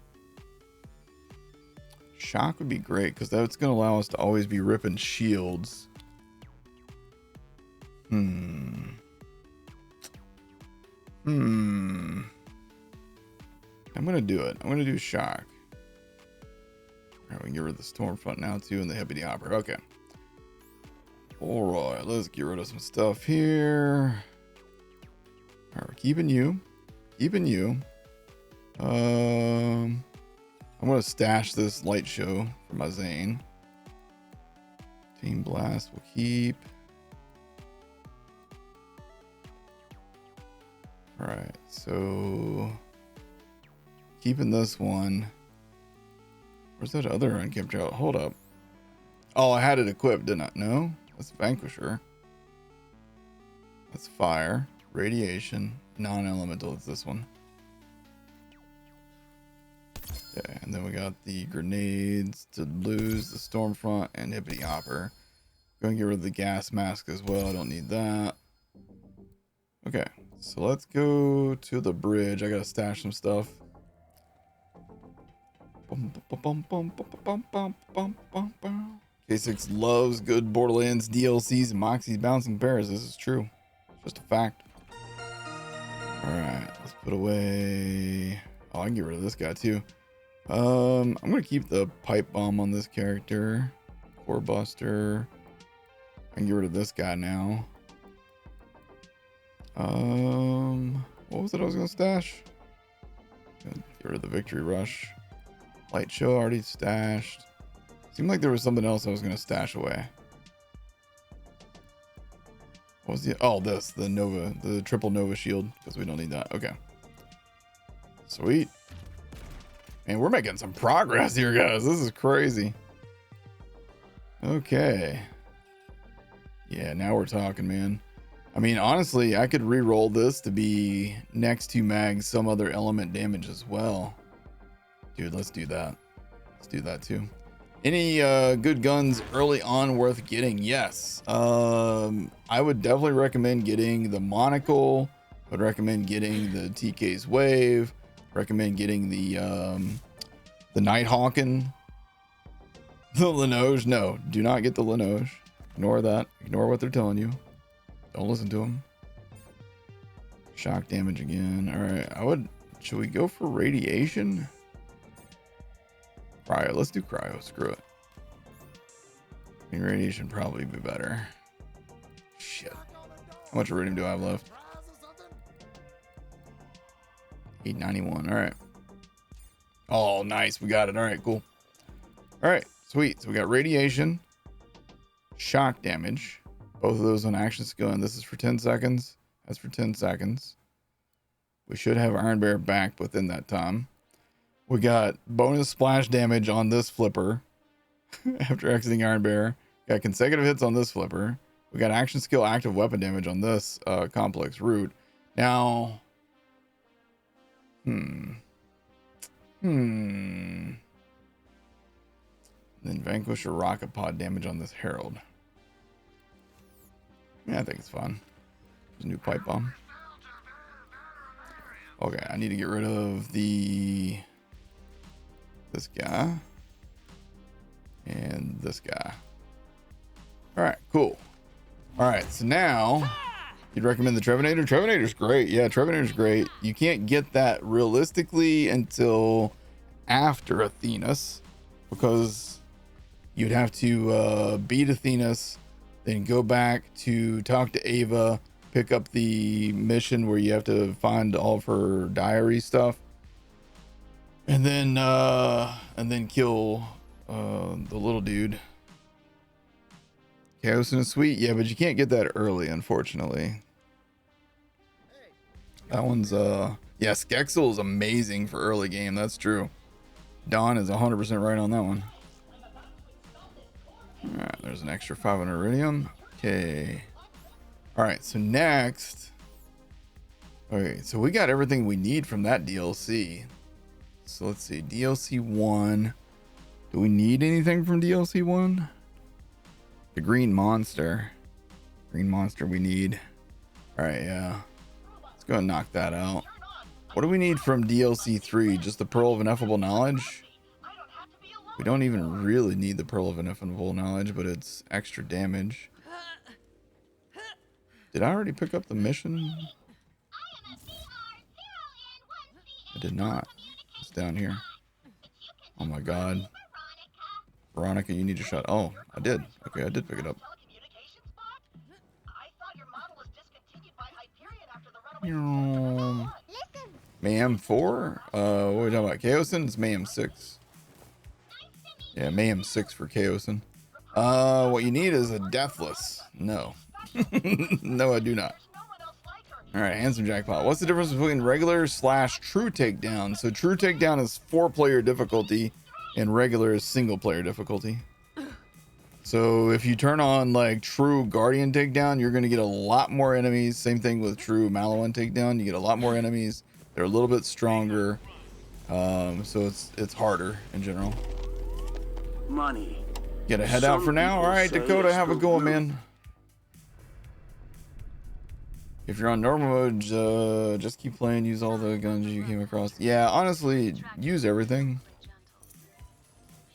Shock would be great because that's going to allow us to always be ripping shields. I'm going to do it. I'm going to do shock. All right, we can get rid of the Stormfront now too and the Hippity Hopper. Okay. All right, let's get rid of some stuff here. All right, we're keeping you. Keeping you. I'm going to stash this light show for my Zane. Team Blast will keep. All right, so keeping this one. Where's that other unkept child? Hold up. Oh, I had it equipped, didn't I? No, that's Vanquisher. That's fire, radiation, non-elemental. It's this one. Okay, and then we got the grenades to lose, the Stormfront, and Hippity Hopper. Going to get rid of the gas mask as well. I don't need that. Okay, so let's go to the bridge. I gotta stash some stuff. K6 loves good Borderlands DLCs and Moxie's bouncing pairs. This is true. It's just a fact. Alright, let's put away... Oh, I can get rid of this guy too. I'm gonna keep the pipe bomb on this character. Core buster. I can get rid of this guy now. What was it I was gonna stash? Get rid of the victory rush. Light show already stashed. Seemed like there was something else I was gonna stash away. What was the... Oh, this, the Nova, the triple Nova shield, because we don't need that. Okay. Sweet. Man, we're making some progress here, guys. This is crazy. Okay. Yeah, now we're talking, man. I mean, honestly, I could re-roll this to be next to mags some other element damage as well. Dude, let's do that. Let's do that too. Any good guns early on worth getting? Yes. I would definitely recommend getting the Monocle. I would recommend getting the TK's Wave. Recommend getting the Nighthawken. The Linoge. No, do not get the Linoge. Ignore that. Ignore what they're telling you. Don't listen to them. Shock damage again. All right. Should we go for radiation? Cryo. Let's do cryo. Screw it. I mean, radiation probably be better. Shit. How much iridium do I have left? 891. All right. Oh, nice. We got it. All right, cool. All right, sweet. So we got radiation, shock damage. Both of those on action skill, and this is for 10 seconds. That's for 10 seconds. We should have Iron Bear back within that time. We got bonus splash damage on this flipper after exiting Iron Bear. Got consecutive hits on this flipper. We got action skill active weapon damage on this complex route. Now, then vanquish or rocket pod damage on this herald. Yeah, I think it's fun. There's a new pipe bomb. Okay, I need to get rid of this guy and this guy. All right, cool. All right, so now you'd recommend the Trevinator? Trevinator's great. Yeah, Trevinator's great. You can't get that realistically until after Athenas, because you'd have to beat Athenas, then go back to talk to Ava, pick up the mission where you have to find all of her diary stuff, and then kill the little dude. Chaos and Sweet, yeah, but you can't get that early, unfortunately. That one's yeah, Skexel is amazing for early game. That's true. Dawn is 100% right on that one. All right, there's an extra 500 iridium. Okay. All right, so next. Okay, so we got everything we need from that DLC. So let's see, DLC 1. Do we need anything from DLC 1? The green monster. Green monster we need. All right, yeah. Let's go and knock that out. What do we need from DLC 3? Just the Pearl of Ineffable Knowledge? We don't even really need the Pearl of Ineffable Knowledge, but it's extra damage. Did I already pick up the mission? I did not. It's down here. Oh my god. Veronica, you need your shot. Oh, I did. Okay, I did pick it up. Mayhem 4? What are we talking about? Chaosin? It's Mayhem 6. Yeah, Mayhem 6 for Chaosin. What you need is a Deathless. No. No, I do not. Alright, handsome jackpot. What's the difference between regular / true takedown? So true takedown is 4-player difficulty, and regular is single-player difficulty. So if you turn on like true Guardian takedown, you're going to get a lot more enemies. Same thing with true Maliwan takedown. You get a lot more enemies. They're a little bit stronger. So it's harder in general. Money. Get a head out for now. All right, Dakota, have a go, man. If you're on normal mode, just keep playing. Use all the guns you came across. Yeah, honestly, use everything.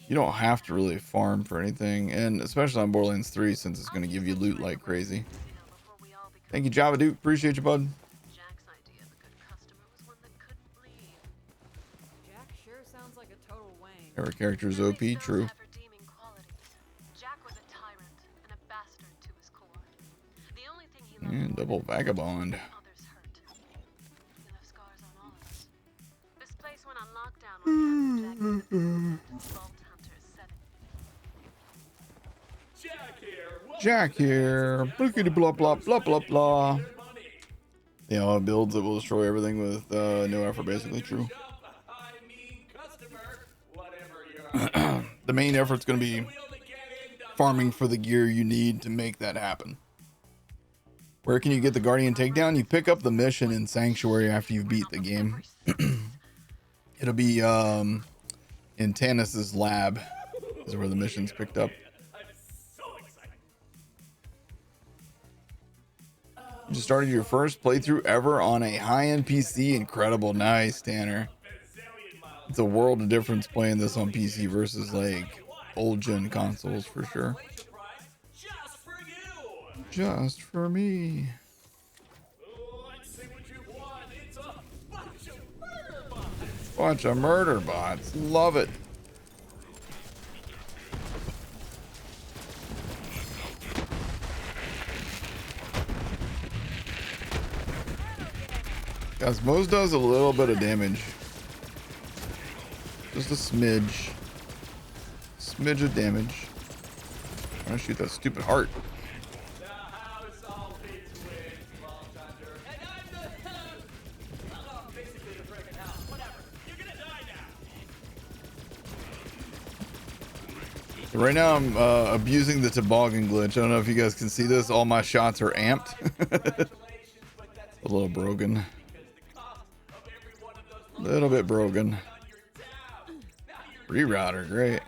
You don't have to really farm for anything, and especially on Borderlands 3, since it's going to give you loot like crazy. Thank you, Java Duke. Appreciate you, bud. Jack sure sounds like a total Wayne. Every character is OP, true. And double vagabond. Jack here. Blookity blah blah blah blah blah. You know, builds that will destroy everything with no effort, basically. True. The main effort's going to be farming for the gear you need to make that happen. Where can you get the Guardian takedown? You pick up the mission in Sanctuary after you've beat the game. It'll be in Tanis's lab is where the mission's picked up. You just started your first playthrough ever on a high-end PC. Incredible. Nice, Tanner. It's a world of difference playing this on PC versus like old gen consoles for sure. Just for me. Bunch of murder bots. Love it. Guys, Moze does a little bit of damage. Just a smidge. Smidge of damage. I'm gonna shoot that stupid heart. So right now I'm abusing the toboggan glitch. I don't know if you guys can see this. All my shots are amped. A little broken. A little bit broken. Rerouter, great.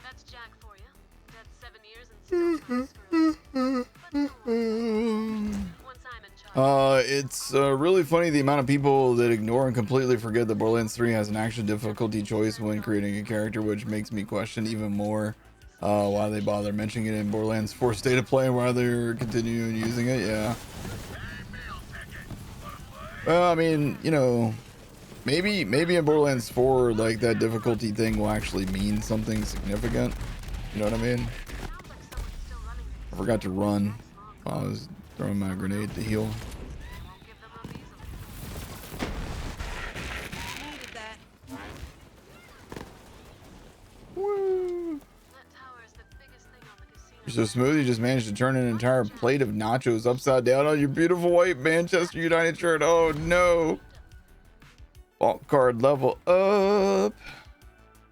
That's Jack for you. Dead 7 years and still trying to screw up. But don't worry. Once I'm in charge. It's really funny the amount of people that ignore and completely forget that Borderlands 3 has an actual difficulty choice when creating a character, which makes me question even more why they bother mentioning it in Borderlands 4 State of Play and why they're continuing using it. Yeah. Well, I mean, you know, maybe in Borderlands 4, like, that difficulty thing will actually mean something significant. You know what I mean? I forgot to run while I was throwing my grenade to heal. Needed that. Woo! That tower is the biggest thing on the casino. You're so smooth, you just managed to turn an entire plate of nachos upside down on your beautiful white Manchester United shirt. Oh no! Vault card level up.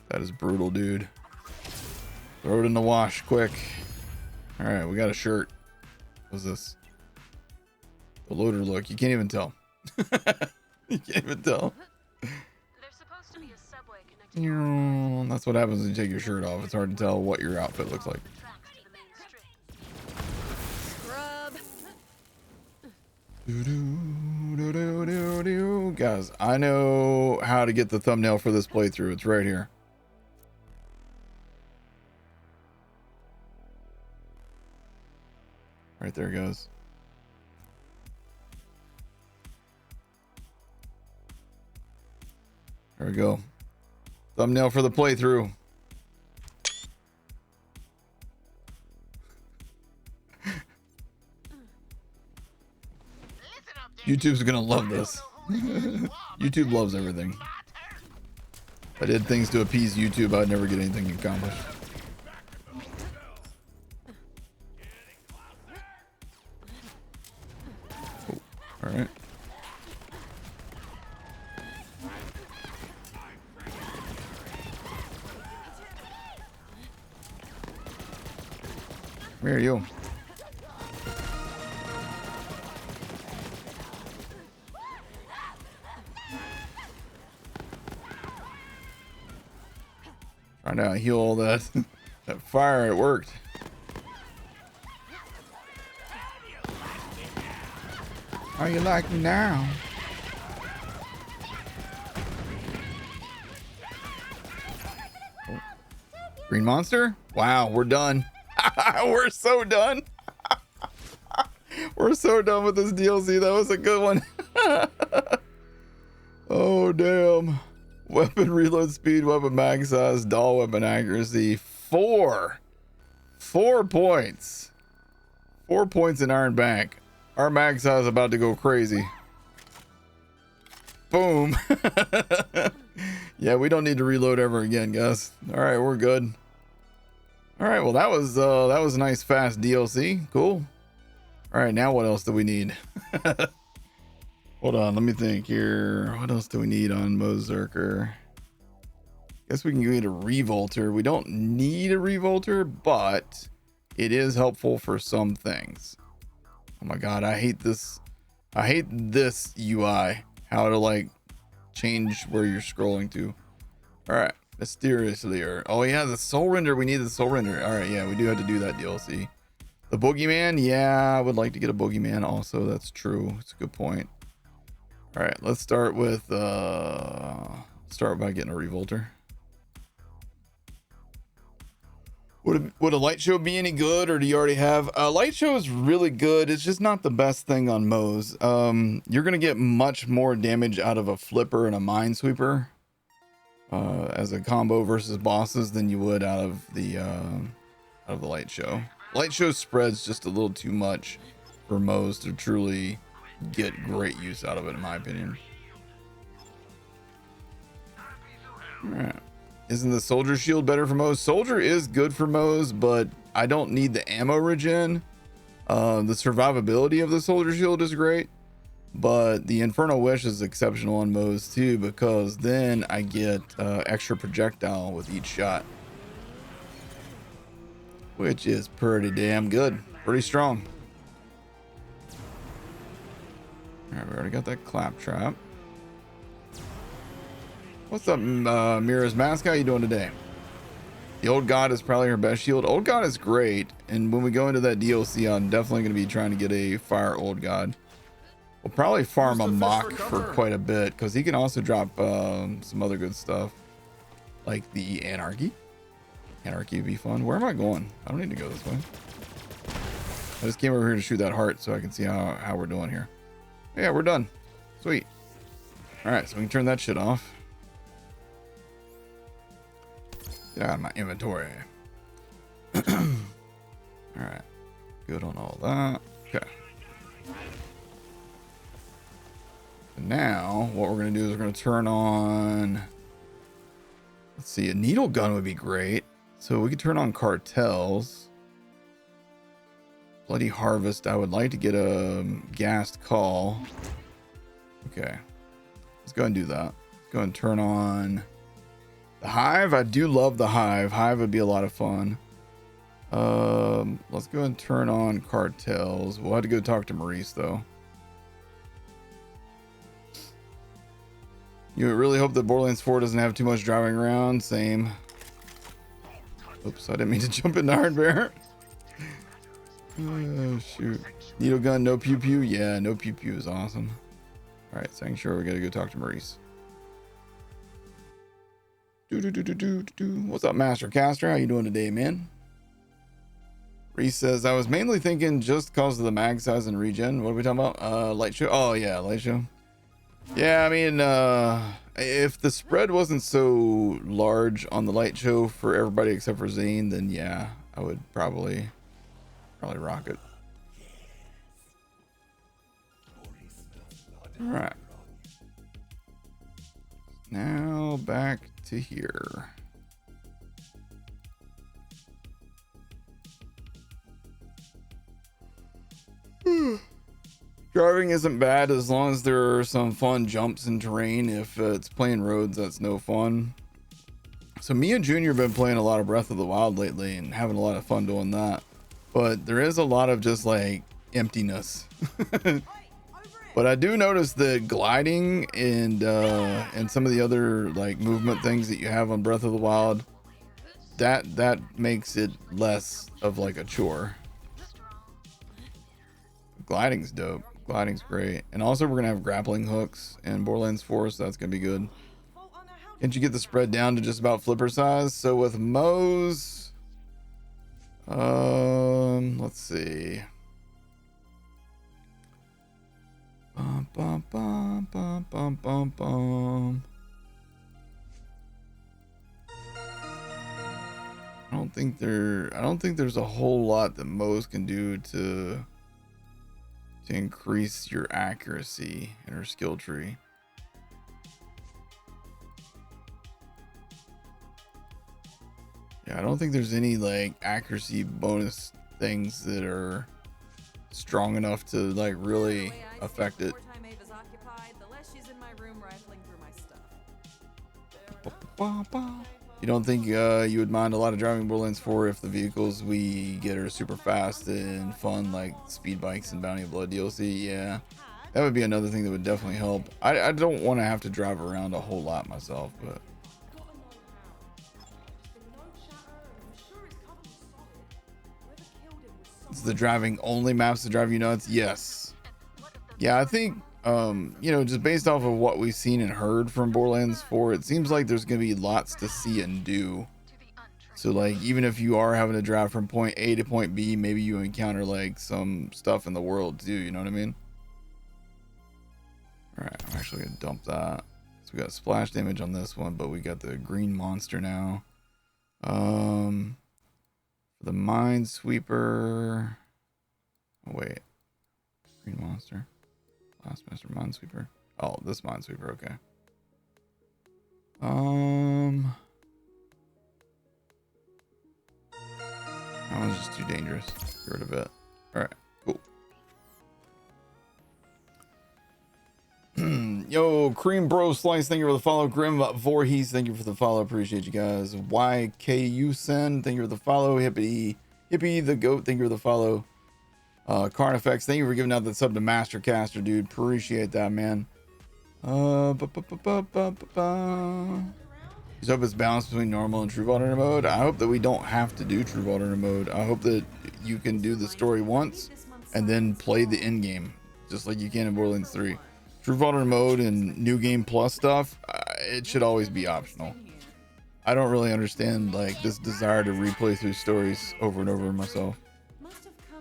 That is brutal, dude. Throw it in the wash, quick. All right, we got a shirt. What's this? The loader look. You can't even tell. You can't even tell. There's supposed to be a subway connecting That's what happens when you take your shirt off. It's hard to tell what your outfit looks like. the tracks to the main strip. Scrub. Guys, I know how to get the thumbnail for this playthrough. It's right here. Right there, guys. There we go. Thumbnail for the playthrough. YouTube's gonna love this. YouTube loves everything. If I did things to appease YouTube, I'd never get anything accomplished. Oh, all right. Where are you? Trying to heal all that that fire. It worked. How you like me now? Oh. Green monster? Wow, we're done. We're so done. We're so done with this DLC. That was a good one. Oh, damn. Weapon reload speed, weapon mag size, dull weapon accuracy. 4 points. 4 points in Iron Bank. Our mag size is about to go crazy. Boom. Yeah, we don't need to reload ever again, guys. All right, we're good. All right, well, that was a nice fast DLC. Cool. All right, now what else do we need? Hold on, let me think here. What else do we need on Mozerker? Guess we can get a revolter. We don't need a revolter, but it is helpful for some things. Oh my god, I hate this. I hate this UI. How to like change where you're scrolling to. All right, mysteriously. Oh yeah, the soul render. We need the soul render. All right, yeah, we do have to do that DLC. The boogeyman. Yeah, I would like to get a boogeyman also. That's true. It's a good point. All right, let's start with start by getting a revolter. Would a light show be any good, or do you already have a light show? Is really good. It's just not the best thing on Moze. You're gonna get much more damage out of a flipper and a minesweeper as a combo versus bosses than you would out of the light show. Light show spreads just a little too much for Moze to truly get great use out of it, in my opinion. All right. Isn't the soldier shield better for Moze? Soldier is good for Moze, but I don't need the ammo regen. The survivability of the soldier shield is great. But the Infernal Wish is exceptional on Moze too, because then I get extra projectile with each shot, which is pretty damn good, pretty strong. All right, we already got that claptrap. What's up, Mira's Mask? How you doing today? The Old God is probably her best shield. Old God is great, and when we go into that DLC, I'm definitely going to be trying to get a Fire Old God. We'll probably farm a Mock for quite a bit, because he can also drop some other good stuff, like the Anarchy. Anarchy would be fun. Where am I going? I don't need to go this way. I just came over here to shoot that heart so I can see how we're doing here. Yeah, we're done. Sweet. All right, so we can turn that shit off. Get out of my inventory. All right, good on all that. Okay. And now what we're gonna do is we're gonna turn on, let's see, a needle gun would be great. So we could turn on cartels. Bloody Harvest. I would like to get a gassed call. Okay, let's go ahead and do that. Let's go ahead and turn on the Hive. I do love the Hive. Hive would be a lot of fun. Let's go ahead and turn on cartels. We'll have to go talk to Maurice though. You really hope that Borderlands 4 doesn't have too much driving around. Same. Oops, I didn't mean to jump into Iron Bear. Oh shoot. Needle gun, no pew pew. Yeah, no pew pew is awesome. All right, saying sure we gotta go talk to Maurice. What's up, Master Caster? How you doing today, man? Reese says, I was mainly thinking just because of the mag size and regen. What are we talking about? Light show. Oh yeah, light show. Yeah, I mean, if the spread wasn't so large on the light show for everybody except for Zane, then yeah, I would probably rock it. All right. Now back to here. Driving isn't bad as long as there are some fun jumps in terrain. If it's playing roads, that's no fun. So me and Junior have been playing a lot of Breath of the Wild lately and having a lot of fun doing that. But there is a lot of just like emptiness. But I do notice the gliding and some of the other like movement things that you have on Breath of the Wild, that makes it less of like a chore. Gliding's dope. Gliding's great. And also we're gonna have grappling hooks in Borderlands 4, so that's gonna be good. Can't you get the spread down to just about flipper size? So with Moze, let's see. Bum, bum, bum, bum, bum, bum, bum. I don't think there's a whole lot that Moze can do to increase your accuracy in her skill tree. Yeah, I don't think there's any like accuracy bonus things that are strong enough to like really affect it. You don't think you would mind a lot of driving Borderlands 4 if the vehicles we get are super fast and fun, like speed bikes and Bounty of Blood DLC? Yeah, that would be another thing that would definitely help. I don't want to have to drive around a whole lot myself, but it's the driving only maps that drive you nuts. Yes. Yeah, I think you know, just based off of what we've seen and heard from Borderlands 4, it seems like there's gonna be lots to see and do. So like, even if you are having to drive from point A to point B, maybe you encounter like some stuff in the world too, you know what I mean? All right, I'm actually gonna dump that. So we got splash damage on this one, but we got the green monster now. The minesweeper. Oh wait, green monster. Last master minesweeper. Oh, this minesweeper. Okay. That one's just too dangerous. Get rid of it. All right. Cool. Yo, Cream Bro Slice, thank you for the follow. Grim Voorhees, thank you for the follow. Appreciate you guys. YKU Sen, thank you for the follow. Hippie the Goat, thank you for the follow. Carnifex, thank you for giving out the sub to Mastercaster, dude. Appreciate that, man. Just hope it's balanced between normal and true alternate mode. I hope that we don't have to do true alternate mode. I hope that you can do the story once and then play the end game, just like you can in Borderlands 3. True alternate mode and new game plus stuff, it should always be optional. I don't really understand like this desire to replay through stories over and over myself.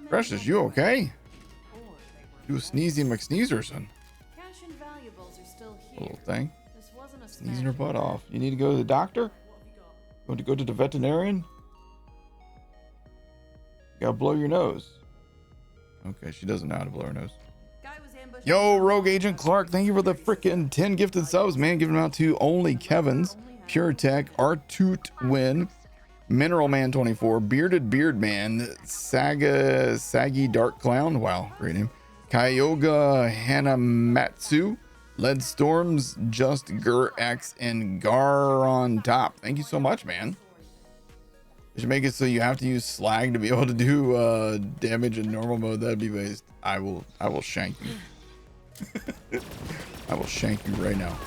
Precious, you okay? You a sneezy McSneezerson. Cash and valuables are still here. Little thing. This wasn't a Sneezing her butt off. You need to go to the doctor? Want to go to the veterinarian? You gotta blow your nose. Okay, she doesn't know how to blow her nose. Yo, Rogue Agent Clark, thank you for the freaking 10 gifted subs, man. Giving them out to Only Kevin's, Pure Tech, Artoot Win, Mineral Man 24, Bearded Beard Man, Saggy Dark Clown, wow, great name, Kyoga Hanamatsu, Lead Storms, Just Gur X, and Gar on top. Thank you so much, man. You should make it so you have to use slag to be able to do damage in normal mode. That'd be based. I will shank you. I will shank you right now.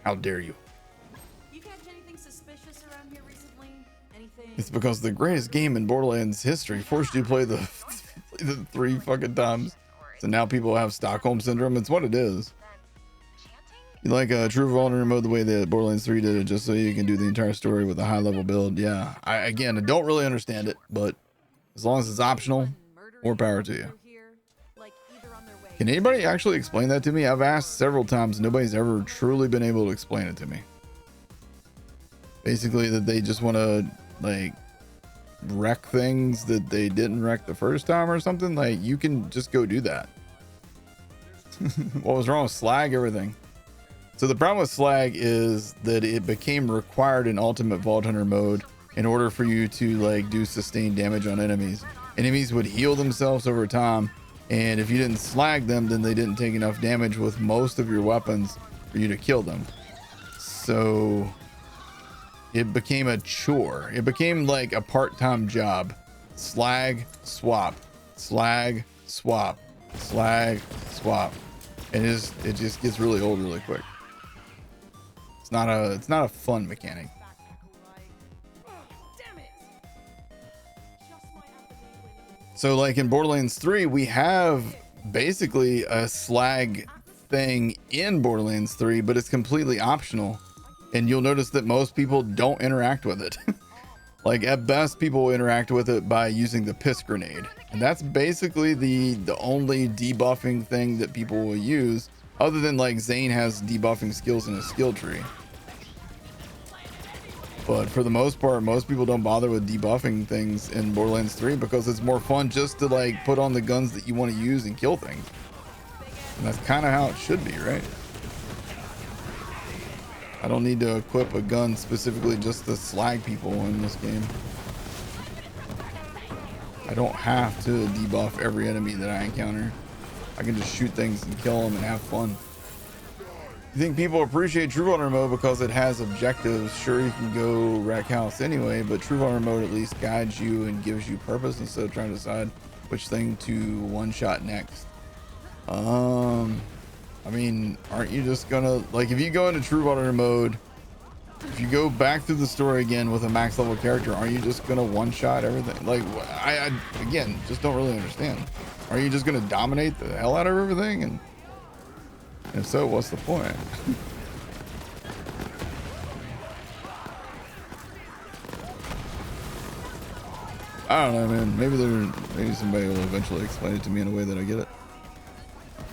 How dare you? You catch anything suspicious around here recently? Anything? It's because the greatest game in Borderlands history forced you to play the 3 fucking times. So now people have Stockholm syndrome. It's what it is. You like true alternate mode the way that Borderlands 3 did it, just so you can do the entire story with a high level build. Yeah, I don't really understand it, but as long as it's optional, more power to you. Can anybody actually explain that to me? I've asked several times. Nobody's ever truly been able to explain it to me. Basically that they just want to like wreck things that they didn't wreck the first time or something. Like you can just go do that. What was wrong with slag everything? So the problem with slag is that it became required in Ultimate Vault Hunter mode in order for you to like do sustained damage on enemies. Enemies would heal themselves over time, and if you didn't slag them, then they didn't take enough damage with most of your weapons for you to kill them. So it became a chore. It became like a part-time job. Slag, swap, slag, swap, slag, swap. And it just gets really old really quick. It's not a fun mechanic. So like in Borderlands 3, we have basically a slag thing in Borderlands 3, but it's completely optional. And you'll notice that most people don't interact with it. Like at best, people will interact with it by using the piss grenade. And that's basically the only debuffing thing that people will use, other than like Zane has debuffing skills in his skill tree. But for the most part, most people don't bother with debuffing things in Borderlands 3 because it's more fun just to like put on the guns that you want to use and kill things. And that's kind of how it should be, right? I don't need to equip a gun specifically just to slag people in this game. I don't have to debuff every enemy that I encounter. I can just shoot things and kill them and have fun. You think people appreciate True Vulner mode because it has objectives? Sure, you can go wreck house anyway, but True Vulner mode at least guides you and gives you purpose instead of trying to decide which thing to one-shot next. I mean, aren't you just gonna, like, if you go into True Vulner mode, if you go back through the story again with a max level character, aren't you just gonna one-shot everything? Like, I again, just don't really understand. Are you just gonna dominate the hell out of everything? And if so, what's the point? I don't know, man. Maybe somebody will eventually explain it to me in a way that I get it.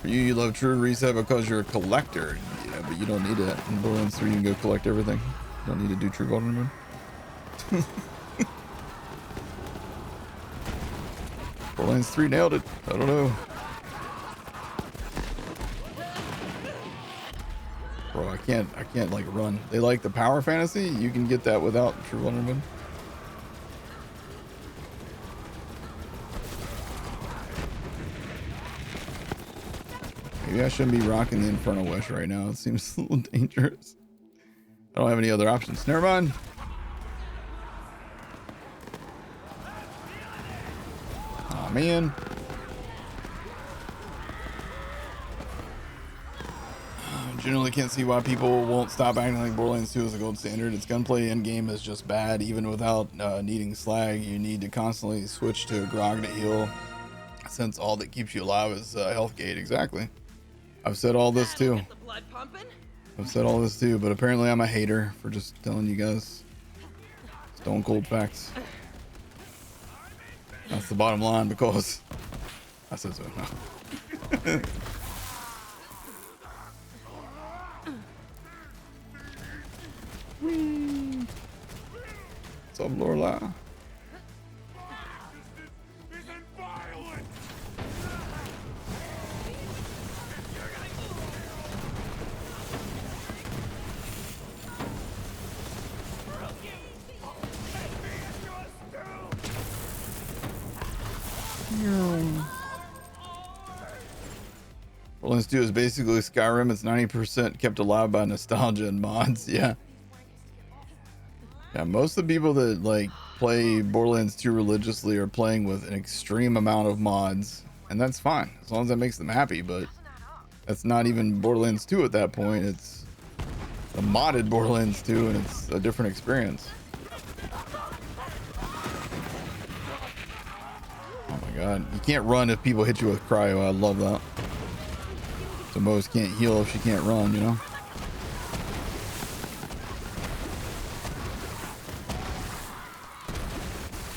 For you love True Reset because you're a collector. Yeah, but you don't need it. In Borderlands 3, you can go collect everything. You don't need to do True Vulner mode. Borderlands 3 nailed it. I don't know. Bro, I can't like run. They like the power fantasy. You can get that without True Vulner mode. Maybe I shouldn't be rocking the Infernal Wish right now. It seems a little dangerous. I don't have any other options. Never mind. Aw, man. Generally can't see why people won't stop acting like Borderlands 2 is the gold standard. Its gunplay endgame is just bad. Even without needing slag, you need to constantly switch to grog to heal, since all that keeps you alive is health gate. Exactly. I've said all this too. The blood pumping? I've said all this too, but apparently I'm a hater for just telling you guys stone cold facts. That's the bottom line, because I said so. No. What's up, Lorla? Borderlands 2 is basically Skyrim. It's 90% kept alive by nostalgia and mods. Yeah. Yeah, most of the people that like play Borderlands 2 religiously are playing with an extreme amount of mods, and that's fine as long as that makes them happy. But that's not even Borderlands 2 at that point. It's a modded Borderlands 2, and it's a different experience. Oh my god, you can't run if people hit you with cryo. I love that. So Moze can't heal if she can't run, you know.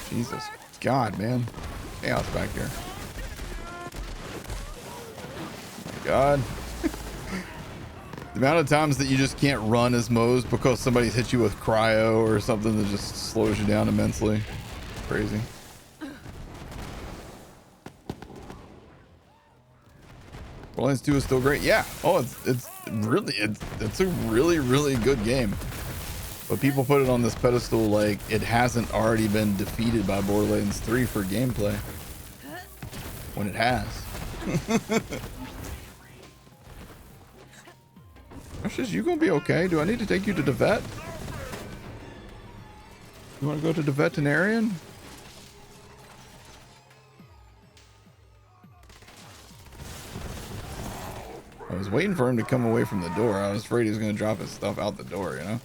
Jesus God, man. Chaos back here. Oh my God. The amount of times that you just can't run as Moze because somebody's hit you with cryo or something that just slows you down immensely. Crazy. Borderlands 2 is still great. Yeah. Oh, it's a really good game. But people put it on this pedestal like it hasn't already been defeated by Borderlands 3 for gameplay. When it has. Precious, you gonna be okay? Do I need to take you to the vet? You wanna go to the veterinarian? I was waiting for him to come away from the door. I was afraid he was gonna drop his stuff out the door, you know?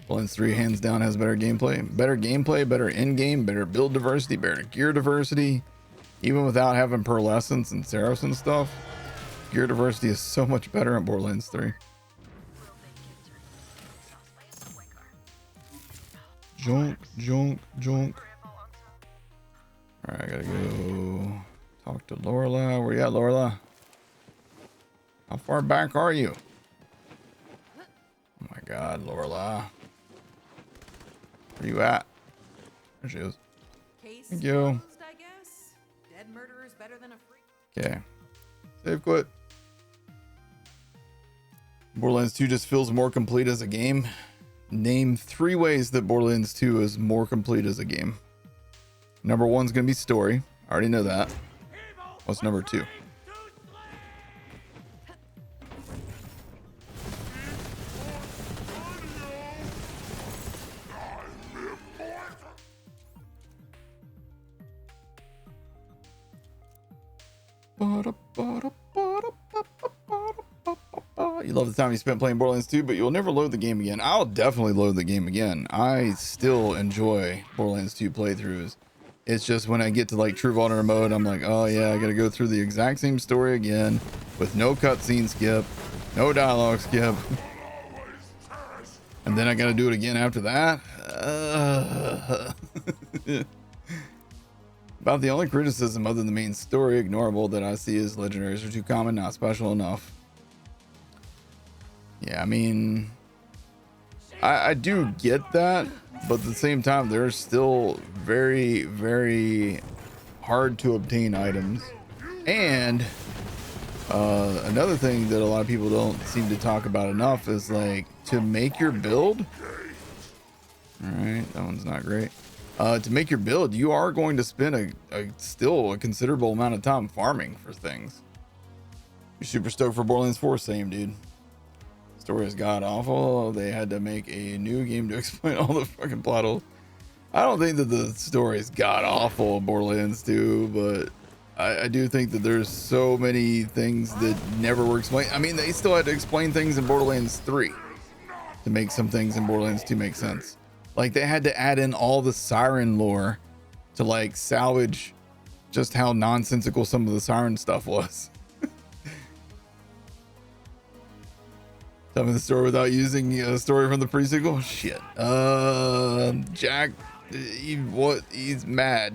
Borderlands 3 hands down has better gameplay. Better gameplay, better in-game, better build diversity, better gear diversity. Even without having pearlescence and seraphs and stuff, gear diversity is so much better in Borderlands 3. Junk. Alright, I gotta go talk to Lorla. Where you at, Lorla? How far back are you? Oh my God, Lorla. Where you at? There she is. Thank you. I guess. Dead murderer is better than a freak. Okay. Save quit. Borderlands 2 just feels more complete as a game. Name 3 ways that Borderlands 2 is more complete as a game. Number 1 is going to be story. I already know that. What's number 2? You love the time you spent playing Borderlands 2, but you'll never load the game again. I'll definitely load the game again. I still enjoy Borderlands 2 playthroughs. It's just when I get to like True Vulnerable mode, I'm like, oh yeah, I gotta go through the exact same story again with no cutscene skip, no dialogue skip. And then I gotta do it again after that. About the only criticism other than the main story ignorable that I see is legendaries are too common, not special enough. Yeah, I mean, I do get that, but at the same time, they're still very, very hard to obtain items. And another thing that a lot of people don't seem to talk about enough is like to make your build. All right, that one's not great. to make your build, you are going to spend still a considerable amount of time farming for things. You're super stoked for Borderlands 4, same dude. Story is god awful. They had to make a new game to explain all the fucking plot holes. I don't think that the story is god awful in Borderlands 2, but I do think that there's so many things that never were explained. I mean, they still had to explain things in Borderlands 3 to make some things in Borderlands 2 make sense. Like, they had to add in all the siren lore to like salvage just how nonsensical some of the siren stuff was. Tell me the story without using a story from the pre-sequel. Shit. Jack, he's mad.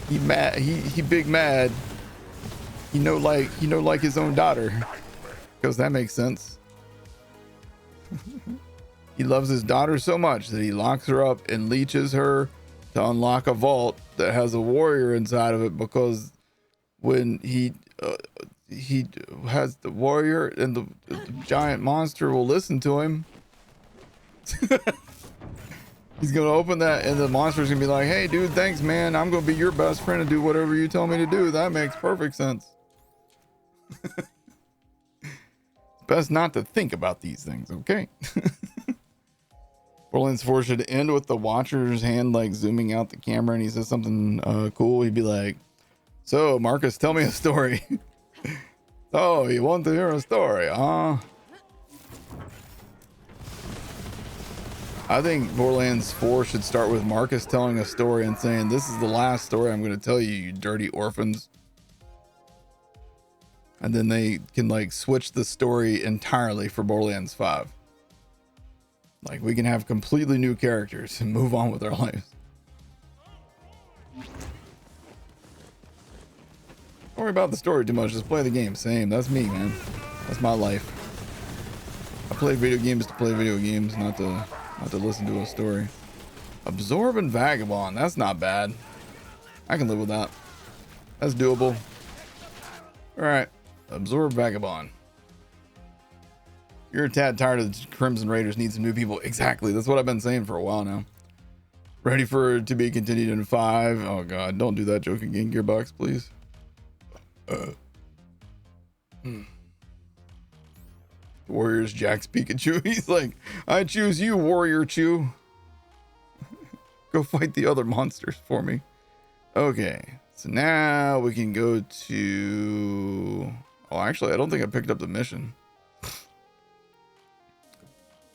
he mad. He big mad. He know like his own daughter, because that makes sense. He loves his daughter so much that he locks her up and leeches her to unlock a vault that has a warrior inside of it, because when he has the warrior and the giant monster will listen to him. He's gonna open that and the monster's gonna be like, hey dude, thanks man, I'm gonna be your best friend and do whatever you tell me to do. That makes perfect sense. Best not to think about these things, okay? Borderlands 4 should end with the watcher's hand like zooming out the camera and he says something cool. He'd be like, so Marcus, tell me a story. Oh, you want to hear a story, huh? I think Borderlands 4 should start with Marcus telling a story and saying, this is the last story I'm going to tell you, you dirty orphans. And then they can like switch the story entirely for Borderlands 5. Like, we can have completely new characters and move on with our lives. Don't worry about the story too much, just play the game. Same, that's me, man. That's my life. I play video games to play video games, not to listen to a story. Absorb and Vagabond, that's not bad. I can live with that. That's doable. Alright, Absorb Vagabond. You're a tad tired of the Crimson Raiders, need some new people. Exactly, that's what I've been saying for a while now. Ready for it to be continued in 5. Oh god, don't do that joke again, Gearbox, please. Warriors Jack's Pikachu. He's like, I choose you, Warrior Chew. Go fight the other monsters for me. Okay, so now we can go to... Oh, actually, I don't think I picked up the mission.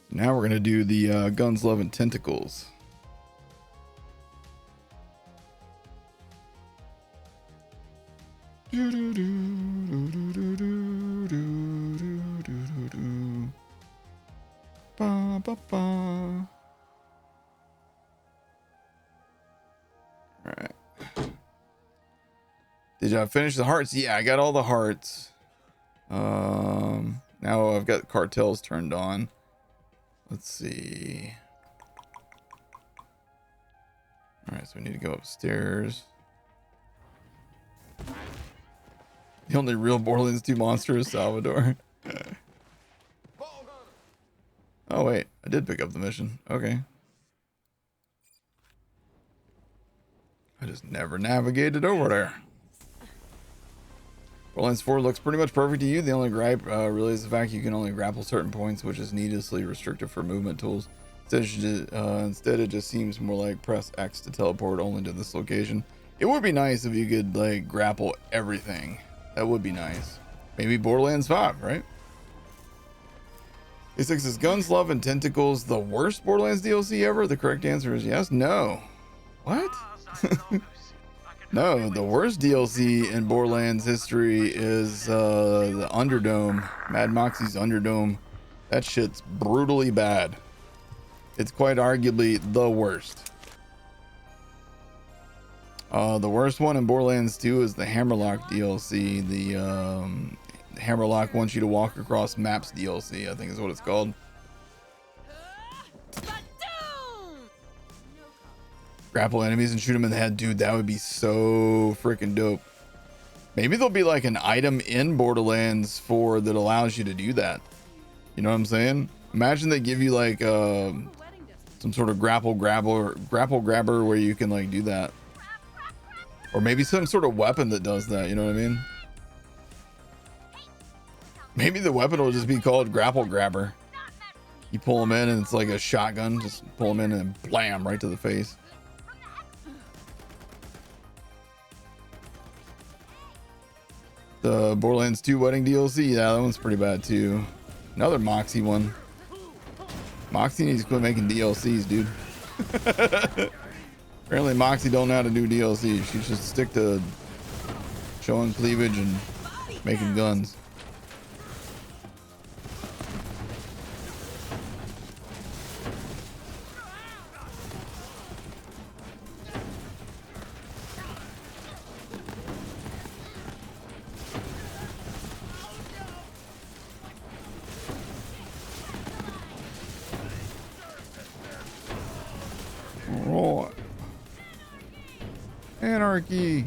Now we're gonna do the Guns, Love, and Tentacles. Ba, ba, ba. All right. Did I finish the hearts? Yeah, I got all the hearts. Now I've got cartels turned on. Let's see. All right, so we need to go upstairs. The only real Borderlands 2 monster is Salvador. Oh wait, I did pick up the mission. Okay. I just never navigated over there. Borderlands 4 looks pretty much perfect to you. The only gripe really is the fact you can only grapple certain points, which is needlessly restrictive for movement tools. Instead, it just seems more like press X to teleport only to this location. It would be nice if you could like grapple everything. That would be nice. Maybe Borderlands 5, right? A6 is Guns, Love, and Tentacles the worst Borderlands DLC ever? The correct answer is yes. No. What? No, the worst DLC in Borderlands history is the Underdome. Mad Moxie's Underdome. That shit's brutally bad. It's quite arguably the worst. The worst one in Borderlands 2 is the Hammerlock DLC. The Hammerlock wants you to walk across maps DLC, I think is what it's called. Grapple enemies and shoot them in the head. Dude, that would be so freaking dope. Maybe there'll be like an item in Borderlands 4 that allows you to do that. You know what I'm saying? Imagine they give you like some sort of grapple grabber where you can like do that, or maybe some sort of weapon that does that. You know what I mean? Maybe the weapon will just be called grapple grabber. You pull them in and it's like a shotgun. Just pull them in and blam right to the face. The Borderlands 2 wedding DLC, yeah, that one's pretty bad too. Another Moxie one. Moxie needs to quit making DLCs, dude. Apparently Moxie don't know how to do DLC. She should stick to showing cleavage and making guns. Right. Anarchy.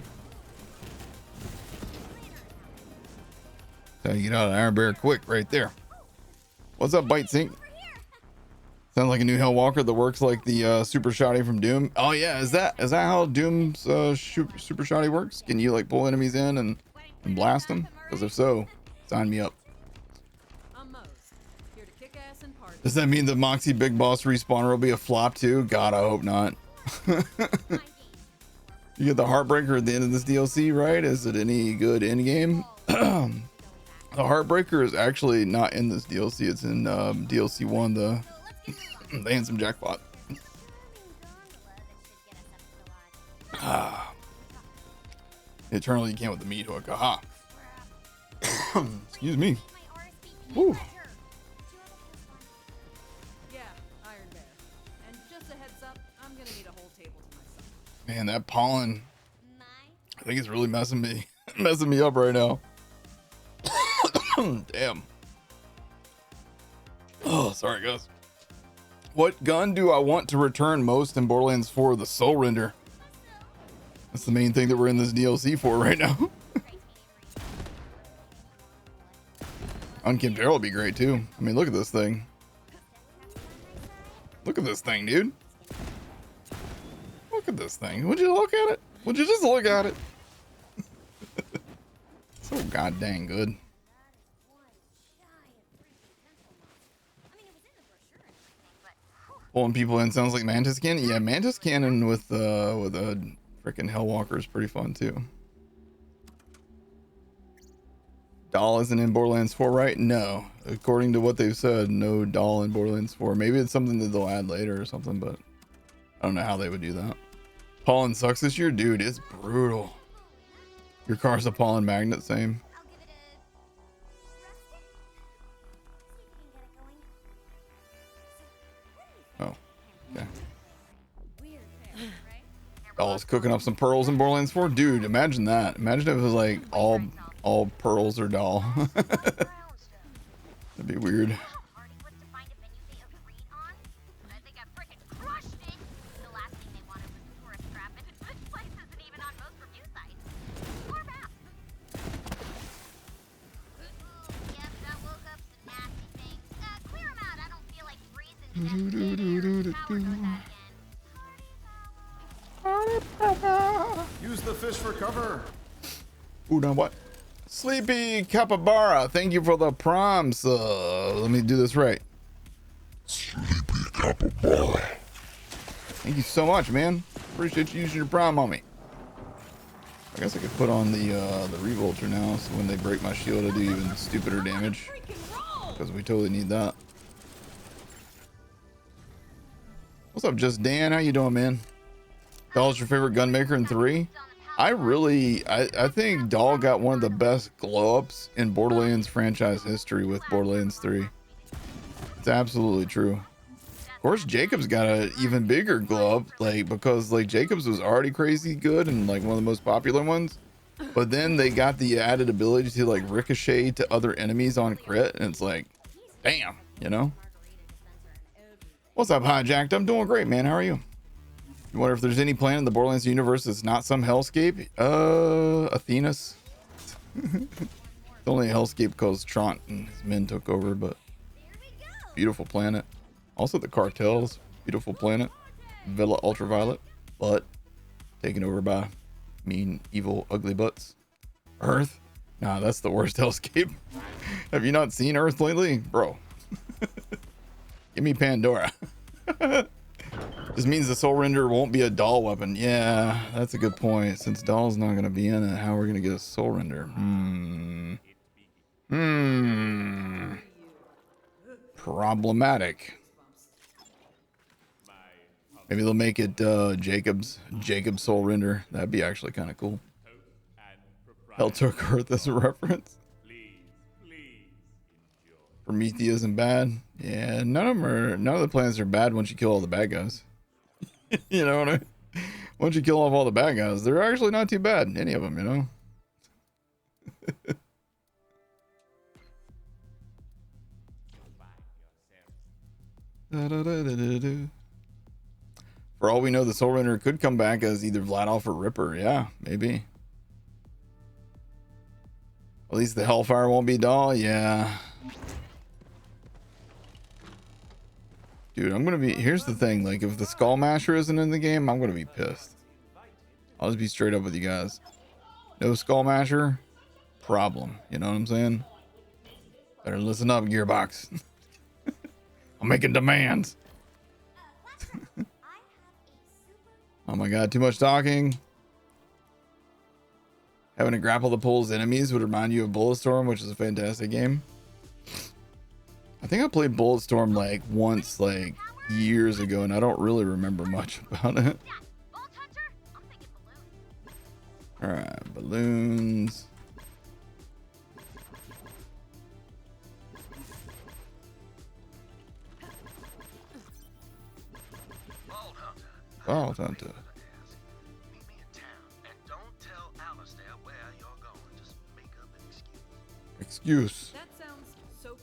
Gotta get out of Iron Bear quick right there. What's up, Bite Sync? Sounds like a new Hellwalker that works like the super shotty from Doom. Oh yeah, is that how Doom's super shotty works? Can you like pull enemies in and blast them? Because if so, sign me up. Does that mean the Moxie Big Boss respawner will be a flop too? God, I hope not. You get the Heartbreaker at the end of this DLC, right? Is it any good Endgame? The Heartbreaker is actually not in this DLC. It's in DLC 1, the Handsome Jackpot. Eternally you can't with the meat hook. Aha. Excuse me. Woo. Man, that pollen, I think it's really messing me up right now. Damn. Oh, sorry guys. What gun do I want to return most in Borderlands 4? The Soul Render. That's the main thing that we're in this DLC for right now. Unkempt Arrow would be great too. I mean, look at this thing. Look at this thing, dude. Look at this thing. Would you look at it? Would you just look at it? So god dang good. Pulling people in sounds like Mantis Cannon. Yeah, Mantis Cannon with a freaking Hellwalker is pretty fun too. Doll isn't in Borderlands 4, right? No. According to what they've said, no doll in Borderlands 4. Maybe it's something that they'll add later or something, but I don't know how they would do that. Pollen sucks this year? Dude, it's brutal. Your car's a pollen magnet, same. Oh, okay. Doll's cooking up some pearls in Borderlands 4? Dude, imagine that. Imagine if it was like all pearls or doll. That'd be weird. Use the fish for cover. Ooh, now what? Sleepy Capybara, thank you for the prompts. Let me do this right. Sleepy Capybara. Thank you so much, man. Appreciate you using your prime on me. I guess I could put on the Revolter now, so when they break my shield, I do even stupider damage. Because we totally need that. What's up, Just Dan? How you doing, man? Doll's your favorite gunmaker in 3? I think Doll got one of the best glow ups in Borderlands franchise history with Borderlands 3. It's absolutely true. Of course, Jacobs got an even bigger glow up, like, because like Jacobs was already crazy good and like one of the most popular ones, but then they got the added ability to like ricochet to other enemies on crit, and it's like, damn, you know. What's up, Hijacked? I'm doing great, man. How are you? You wonder if there's any planet in the Borderlands universe that's not some hellscape? Athenas. It's only a hellscape because Trant and his men took over, but beautiful planet. Also the cartels. Beautiful planet. Villa Ultraviolet. But taken over by mean, evil, ugly butts. Earth? Nah, that's the worst hellscape. Have you not seen Earth lately? Bro. Give me Pandora. This means the Soul Render won't be a doll weapon. Yeah, that's a good point. Since doll's not going to be in it, how are we going to get a Soul Render? Problematic. Maybe they'll make it Jacob's Soul Render. That'd be actually kind of cool. Hell took Earth as a reference. Prometheus and bad. Yeah, none of the planets are bad once you kill all the bad guys. You know what I mean? Once you kill off all the bad guys, they're actually not too bad. Any of them, you know? For all we know, the Soul Render could come back as either Vladoff or Ripper. Yeah, maybe. At least the Hellfire won't be doll. Yeah. Dude, I'm gonna be... Here's the thing. Like, if the Skull Masher isn't in the game, I'm gonna be pissed. I'll just be straight up with you guys. No Skull Masher? Problem. You know what I'm saying? Better listen up, Gearbox. I'm making demands. Oh my god, too much talking. Having to grapple the pole's enemies would remind you of Bulletstorm, which is a fantastic game. I think I played Bulletstorm like once, like years ago, and I don't really remember much about it. All right, balloons. Vault Hunter. Meet me in town and don't tell Alistair where you're going. Just make up an excuse. That sounds so cool.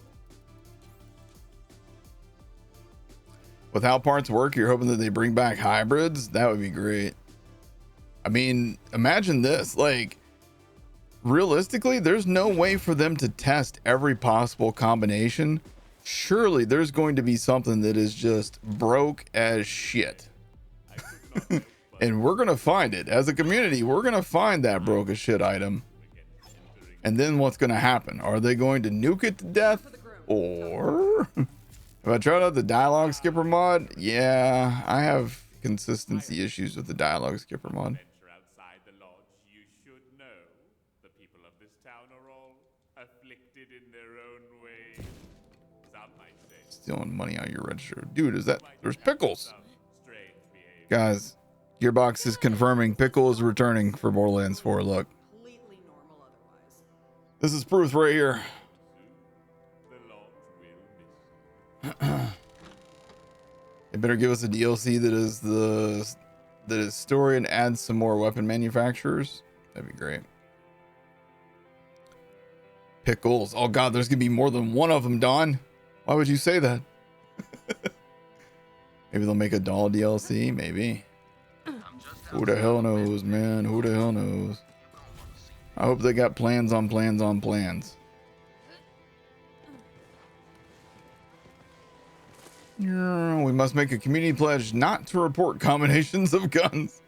With how parts work, you're hoping that they bring back hybrids? That would be great. I mean, imagine this. Like, realistically, there's no way for them to test every possible combination. Surely there's going to be something that is just broke as shit. And we're going to find it. As a community, we're going to find that broke as shit item. And then what's going to happen? Are they going to nuke it to death? Or... Have I tried out the dialogue skipper mod? Yeah, I have consistency issues with the dialogue skipper mod. Outside the lodge, you should know the people of this town are all afflicted in their own way. Some might say Stealing money out of your register. Dude, is that... There's Pickles. strange behavior. Guys, Gearbox is confirming Pickle is returning for Borderlands 4. Look. Completely normal otherwise. This is proof right here. The lodge will miss. They better give us a DLC that is story and add some more weapon manufacturers. That'd be great. Pickles. Oh god, there's gonna be more than one of them, Don. Why would you say that? Maybe they'll make a doll DLC. Maybe. Who the hell knows, man? Who the hell knows? I hope they got plans on plans on plans. We must make a community pledge not to report combinations of guns.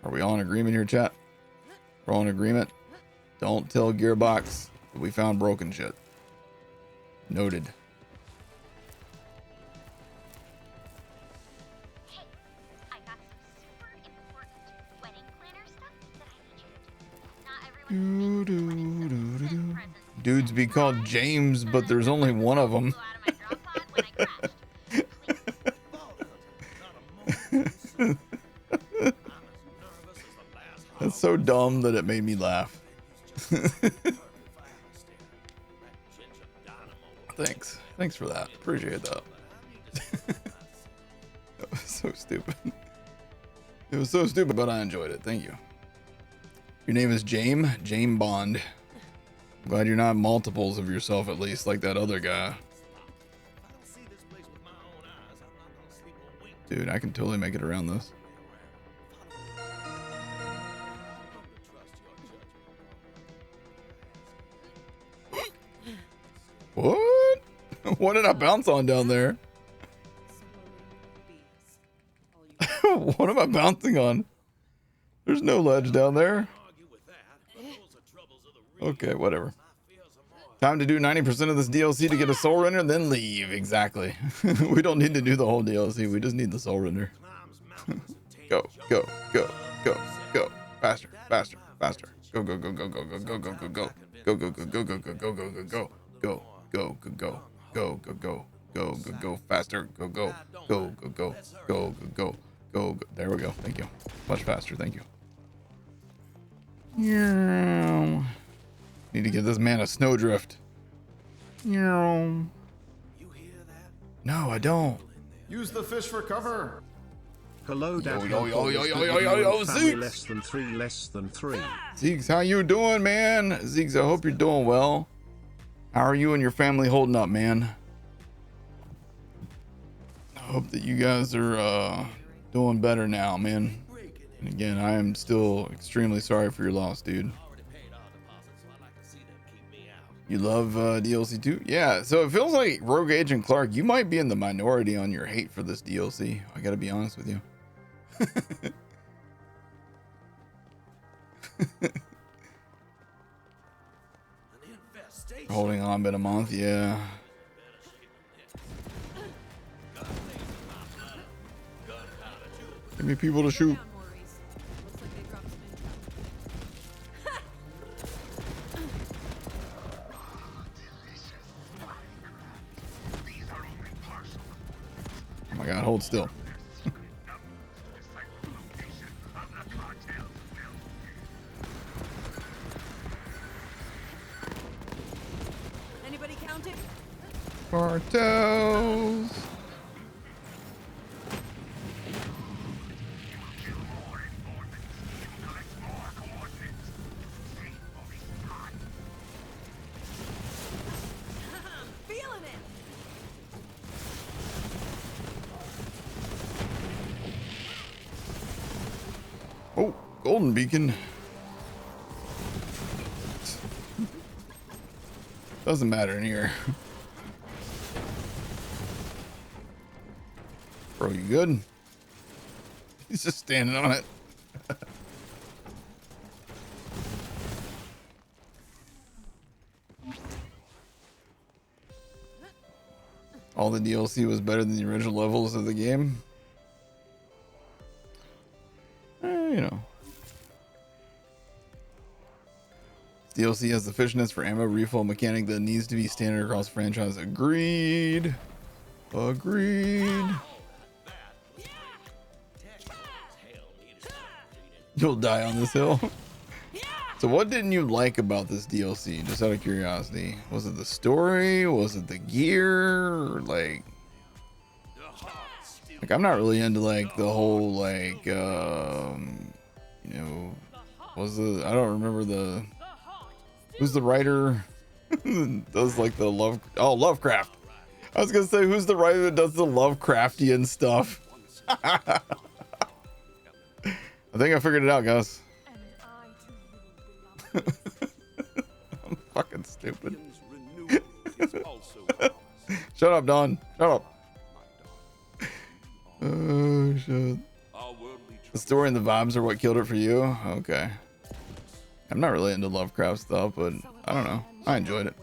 Are we all in agreement here, chat? We're all in agreement. Don't tell Gearbox that we found broken shit. Noted. Hey, I got some super important wedding planner stuff that I need you to do. Not everyone is presents. Dudes be called James, but there's only one of them. That's so dumb that it made me laugh. Thanks for that. Appreciate that. That was so stupid. It was so stupid, but I enjoyed it. Thank you. Your name is James Bond. I'm glad you're not multiples of yourself, at least, like that other guy. Dude, I can totally make it around this. What? What did I bounce on down there? What am I bouncing on? There's no ledge down there. Okay, whatever. Time to do 90% of this DLC to get a soul render, then leave. Exactly. We don't need to do the whole DLC. We just need the soul render. Go, go, go, go, go. Faster, faster, faster. Go, go, go, go, go, go, go, go, go, go. Go, go, go, go, go, go, go, go, go, go. Go, go, go, go, go, go, go. Go, go, go, faster. Go, go, go, go, go, go, go, go, go. There we go. Thank you. Much faster. Thank you. Need to give this man a snowdrift. No, I don't. Use the fish for cover. Hello, Dad. Yo, Zeeks. Less than three. Zeeks, how you doing, man? Zeeks, I hope you're doing well. How are you and your family holding up, man? I hope that you guys are doing better now, man. And again, I am still extremely sorry for your loss, dude. You love DLC too? Yeah, so it feels like Rogue Agent Clark, you might be in the minority on your hate for this DLC. I gotta be honest with you. Holding on been a month, yeah. Give me people to shoot. Oh my god, hold still. Anybody counting? Cartels. Feeling it. Oh, golden beacon. Doesn't matter in here. Bro, you good? He's just standing on it. All the DLC was better than the original levels of the game. You know. DLC has the fishness for ammo refill mechanic that needs to be standard across franchise. Agreed. Agreed. You'll die on this hill. So what didn't you like about this DLC? Just out of curiosity. Was it the story? Was it the gear? Or like I'm not really into like the whole like you know, was the I don't remember the who's the writer does like the Lovecraft. I was gonna say who's the writer that does the Lovecraftian stuff. I think I figured it out, guys. I'm fucking stupid. Shut up, Don. Shut up. Oh shit. The story and the vibes are what killed it for you? Okay. I'm not really into Lovecraft stuff, but I don't know. I enjoyed it.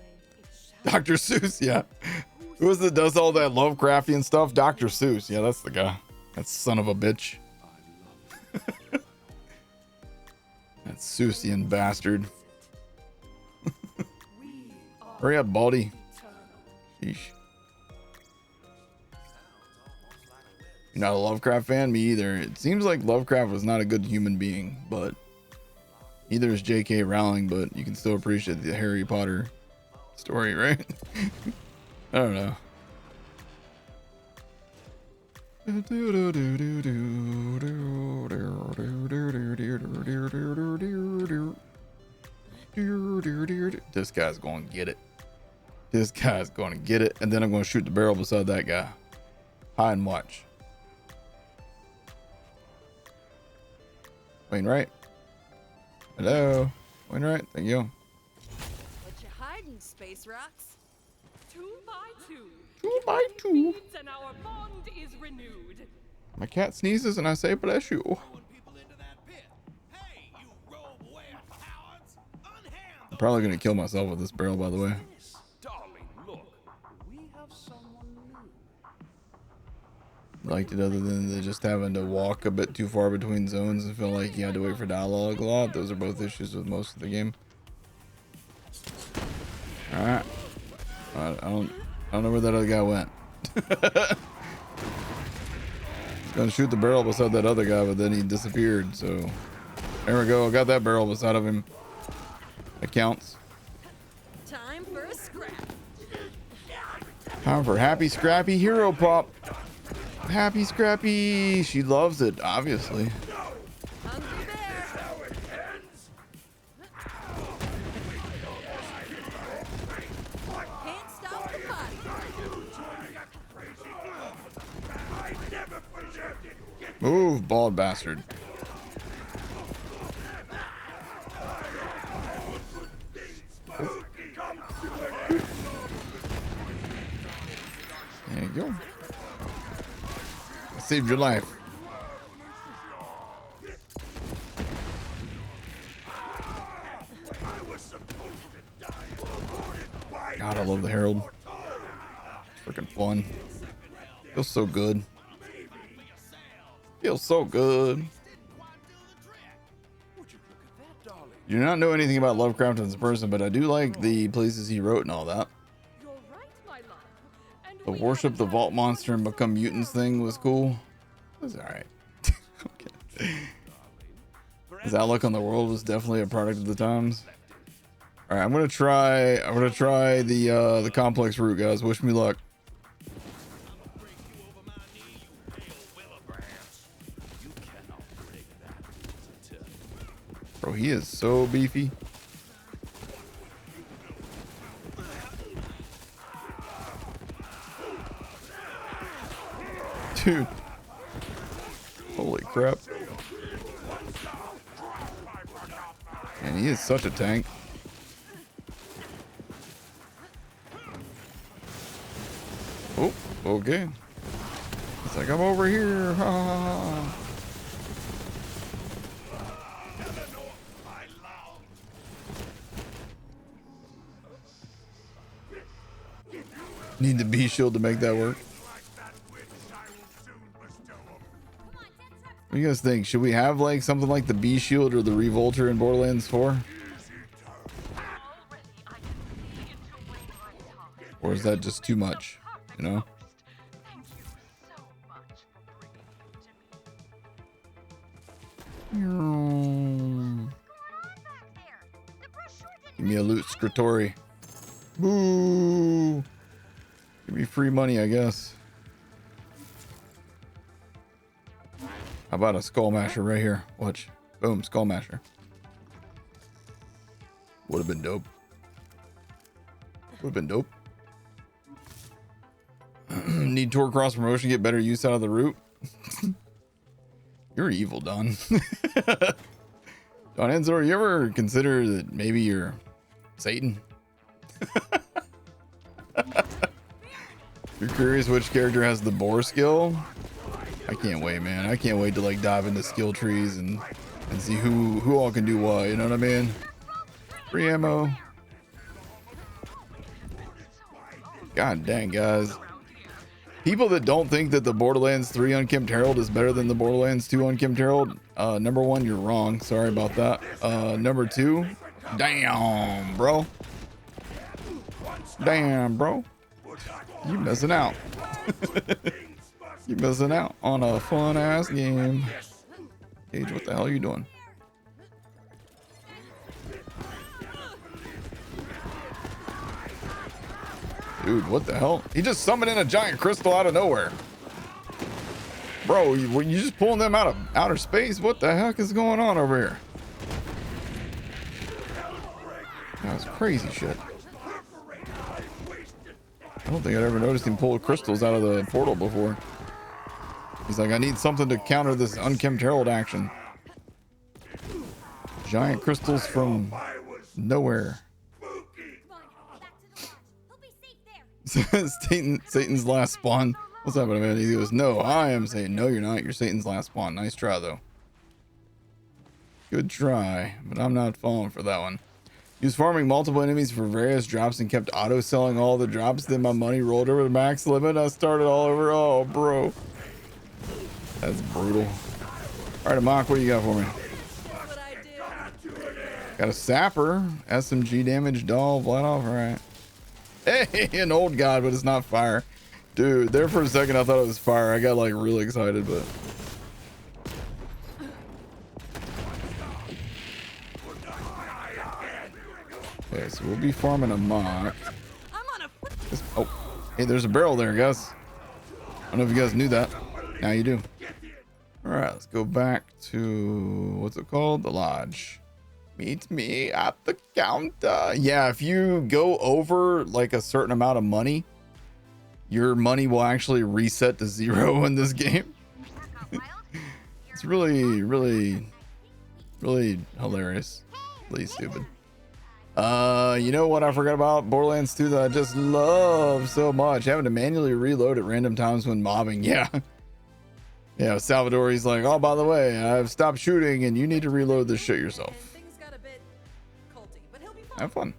Dr. Seuss, yeah. Who is it that does all that Lovecraftian stuff? Dr. Seuss, yeah, that's the guy. That son of a bitch. That Seussian bastard. Hurry up, Baldy. Sheesh. You're not a Lovecraft fan? Me either. It seems like Lovecraft was not a good human being, but neither is J.K. Rowling, but you can still appreciate the Harry Potter story, right? I don't know. This guy's going to get it. This guy's going to get it. And then I'm going to shoot the barrel beside that guy. Hide and watch. Wainwright. Hello. Wainwright. Thank you. What you hiding, Space Rocks? 2 by 2. 2 by 2. And our bond is renewed. My cat sneezes and I say bless you. I'm probably gonna kill myself with this barrel, by the way. Darling, look. We have someone new. Liked it other than just having to walk a bit too far between zones and feel like you had to wait for dialogue a lot. Those are both issues with most of the game. All right. I don't know where that other guy went. Gonna shoot the barrel beside that other guy, but then he disappeared. So there we go. I got that barrel beside of him. That counts. Time for a scrap. Time for Happy Scrappy Hero Pop. Happy Scrappy. She loves it, obviously. Hungry bear. Can't stop the body. Move, bald bastard. There you go. I saved your life. God, I love the Herald. Freaking fun. Feels so good. Feels so good. You do not know anything about Lovecraft as a person, but I do like the places he wrote and all that. You're right, my love. And The we worship the haven't vault had monster and become mutants thing was cool. It was alright. Okay. His outlook on the world was definitely a product of the times. Alright, I'm gonna try the complex route, guys. Wish me luck. Bro, he is so beefy. Dude. Holy crap. And he is such a tank. Oh, okay. It's like I'm over here. Ha, ha, ha. Need the B shield to make that work. What do you guys think? Should we have like something like the B shield or the Revolter in Borderlands 4? Or is that just too much? You know? Give me a loot scritory. Boo! Give me free money, I guess. How about a skull masher right here? Watch. Boom, skull masher. Would have been dope. Would have been dope. Need Tor cross promotion, get better use out of the route. You're evil, Don. Don Enzor, you ever consider that maybe you're Satan? You're curious which character has the boar skill? I can't wait, man. I can't wait to like dive into skill trees and see who all can do what, you know what I mean? Free ammo. God dang, guys. People that don't think that the Borderlands 3 Unkempt Herald is better than the Borderlands 2 Unkempt Herald, number one, you're wrong. Sorry about that. Number two, damn, bro. Damn, bro. You missing out. You missing out on a fun ass game. Gage, what the hell are you doing? Dude, what the hell? He just summoned in a giant crystal out of nowhere. Bro, were you just pulling them out of outer space? What the heck is going on over here? That's crazy shit. I don't think I'd ever noticed him pull crystals out of the portal before. He's like, I need something to counter this Unkempt Herald action. Giant crystals from nowhere. Satan's last spawn. What's happening, man? He goes, no, I am Satan. No, you're not. You're Satan's last spawn. Nice try, though. Good try, but I'm not falling for that one. He was farming multiple enemies for various drops and kept auto-selling all the drops. Then my money rolled over the max limit. I started all over. Oh, bro. That's brutal. All right, Amok, what do you got for me? What I do. Got a sapper, SMG damage, doll, flat off. All right. Hey, an old god, but it's not fire. Dude, there for a second I thought it was fire. I got like really excited, but okay, so we'll be farming a mock. I'm on a. Oh, hey, there's a barrel there, guys. I don't know if you guys knew that. Now you do. All right, let's go back to what's it called? The lodge. Meet me at the counter. Yeah, if you go over like a certain amount of money, your money will actually reset to 0 in this game. It's really hilarious. Really stupid. You know what I forgot about Borderlands 2 that I just love so much? Having to manually reload at random times when mobbing. Yeah. Yeah, Salvador, he's like, oh, by the way, I've stopped shooting and you need to reload this shit yourself. And things got a bit culty, but he'll be fine. Have fun.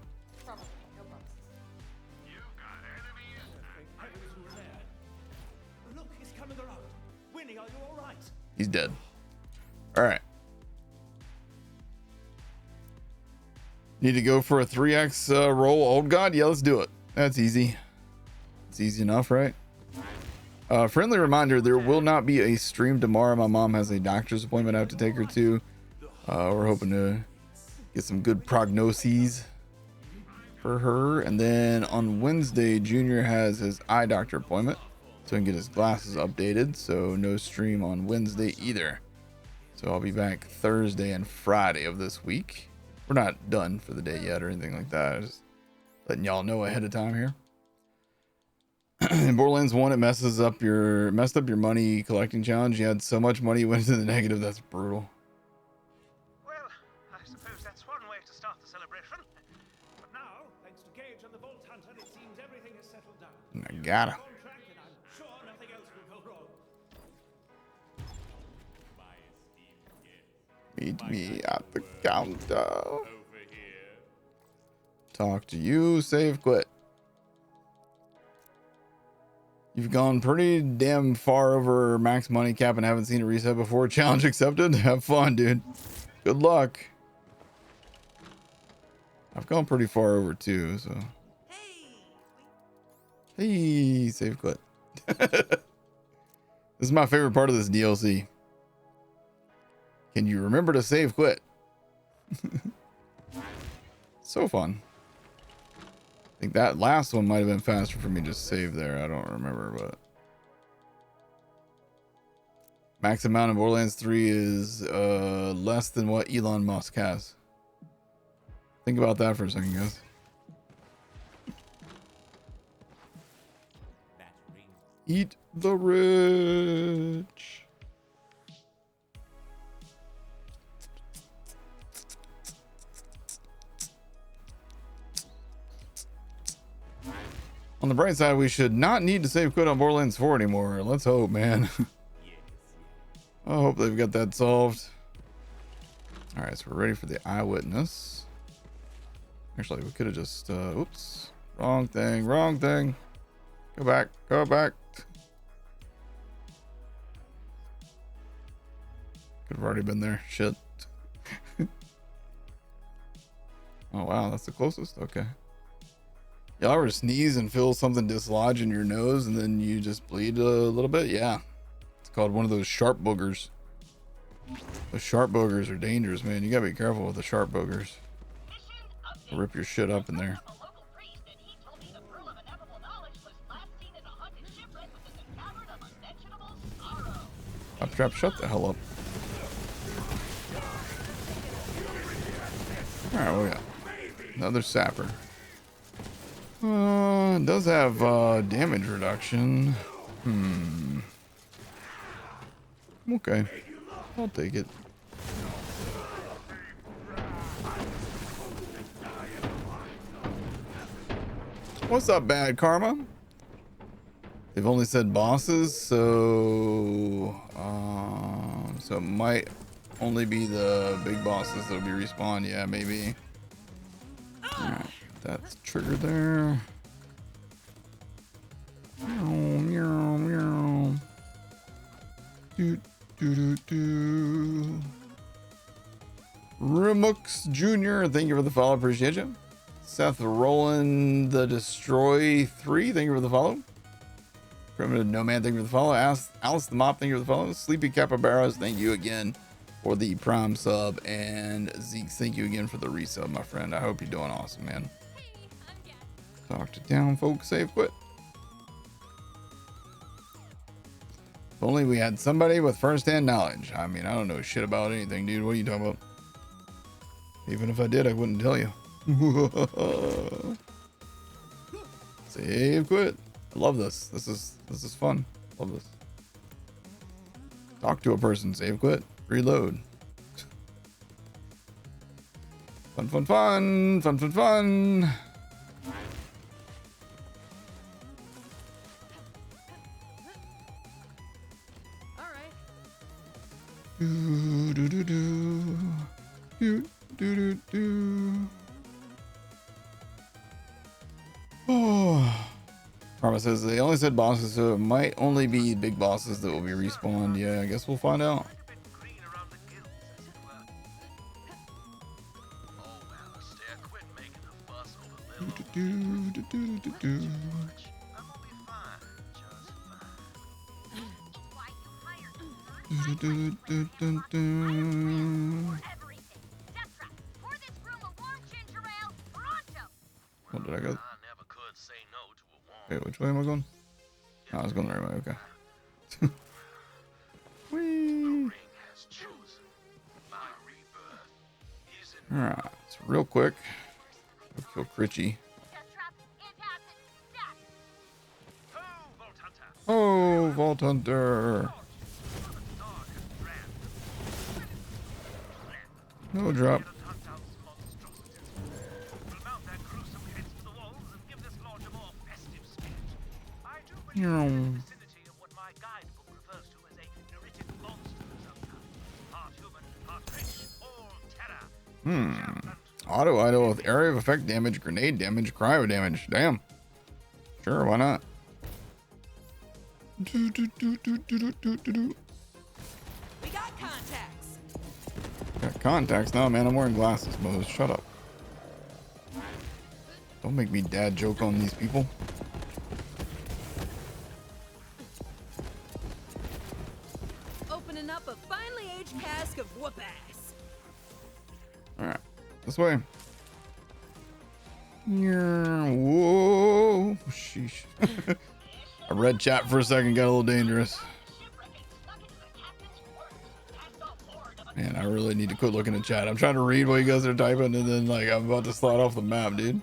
Probably. No promises. Look, he's coming around. Winnie, are you all right? He's dead. All right. Need to go for a 3x roll, old god? Yeah, let's do it. That's easy. It's easy enough, right? Friendly reminder, there will not be a stream tomorrow. My mom has a doctor's appointment I have to take her to. We're hoping to get some good prognoses for her. And then on Wednesday, Junior has his eye doctor appointment, so he can get his glasses updated. So no stream on Wednesday either. So I'll be back Thursday and Friday of this week. We're not done for the day yet or anything like that. Just letting y'all know ahead of time here. In Borderlands 1, it messed up your money collecting challenge. You had so much money you went into the negative. That's brutal. Well, I suppose that's one way to start the celebration. But now, thanks to Gage and the Vault Hunter, it seems everything has settled down. I gotta. On track, and I'm sure nothing else will go wrong. My esteemed guest, Meet me at the counter. over here. Talk to you. Save quit. You've gone pretty damn far over max money cap and haven't seen a reset before. Challenge accepted. Have fun, dude. Good luck. I've gone pretty far over too, so. Hey, save quit. This is my favorite part of this DLC. Can you remember to save quit? So fun. I think that last one might have been faster for me to save there. I don't remember, but max amount in Borderlands 3 is less than what Elon Musk has. Think about that for a second, guys. Eat the rich. On the bright side, we should not need to save quit on Borderlands 4 anymore. Let's hope, man. I hope they've got that solved. All right, so we're ready for the eyewitness. Actually, we could have just, oops, wrong thing. Go back. Could have already been there. Shit. Oh, wow, that's the closest. Okay. Y'all ever sneeze and feel something dislodge in your nose and then you just bleed a little bit? Yeah. It's called one of those sharp boogers. The sharp boogers are dangerous, man. You gotta be careful with the sharp boogers. They'll rip your shit up in there. Trap, shut the hell up. Alright, what we got? Another sapper. It does have damage reduction. Okay. I'll take it. What's up, Bad Karma? They've only said bosses, so so it might only be the big bosses that'll be respawned. Yeah, maybe. All right, that's triggered there. Meow, meow, meow. Do do do do. Remux Jr., thank you for the follow. Appreciate you. Seth Roland the Destroy 3, thank you for the follow. Primitive Nomad, thank you for the follow. Alice the Mop, thank you for the follow. Sleepy Capybaras, thank you again for the Prime sub. And Zeke, thank you again for the resub, my friend. I hope you're doing awesome, man. Talk to down, folks. Save quit. If only we had somebody with first-hand knowledge. I mean, I don't know shit about anything, dude. What are you talking about? Even if I did, I wouldn't tell you. Save quit. I love this. This is fun. Love this. Talk to a person. Save quit. Reload. Fun, fun, fun. Fun, fun, fun. All right. Do do do do. Do do do do. Oh. Karma says they only said bosses, so it might only be big bosses that will be respawned. Yeah, I guess we'll find out. Do, do, do, do, do. Do, do, do, do, do. What did I go? Wait, which way am I going? Oh, I was going the right way. Okay. Whee. Alright, so real quick. We'll kill Critchy. Oh, Vault Hunter. No drop. Auto idle with area of effect damage, grenade damage, cryo damage. Damn. Sure, why not? We got contacts. Got contacts now, man. I'm wearing glasses, Moze. Shut up. Don't make me dad joke on these people. Opening up a finely aged cask of whoop ass. Alright. This way. Whoa. Sheesh. I read chat for a second, got a little dangerous. Man, I really need to quit looking at chat. I'm trying to read what you guys are typing, and then like I'm about to slide off the map, dude.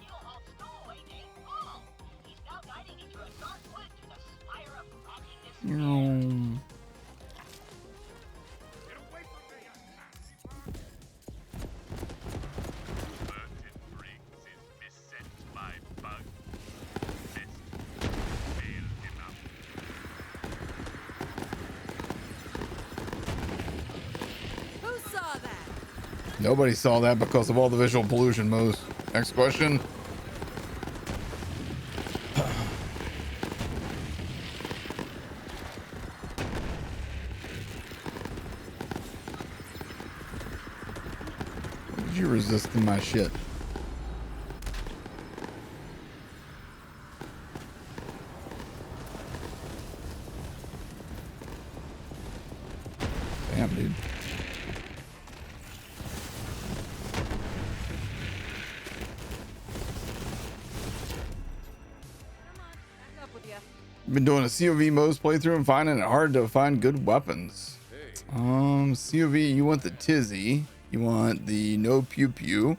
Nobody saw that because of all the visual pollution, Moze. Next question. Did you resist my shit? Damn, dude. Been doing a COV Moze playthrough and finding it hard to find good weapons. COV, you want the Tizzy, you want the no pew pew,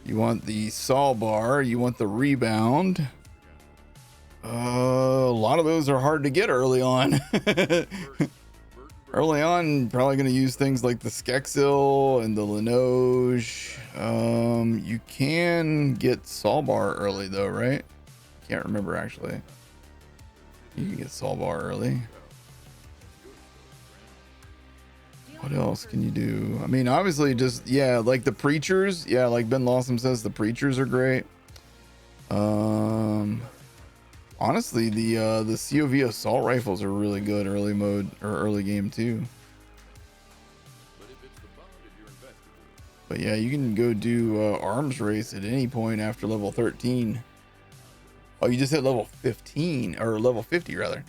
you want the saw bar, you want the rebound. A lot of those are hard to get early on. Early on, probably going to use things like the Skexil and the Linoge. You can get saw bar early though, right? Can't remember actually. You can get Sol Bar early. What else can you do? I mean, obviously just, yeah, like the preachers. Yeah, like Ben Lawson says, the preachers are great. Honestly, the COV assault rifles are really good early mode or early game too. But yeah, you can go do arms race at any point after level 13. Oh, you just hit level 15 or level 50 rather.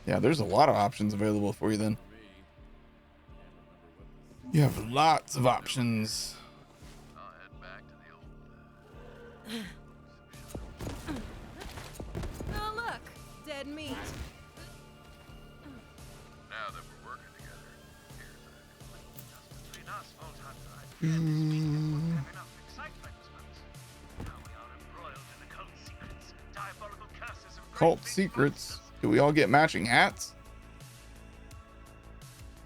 Yeah, there's a lot of options available for you then. You have lots of options. I'll head back to the old. Oh, look. Dead meat. Now that we're working together, here's just between us, old hunter. I have enough excitement, but now we are embroiled in the cult secrets, diabolical curses of Cult secrets. Do we all get matching hats?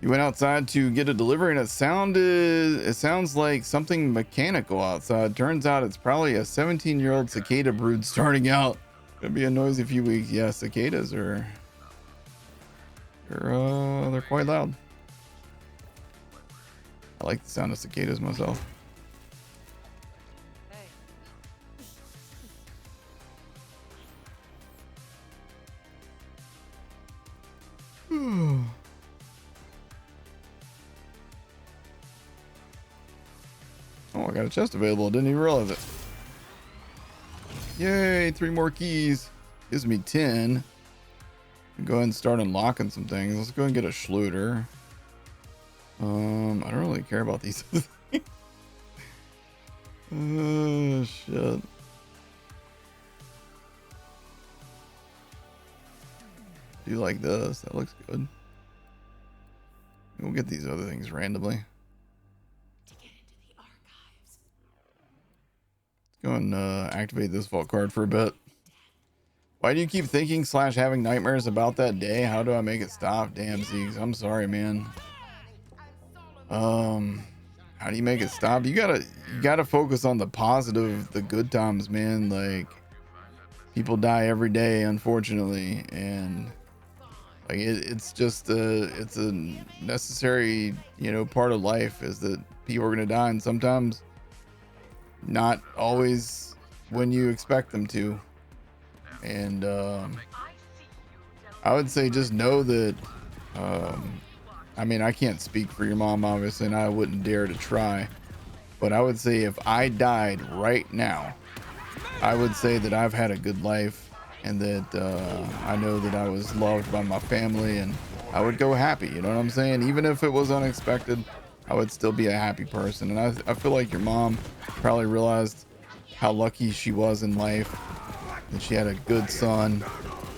You went outside to get a delivery and it sounds like something mechanical outside. Turns out it's probably a 17-year-old cicada brood starting out. Gonna be a noisy few weeks. Yeah, cicadas are they're quite loud. I like the sound of cicadas myself. Hey. Oh, I got a chest available. Didn't even realize it. Yay, 3 more keys. Gives me 10. Go ahead and start unlocking some things. Let's go and get a Schluter. I don't really care about these. Oh, shit. Do like this. That looks good. We'll get these other things randomly. To get into the archives. Go and activate this vault card for a bit. Why do you keep thinking / having nightmares about that day? How do I make it stop? Damn, Zeeks, I'm sorry, man. How do you make it stop? You gotta focus on the positive, the good times, man. Like, people die every day, unfortunately, and like it's just it's a necessary, you know, part of life is that people are gonna die, and sometimes not always when you expect them to. And I would say just know that I mean, I can't speak for your mom obviously, and I wouldn't dare to try, but I would say if I died right now, I would say that I've had a good life, and that I know that I was loved by my family, and I would go happy, you know what I'm saying? Even if it was unexpected, I would still be a happy person. And I feel like your mom probably realized how lucky she was in life, that she had a good son.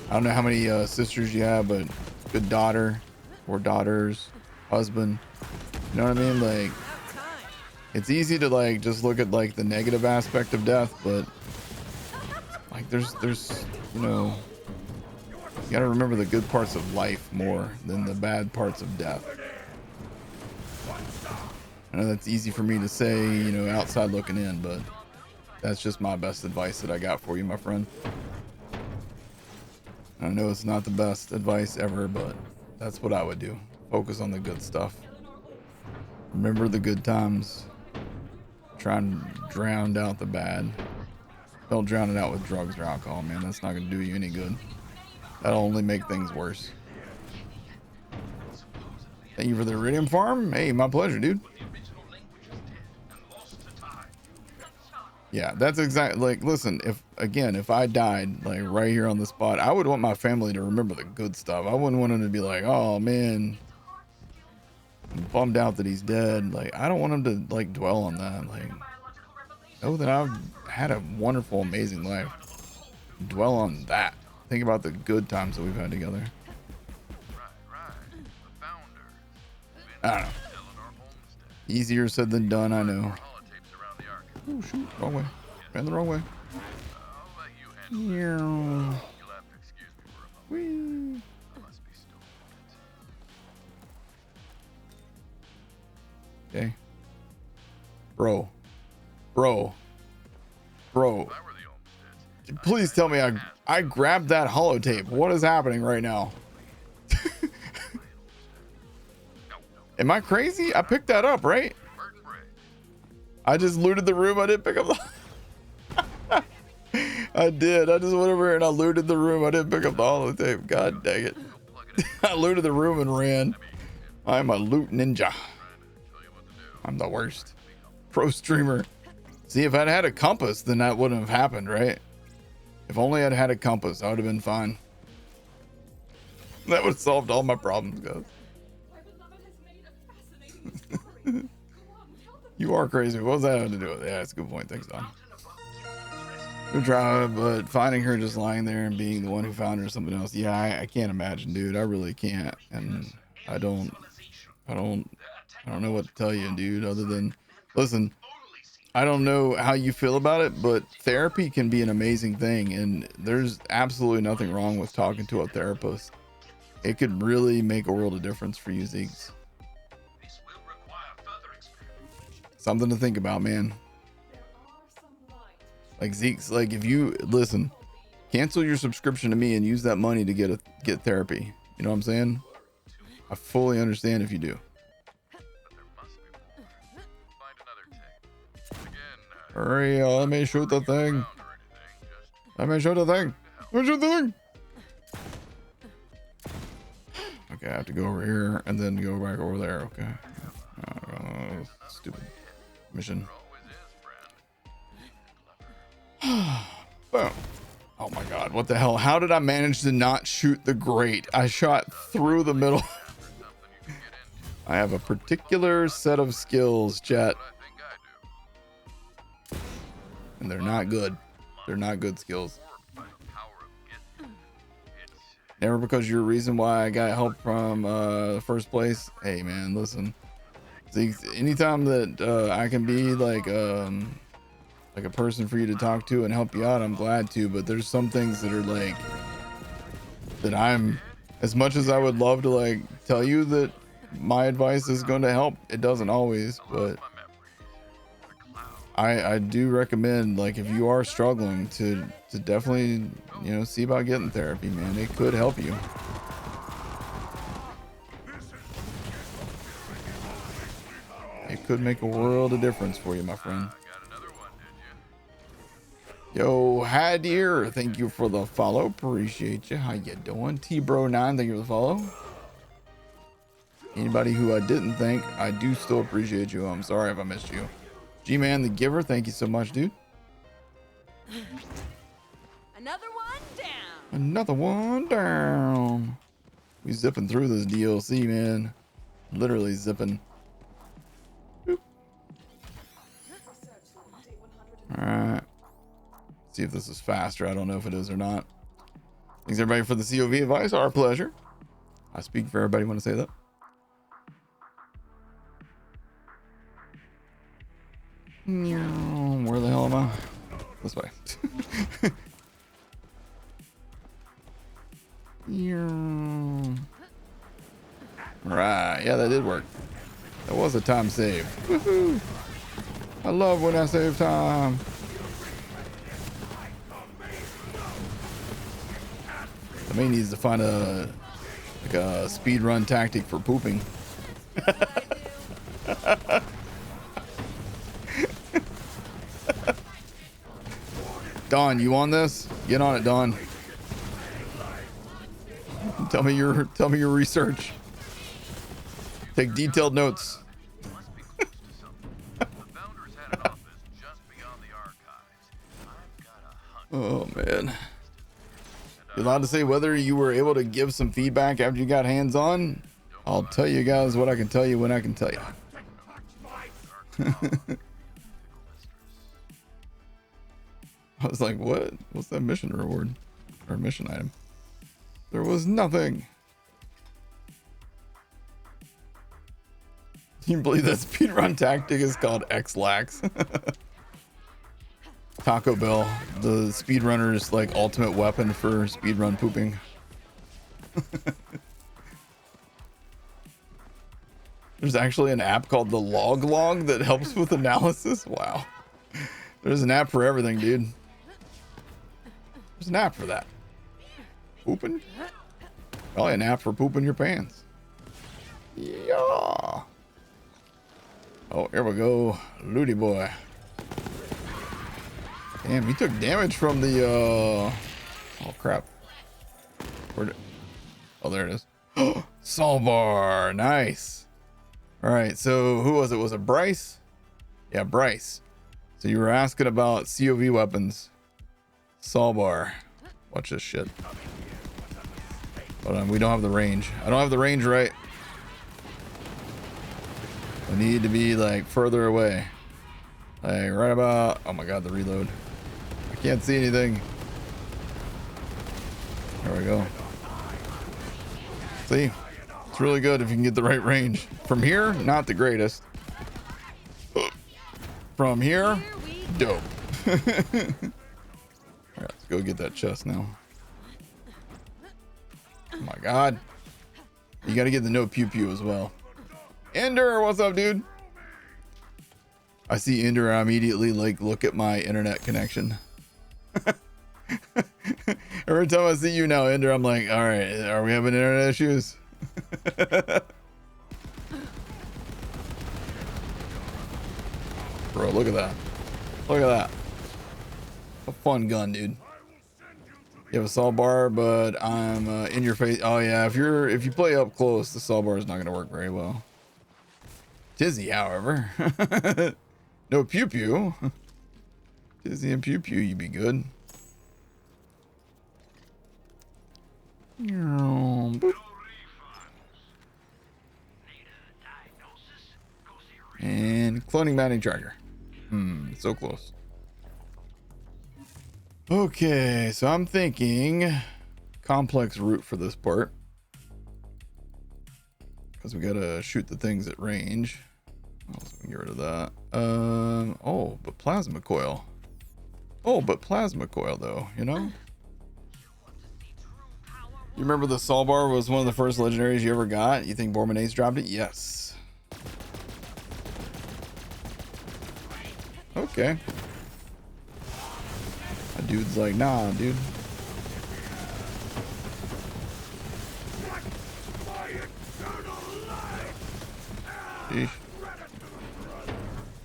I don't know how many sisters you have, but good daughter or daughters, husband, you know what I mean? Like, it's easy to like just look at like the negative aspect of death, but like there's you know, you gotta remember the good parts of life more than the bad parts of death. I know that's easy for me to say, you know, outside looking in, but that's just my best advice that I got for you, my friend. I know it's not the best advice ever, but that's what I would do. Focus on the good stuff. Remember the good times. Try and drown out the bad. Don't drown it out with drugs or alcohol, man. That's not going to do you any good. That'll only make things worse. Thank you for the iridium farm. Hey, my pleasure, dude. Yeah, that's exactly, like, listen, if I died like right here on the spot, I would want my family to remember the good stuff. I wouldn't want them to be like, oh man, I'm bummed out that he's dead. Like, I don't want them to like dwell on that. Like, know that I've had a wonderful, amazing life. Dwell on that. Think about the good times that we've had together. I don't know. Easier said than done, I know. Oh shoot, wrong way. Ran the wrong way. Yeah. Whee. Okay. Bro. Please tell me I grabbed that holotape. What is happening right now? Am I crazy? I picked that up, right? I just looted the room. I didn't pick up the... I did. I just went over and I looted the room. I didn't pick up the holotape. God dang it. I looted the room and ran. I'm a loot ninja. I'm the worst. Pro streamer. See, if I'd had a compass, then that wouldn't have happened, right? If only I'd had a compass, I would have been fine. That would have solved all my problems, guys. You are crazy. What was that have to do with it? Yeah, that's a good point. Thanks, Don. Good try, but finding her just lying there and being the one who found her or something else. Yeah, I can't imagine, dude. I really can't. And I don't know what to tell you, dude, other than, listen, I don't know how you feel about it, but therapy can be an amazing thing. And there's absolutely nothing wrong with talking to a therapist. It could really make a world of difference for you, Zeeks. Something to think about, man. Like Zeke's, like if you listen, cancel your subscription to me and use that money to get therapy. You know what I'm saying? I fully understand if you do. Hurry, let me shoot the thing. Let me shoot the thing. Let me shoot the thing. Okay, I have to go over here and then go back over there. Okay. Stupid mission. Boom. Oh my god, what the hell? How did I manage to not shoot the grate? I shot through the middle. I have a particular set of skills, chat. And they're not good. They're not good skills. Never because you're a reason why I got help from the first place. Hey man, listen. See, anytime that I can be like a person for you to talk to and help you out, I'm glad to. But there's some things that are like that I'm, as much as I would love to like tell you that my advice is going to help, it doesn't always. But I do recommend, like, if you are struggling, to definitely, you know, see about getting therapy, man. It could help you. It could make a world of difference for you, my friend. Yo, Hadir, thank you for the follow. Appreciate you. How you doing? T-Bro9, thank you for the follow. Anybody who I didn't thank, I do still appreciate you. I'm sorry if I missed you. G-Man the Giver, thank you so much, dude. Another one down. Another one down. We zipping through this DLC, man. Literally zipping. Boop. All right. See if this is faster. I don't know if it is or not. Thanks everybody for the COV advice. Our pleasure. I speak for everybody when I say that. Where the hell am I? This way. Right. Yeah, that did work. That was a time save. Woohoo. I love when I save time. I may need to find a speed run tactic for pooping. Don, you on this? Get on it, Don. Tell me your research. Take detailed notes. Oh man. You're allowed to say whether you were able to give some feedback after you got hands on? I'll tell you guys what I can tell you when I can tell you. I was like, what? What's that mission reward? Or mission item? There was nothing. Can you believe that speedrun tactic is called X-Lax? Taco Bell, the speedrunner's like ultimate weapon for speedrun pooping. There's actually an app called the Log that helps with analysis. Wow. There's an app for everything, dude. There's an app for that. Pooping? Probably an app for pooping your pants. Yeah. Oh, here we go. Looty boy. Damn, he took damage from the, oh, crap. Where'd it... Oh, there it is. Saw bar. Nice. All right, so who was it? Was it Bryce? Yeah, Bryce. So you were asking about COV weapons. Saw bar. Watch this shit. Hold on, we don't have the range. I don't have the range right. I need to be like further away. Like right about, oh my god, the reload. I can't see anything. There we go. See? It's really good if you can get the right range. From here, not the greatest. From here, dope. Alright, let's go get that chest now. Oh my god. You gotta get the no pew pew as well. Ender, what's up, dude? I see Ender, I immediately like look at my internet connection. Every time I see you now, Ender, I'm like, all right, are we having internet issues? Bro, look at that. Look at that. A fun gun, dude. You have a saw bar, but I'm in your face. Oh yeah, if you play up close, the saw bar is not going to work very well. Tizzy, however, no pew pew. Tizzy and pew pew, you'd be good. And cloning batting tracker. So close. Okay, so I'm thinking complex route for this part. Because we gotta shoot the things at range. Oh, so we can get rid of that. Oh, but plasma coil. Oh, but plasma coil though, you know? You remember the Saw Bar was one of the first legendaries you ever got? You think Borman Ace dropped it? Yes. Okay. A dude's like, nah, dude. Sheesh.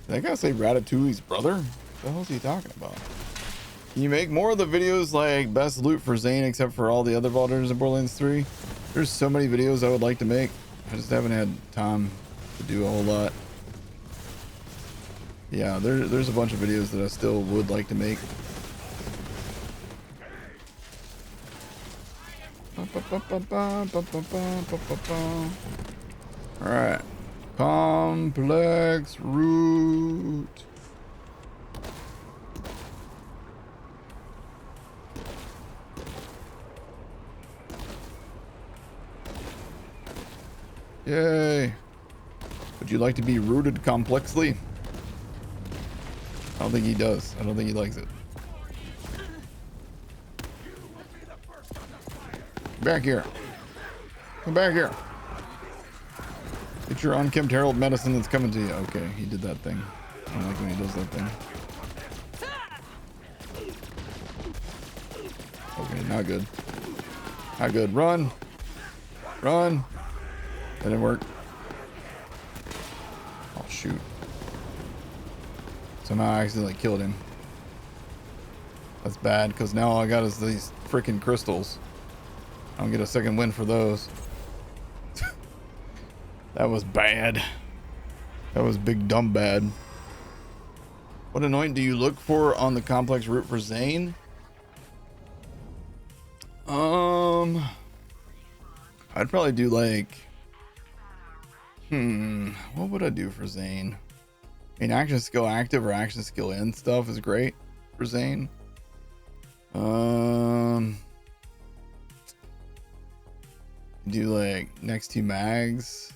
Did that guy say Ratatouille's brother? What the hell is he talking about? Can you make more of the videos like best loot for Zane except for all the other vaulters in Borderlands 3? There's so many videos I would like to make. I just haven't had time to do a whole lot. Yeah, there's a bunch of videos that I still would like to make. Alright. Complex route. Yay. Would you like to be rooted complexly? I don't think he does. I don't think he likes it. Come back here. Come back here. Get your unkempt herald medicine that's coming to you. Okay, he did that thing. I don't like when he does that thing. Okay, not good. Not good. Run. Run. That didn't work. Oh, shoot. Somehow I accidentally killed him. That's bad, because now all I got is these freaking crystals. I don't get a second win for those. That was bad. That was big dumb bad. What anoint do you look for on the complex route for Zane? I'd probably do like... what would I do for Zane? I mean, action skill active or action skill in stuff is great for Zane. Do like next two mags.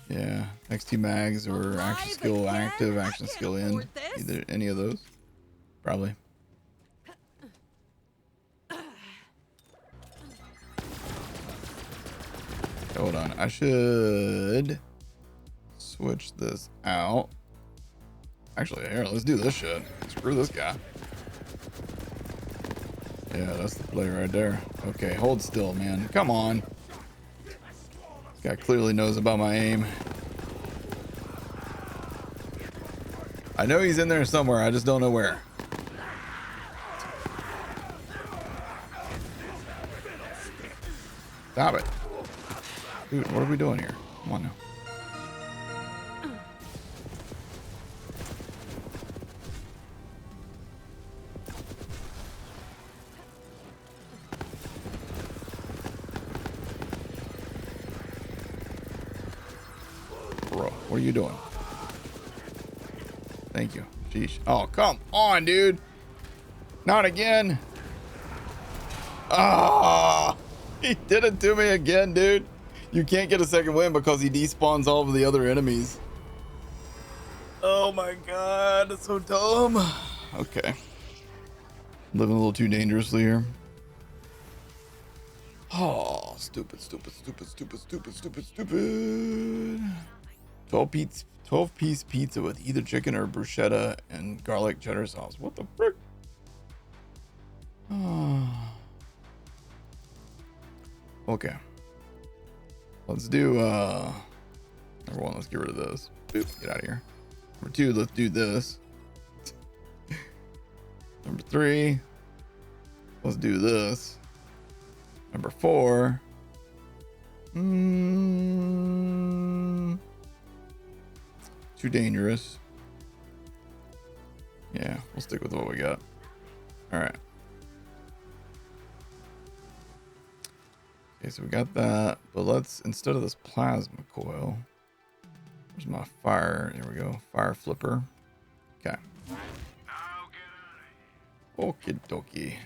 Yeah, next two mags or action skill active, action skill in. Either any of those. Probably. Hold on, I should switch this out. Actually, here, let's do this shit. Screw this guy. Yeah, that's the play right there. Okay, hold still, man. Come on. This guy clearly knows about my aim. I know he's in there somewhere. I just don't know where. Stop it. Dude, what are we doing here? Come on now. Bro, what are you doing? Thank you. Sheesh. Oh, come on, dude. Not again. Ah, he did it to me again, dude. You can't get a second win because he despawns all of the other enemies. Oh my god, that's so dumb. Okay. Living a little too dangerously here. Oh, stupid, stupid, stupid, stupid, stupid, stupid, stupid. 12-piece pizza with either chicken or bruschetta and garlic cheddar sauce. What the frick? Oh. Okay. Let's do, number one, let's get rid of this. Boop, get out of here. Number two, let's do this. Number three, let's do this. Number four, too dangerous. Yeah, we'll stick with what we got. All right. Okay, so we got that, but let's, instead of this plasma coil, where's my fire? Here we go, fire flipper. Okay. Okie dokie.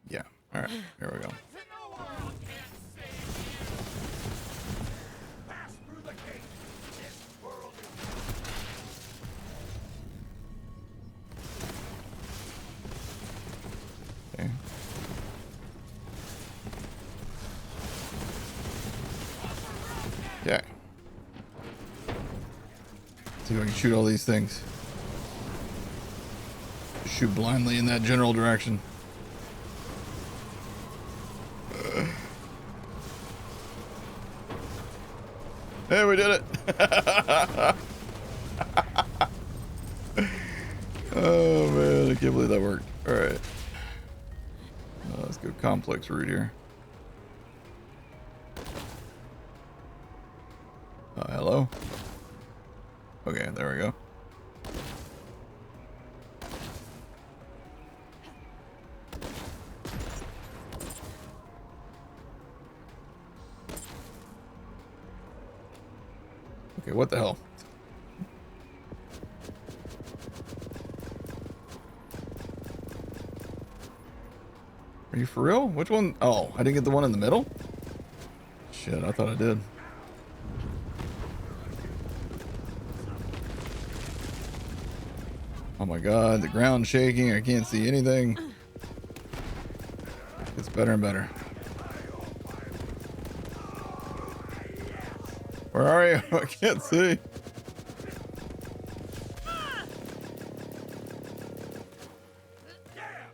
Yeah, all right, here we go. Okay. Yeah. See if I can shoot all these things. Shoot blindly in that general direction. Hey, we did it. Oh man, I can't believe that worked. All right. Let's go complex route here. Hello? Okay, there we go. Okay, what the hell? Are you for real? Which one? Oh, I didn't get the one in the middle? Shit, I thought I did. Oh my god, the ground's shaking. I can't see anything. It's better and better. Where are you? I can't see.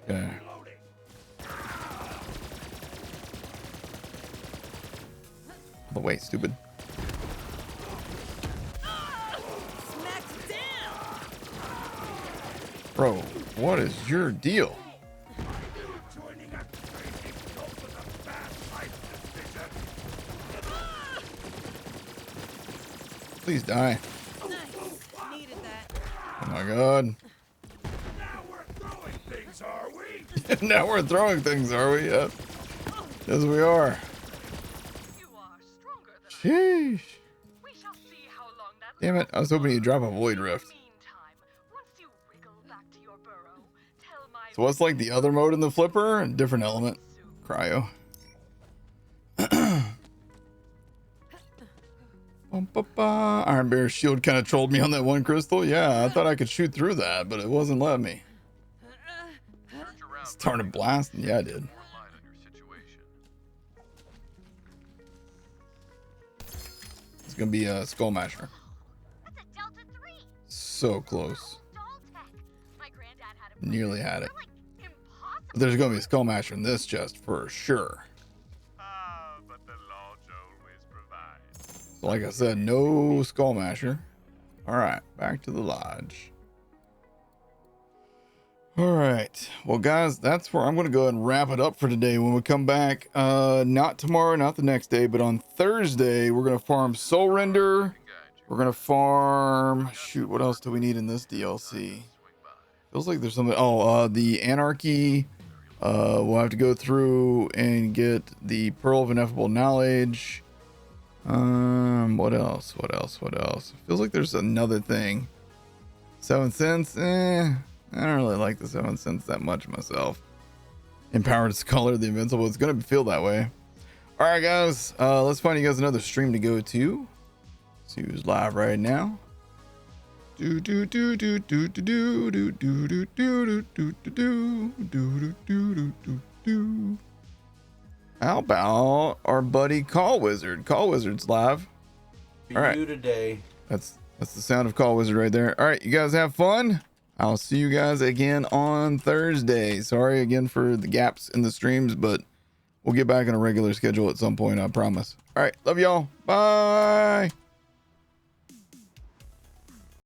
Okay. Oh, wait, stupid. Bro, what is your deal? Please die. Needed that. Oh my god. Now we're throwing things, are we? Now we're throwing things, are we? Yep. Yes, we are. You are stronger than I. Sheesh. We shall see how long that Damn it, I was hoping you'd drop a void rift. Meantime, once you wriggle back to your burrow, tell my So what's like the other mode in the flipper? Different element. Cryo. Iron Bear's shield kind of trolled me on that one crystal. Yeah, I thought I could shoot through that, but it wasn't letting me. Started blasting. Yeah, I did. It's gonna be a Skull Masher. That's a Delta 3. So close. Doll tech. My granddad had a nearly had it. They're, like, impossible. But there's gonna be a skull masher in this chest for sure. But the Lord always provides. So like I said, no skull masher. All right, back to the lodge. All right, well guys, that's where I'm gonna go ahead and wrap it up for today. When we come back, not tomorrow, not the next day, but on Thursday, we're gonna farm Soul Render. We're gonna farm, shoot, what else do we need in this DLC? Feels like there's something. Oh, the Anarchy. We'll have to go through and get the Pearl of Ineffable Knowledge. What else? Feels like there's another thing. 7 cents. I don't really like the 7 cents that much myself. Empowered Scholar, the Invincible. It's gonna feel that way. All right, guys. Let's find you guys another stream to go to. See who's live right now. Do do do do do do do do do do do do do do do do do. How about our buddy Call Wizard? Call Wizard's live. All right. Today. That's the sound of Call Wizard right there. All right, you guys have fun. I'll see you guys again on Thursday. Sorry again for the gaps in the streams, but we'll get back on a regular schedule at some point, I promise. All right, love y'all. Bye.